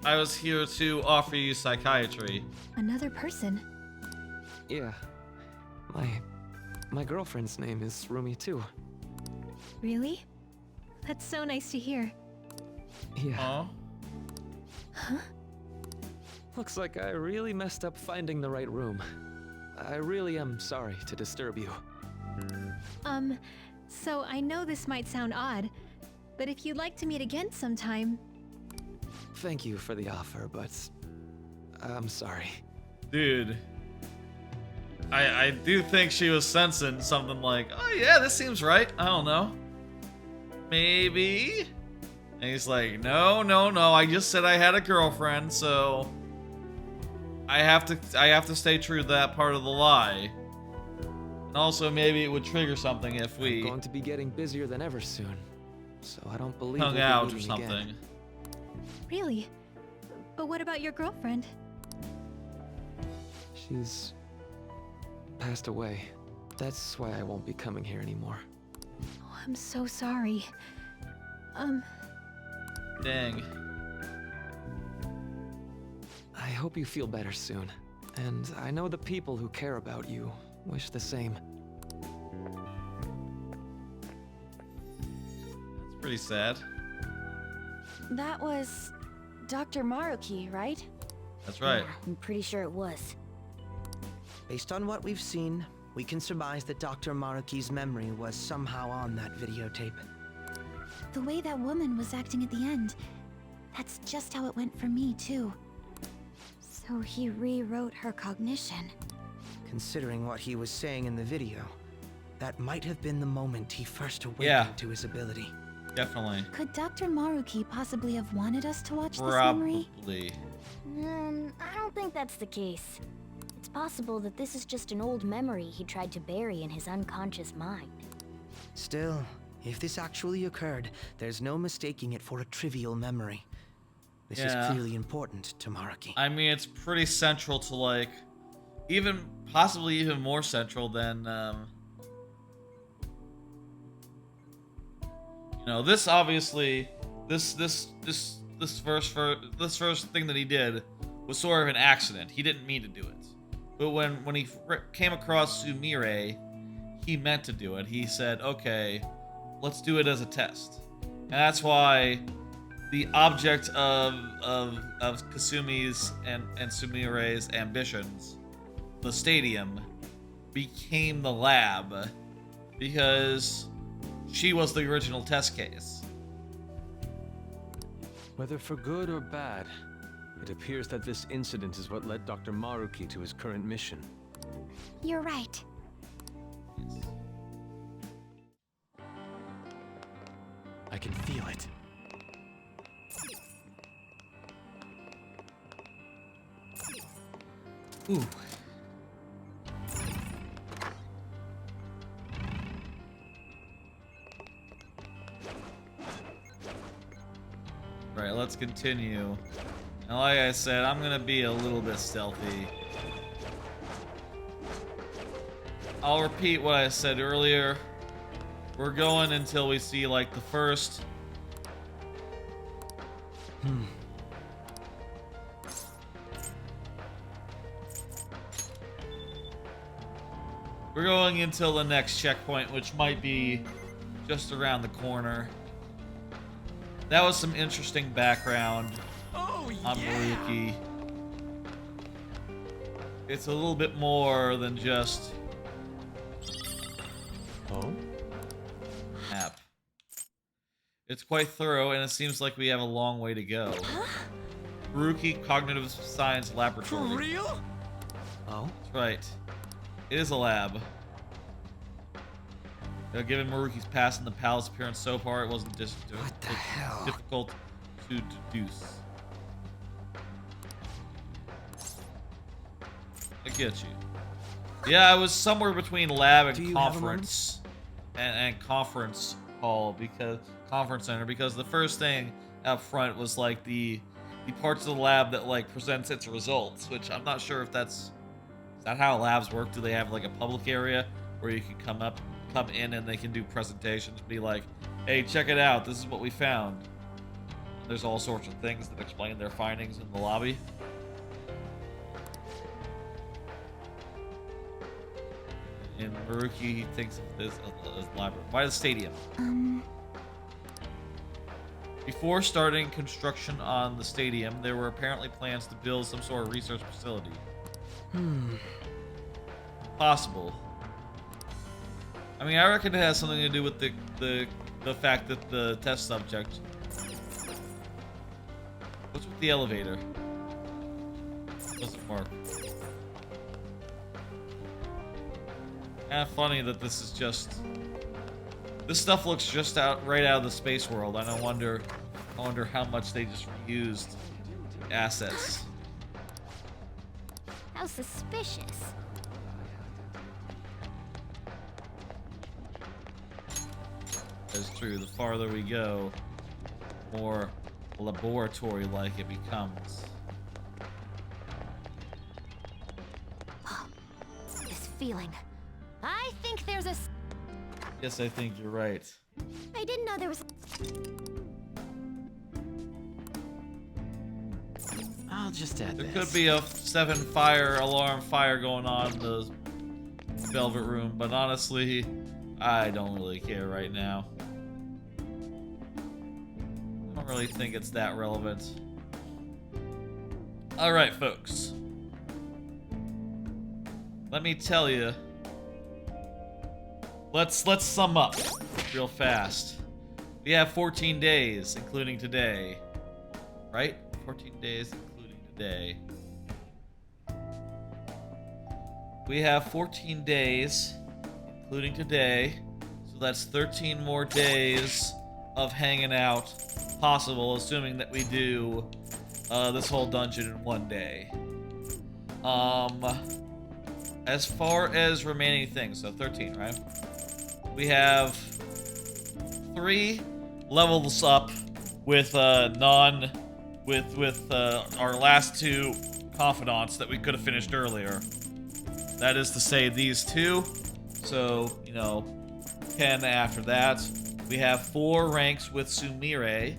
I was here to offer you psychiatry. Another person? Yeah. My girlfriend's name is Rumi too. Really? That's so nice to hear. Yeah. Aww. Huh? Looks like I really messed up finding the right room. I really am sorry to disturb you. So I know this might sound odd, but if you'd like to meet again sometime... Thank you for the offer, but... I'm sorry. Dude. I do think she was sensing something like, oh yeah, this seems right. I don't know. Maybe? And he's like, no, I just said I had a girlfriend, so... I have to stay true to that part of the lie. And also, maybe it would trigger something if we... I'm going to be getting busier than ever soon, so I don't believe hung we'll out be or meeting something. again. Really? But what about your girlfriend? She's... passed away. That's why I won't be coming here anymore. Oh, I'm so sorry. Dang. I hope you feel better soon. And I know the people who care about you wish the same. That's pretty sad. That was Dr. Maruki, right? That's right. Yeah, I'm pretty sure it was. Based on what we've seen, we can surmise that Dr. Maruki's memory was somehow on that videotape. The way that woman was acting at the end, that's just how it went for me, too. So he rewrote her cognition. Considering what he was saying in the video, that might have been the moment he first awakened to his ability. Definitely. Could Dr. Maruki possibly have wanted us to watch this Probably. memory? I don't think that's the case. It's possible that this is just an old memory he tried to bury in his unconscious mind. Still, if this actually occurred, there's no mistaking it for a trivial memory. This is clearly important to Maruki. I mean, it's pretty central to, like, possibly even more central than, you know, this obviously, this first thing that he did was sort of an accident. He didn't mean to do it. But when he came across Sumire, he meant to do it. He said, okay, let's do it as a test. And that's why the object of Kasumi's and Sumire's ambitions, the stadium, became the lab because she was the original test case. Whether for good or bad, it appears that this incident is what led Dr. Maruki to his current mission. You're right. I can feel it. Ooh. Right, let's continue. And like I said, I'm gonna be a little bit stealthy. I'll repeat what I said earlier. We're going until we see, like, the first... We're going until the next checkpoint, which might be just around the corner. That was some interesting background on Maruki. It's a little bit more than just... Oh? Map. It's quite thorough, and it seems like we have a long way to go. Maruki Cognitive Science Laboratory. For real? Oh? That's right. It is a lab. Given Maruki's past and the palace appearance so far, it wasn't just difficult to deduce. I get you. Yeah, I was somewhere between lab and conference and conference hall because conference center because the first thing up front was like the parts of the lab that like presents its results, which I'm not sure if is that how labs work? Do they have like a public area where you can come in and they can do presentations, be like, hey, check it out, this is what we found. There's all sorts of things that explain their findings in the lobby. And Maruki thinks of this as library. Why the stadium? Before starting construction on the stadium, there were apparently plans to build some sort of research facility. Possible. I mean, I reckon it has something to do with the fact that the test subject. What's with the elevator? Doesn't work. Kind of funny that this is just. This stuff looks just right out of the space world. I wonder how much they just reused assets. How suspicious. That's true. The farther we go, the more laboratory-like it becomes. This feeling. I think there's a... Yes, I think you're right. I didn't know there was... I'll just add There could be a 7-fire alarm fire going on in the Velvet Room, but honestly, I don't really care right now. I don't really think it's that relevant. Alright, folks. Let me tell you. Let's sum up real fast. We have 14 days, including today. Right? 14 days, including today. We have 14 days, including today. So that's 13 more days of hanging out possible, assuming that we do this whole dungeon in one day. As far as remaining things, so 13, right? We have 3 levels up with our last 2 confidants that we could have finished earlier. That is to say, these 2. So, 10 after that. We have 4 ranks with Sumire.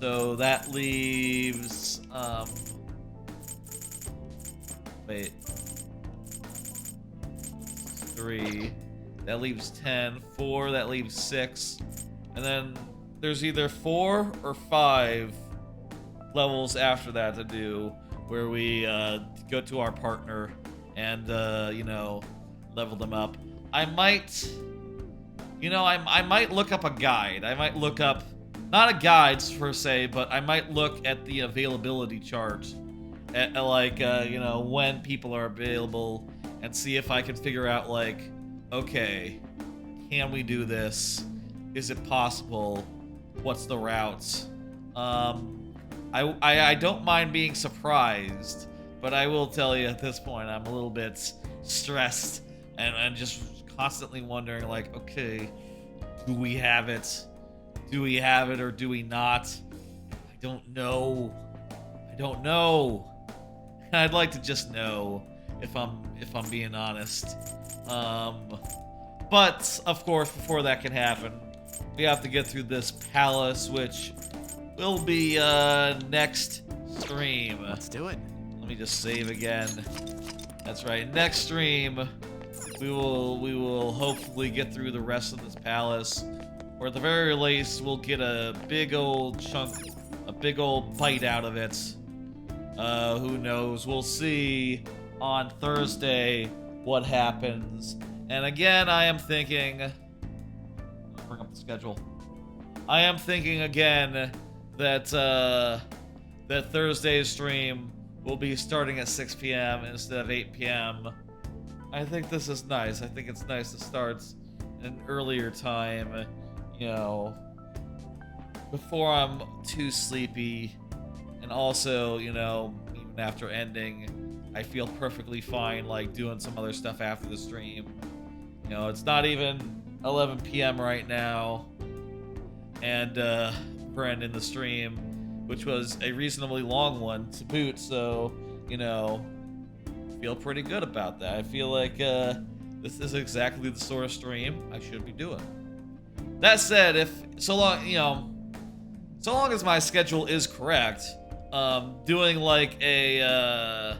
So that leaves wait. 3. That leaves 10. 4, that leaves 6. And then there's either 4 or 5 levels after that to do where we go to our partner and, level them up. I might look up a guide. I might look up, not a guide per se, but I might look at the availability chart at, when people are available and see if I can figure out, okay, can we do this? Is it possible? What's the routes? I don't mind being surprised, but I will tell you at this point I'm a little bit stressed and just constantly wondering, okay, do we have it? Do we have it or do we not? I don't know. I'd like to just know if I'm being honest. But of course, before that can happen, we have to get through this palace, which will be next stream. Let's do it. Let me just save again. That's right. Next stream, we will hopefully get through the rest of this palace, or at the very least, we'll get a big old chunk, a big old bite out of it. Who knows? We'll see on Thursday what happens. And again, I am thinking. Bring up the schedule. I am thinking again that that Thursday's stream will be starting at 6 p.m. instead of 8 p.m. I think this is nice. I think it's nice to start an earlier time, you know, before I'm too sleepy, and also, you know, even after ending, I feel perfectly fine, like, doing some other stuff after the stream. You know, it's not even 11 p.m. right now, and we're ending the stream, which was a reasonably long one to boot, so, you know, I feel pretty good about that. I feel like this is exactly the sort of stream I should be doing. That said, so long as my schedule is correct, doing like an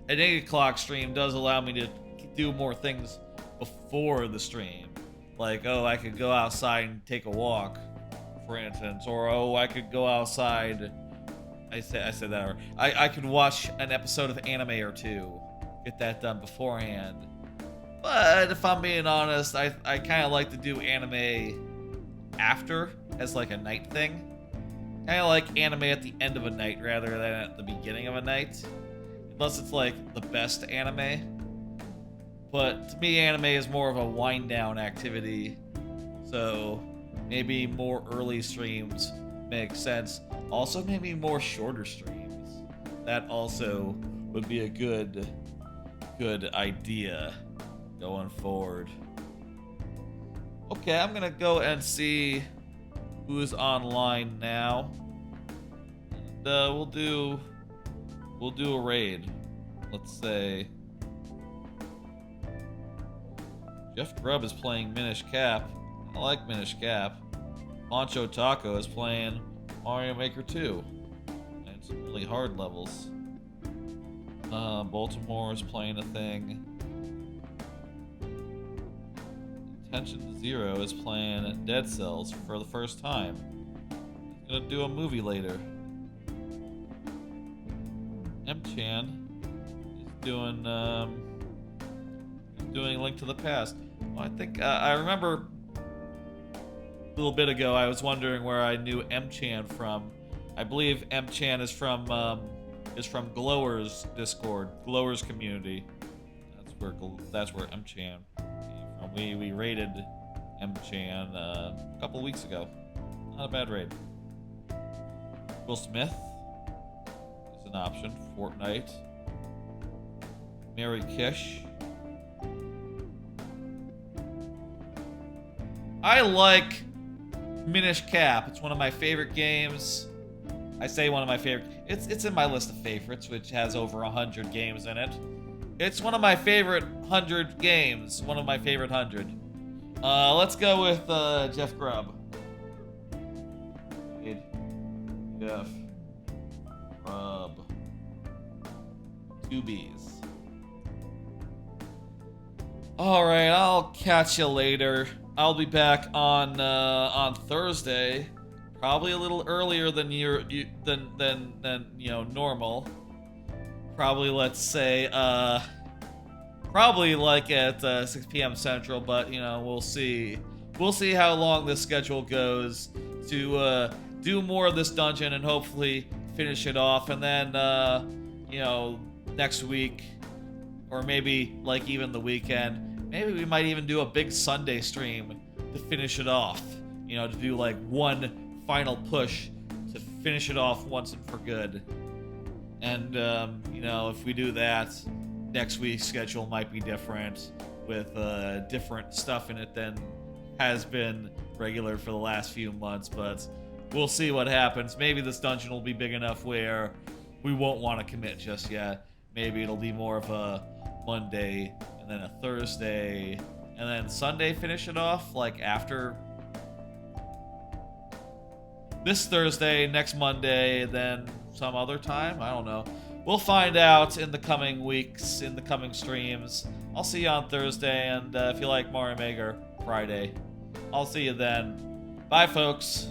8 o'clock stream does allow me to do more things before the stream. Like, oh, I could go outside and take a walk, for instance, or oh, I could go outside. I said that. Or I could watch an episode of anime or two, get that done beforehand. But if I'm being honest, I kind of like to do anime after, as like a night thing. Kind of like anime at the end of a night rather than at the beginning of a night. Unless it's like the best anime. But to me, anime is more of a wind down activity. So maybe more early streams make sense. Also, maybe more shorter streams. That also would be a good idea going forward. Okay, I'm gonna go and see who's online now. And we'll do a raid. Let's say Jeff Grubb is playing Minish Cap. I like Minish Cap. Poncho Taco is playing Mario Maker 2. And some really hard levels. Baltimore is playing a thing. Attention Zero is playing Dead Cells for the first time. He's gonna do a movie later. M-Chan is doing Link to the Past. Well, I think I remember a little bit ago I was wondering where I knew M-Chan from. I believe M-Chan is from Glower's Discord, Glower's community. That's where M-Chan came from. We raided M-Chan a couple weeks ago. Not a bad raid. Will Smith is an option. Fortnite. Mary Kish. I like Minish Cap. It's one of my favorite games. I say one of my favorite. It's in my list of favorites, which has over 100 games in it. It's one of my favorite 100 games. One of my favorite 100. Let's go with Jeff Grubb. Jeff Grubb. 2 B's. All right, I'll catch you later. I'll be back on Thursday, probably a little earlier than normal. Probably, let's say, probably like at 6 p.m. Central, but we'll see. We'll see how long this schedule goes to do more of this dungeon and hopefully finish it off, and then next week, or maybe like even the weekend. Maybe we might even do a big Sunday stream to finish it off. To do like one final push to finish it off once and for good. And, if we do that, next week's schedule might be different with different stuff in it than has been regular for the last few months. But we'll see what happens. Maybe this dungeon will be big enough where we won't want to commit just yet. Maybe it'll be more of a Monday and then a Thursday and then Sunday finish it off, like after this Thursday, next Monday, then some other time. I don't know. We'll find out in the coming weeks, in the coming streams. I'll see you on Thursday, and if you like Mario Maker, Friday. I'll see you then. Bye, folks.